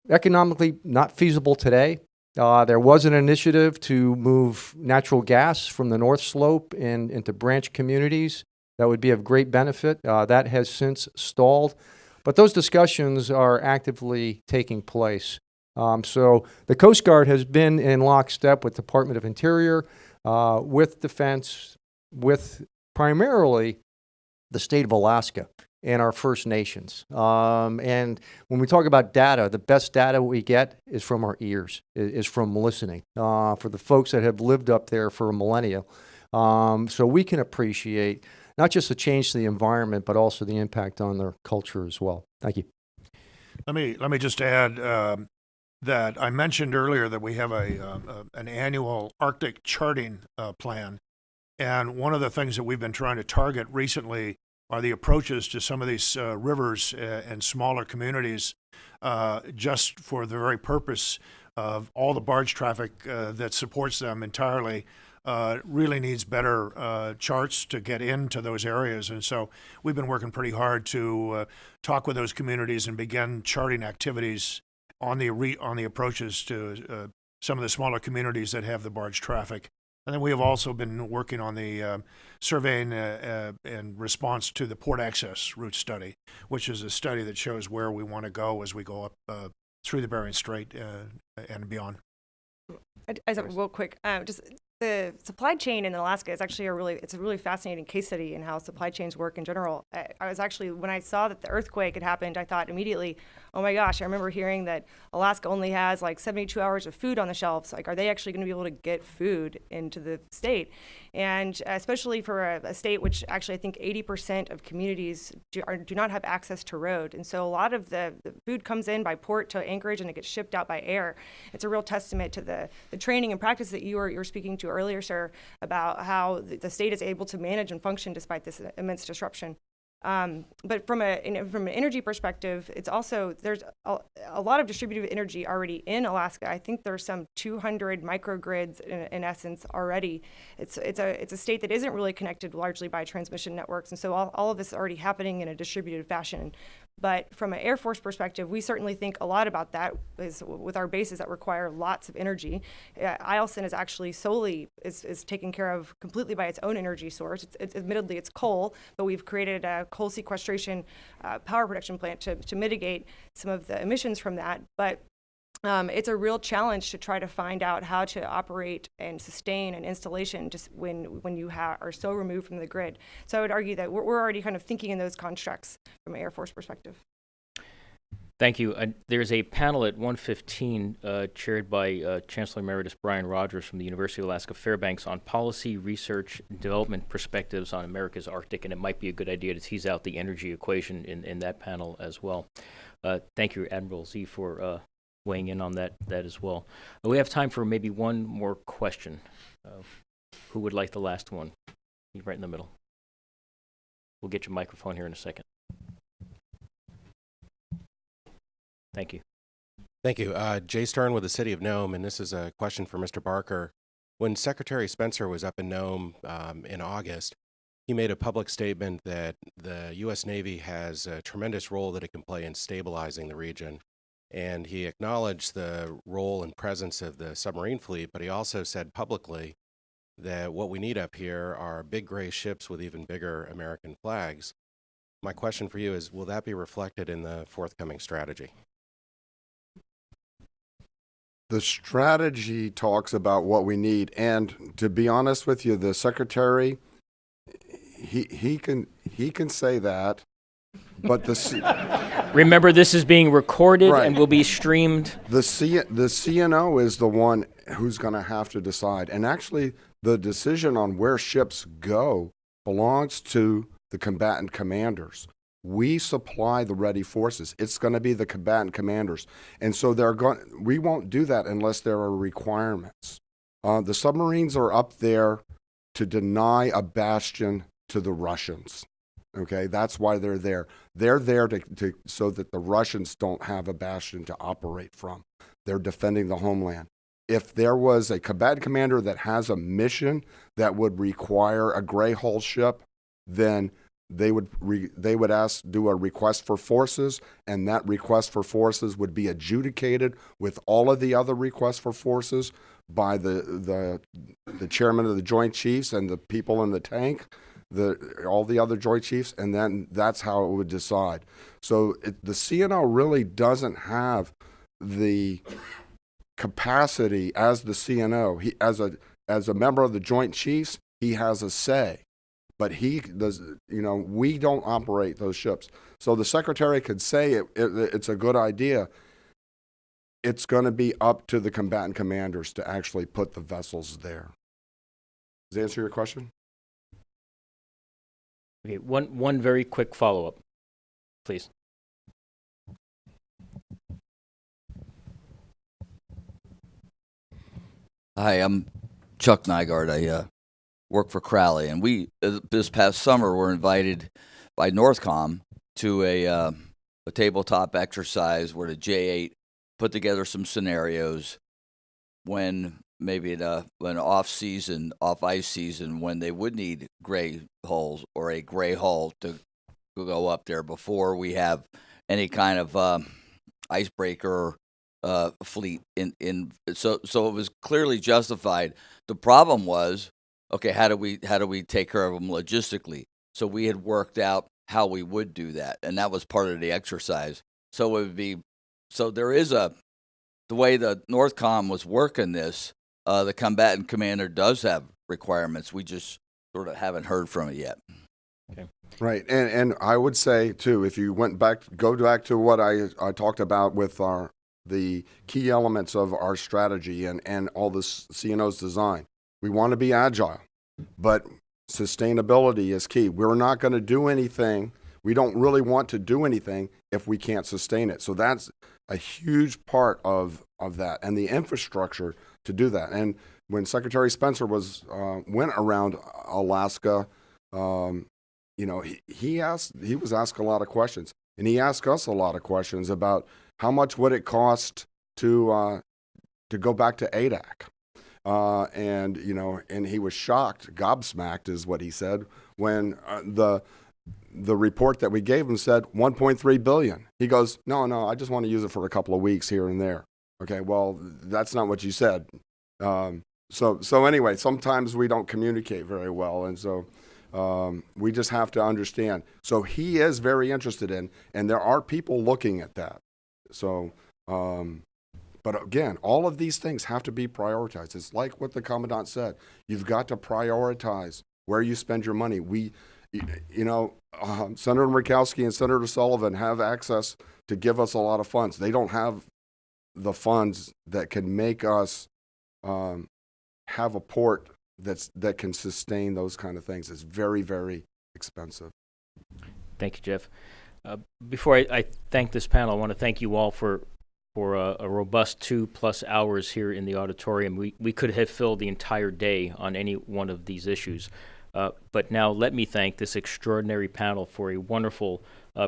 economically not feasible today. There was an initiative to move natural gas from the North Slope into branch communities. That would be of great benefit. That has since stalled. But those discussions are actively taking place. So the Coast Guard has been in lockstep with Department of Interior, with Defense, with primarily the state of Alaska and our First Nations. And when we talk about data, the best data we get is from our ears, is from listening, for the folks that have lived up there for a millennia. So we can appreciate not just the change to the environment, but also the impact on their culture as well. Thank you. Let me just add that I mentioned earlier that we have an annual Arctic charting plan. And one of the things that we've been trying to target recently are the approaches to some of these rivers and smaller communities, just for the very purpose of all the barge traffic that supports them entirely. Really needs better charts to get into those areas. And so we've been working pretty hard to talk with those communities and begin charting activities on the approaches to some of the smaller communities that have the barge traffic. And then we have also been working on the surveying and response to the port access route study, which is a study that shows where we want to go as we go up through the Bering Strait and beyond. I just have real quick, just the supply chain in Alaska is actually a really fascinating case study in how supply chains work in general. I was actually, when I saw that the earthquake had happened, I thought immediately, oh my gosh, I remember hearing that Alaska only has like 72 hours of food on the shelves. Like, are they actually going to be able to get food into the state? And especially for a state which actually I think 80% of communities do not have access to road. And so a lot of the food comes in by port to Anchorage and it gets shipped out by air. It's a real testament to the training and practice that you were speaking to earlier, sir, about how the state is able to manage and function despite this immense disruption. But from an energy perspective, it's also, there's a lot of distributed energy already in Alaska. I think there's some 200 microgrids in essence already. It's a state that isn't really connected largely by transmission networks, and so all of this is already happening in a distributed fashion. But from an Air Force perspective, we certainly think a lot about that with our bases that require lots of energy. Eielson is actually solely is taken care of completely by its own energy source. Admittedly, it's coal, but we've created a coal sequestration power production plant to mitigate some of the emissions from that. But it's a real challenge to try to find out how to operate and sustain an installation just when you are so removed from the grid. So I would argue that we're already kind of thinking in those constructs from an Air Force perspective. Thank you. There's a panel at 1:15 chaired by Chancellor Emeritus Brian Rogers from the University of Alaska Fairbanks on policy, research, and development perspectives on America's Arctic, and it might be a good idea to tease out the energy equation in that panel as well. Thank you, Admiral Z, for weighing in on that as well. We have time for maybe one more question. Who would like the last one? You're right in the middle. We'll get your microphone here in a second. Thank you. Thank you. Jay Stern with the City of Nome, and this is a question for Mr. Barker. When Secretary Spencer was up in Nome in August, he made a public statement that the U.S. Navy has a tremendous role that it can play in stabilizing the region. And he acknowledged the role and presence of the submarine fleet, but he also said publicly that what we need up here are big gray ships with even bigger American flags. My question for you is, will that be reflected in the forthcoming strategy? The strategy talks about what we need, and to be honest with you, the secretary, he can say that, But the Remember, this is being recorded Right. and will be streamed. the CNO is the one who's going to have to decide. And actually, the decision on where ships go belongs to the combatant commanders. We supply the ready forces. It's going to be the combatant commanders. And so we won't do that unless there are requirements. The submarines are up there to deny a bastion to the Russians. Okay, that's why they're there. They're there so that the Russians don't have a bastion to operate from. They're defending the homeland. If there was a combatant commander that has a mission that would require a gray hull ship, then they would do a request for forces, and that request for forces would be adjudicated with all of the other requests for forces by the chairman of the Joint Chiefs and the people in the tank, all the other Joint Chiefs, and then that's how it would decide. So the CNO really doesn't have the capacity as the CNO. He, as a member of the Joint Chiefs, he has a say. But he does, we don't operate those ships. So the secretary could say it's a good idea. It's going to be up to the combatant commanders to actually put the vessels there. Does that answer your question? Okay, one very quick follow-up, please. Hi, I'm Chuck Nygaard. I work for Crowley, and we this past summer were invited by Northcom to a tabletop exercise where the J8 put together some scenarios when maybe when off ice season, when they would need gray hulls or a gray hull to go up there before we have any kind of icebreaker fleet so it was clearly justified. The problem was, okay, how do we take care of them logistically? So we had worked out how we would do that, and that was part of the exercise. So it would be, there is the way the Northcom was working this, the combatant commander does have requirements. We just sort of haven't heard from it yet. Okay. Right, and I would say too, if you go back to what I talked about with the key elements of our strategy and all this CNO's design. We want to be agile, but sustainability is key. We're not going to do anything. We don't really want to do anything if we can't sustain it. So that's a huge part of that, and the infrastructure to do that. And when Secretary Spencer went around Alaska, he was asked a lot of questions, and he asked us a lot of questions about how much would it cost to go back to ADAC. And he was shocked, gobsmacked is what he said, when the report that we gave him said $1.3 billion. He goes, no, I just want to use it for a couple of weeks here and there. Okay, well, that's not what you said. So anyway, sometimes we don't communicate very well, and so we just have to understand. So he is very interested in, and there are people looking at that. So, but again, all of these things have to be prioritized. It's like what the commandant said. You've got to prioritize where you spend your money. Senator Murkowski and Senator Sullivan have access to give us a lot of funds. They don't have the funds that can make us have a port that can sustain those kind of things. It's very, very expensive. Thank you, Jeff. Before I thank this panel, I want to thank you all for a robust 2+ hours here in the auditorium. We could have filled the entire day on any one of these issues. But now let me thank this extraordinary panel for a wonderful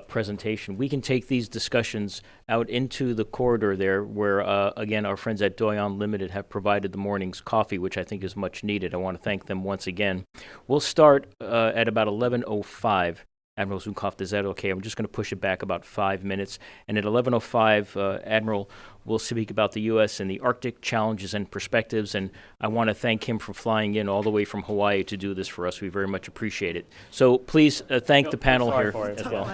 presentation. We can take these discussions out into the corridor there where, again, our friends at Doyon Limited have provided the morning's coffee, which I think is much needed. I want to thank them once again. We'll start at about 11:05. Admiral Zukov, is that okay? I'm just going to push it back about 5 minutes. And at 11:05, Admiral will speak about the U.S. and the Arctic challenges and perspectives. And I want to thank him for flying in all the way from Hawaii to do this for us. We very much appreciate it. So please thank the panel here as well.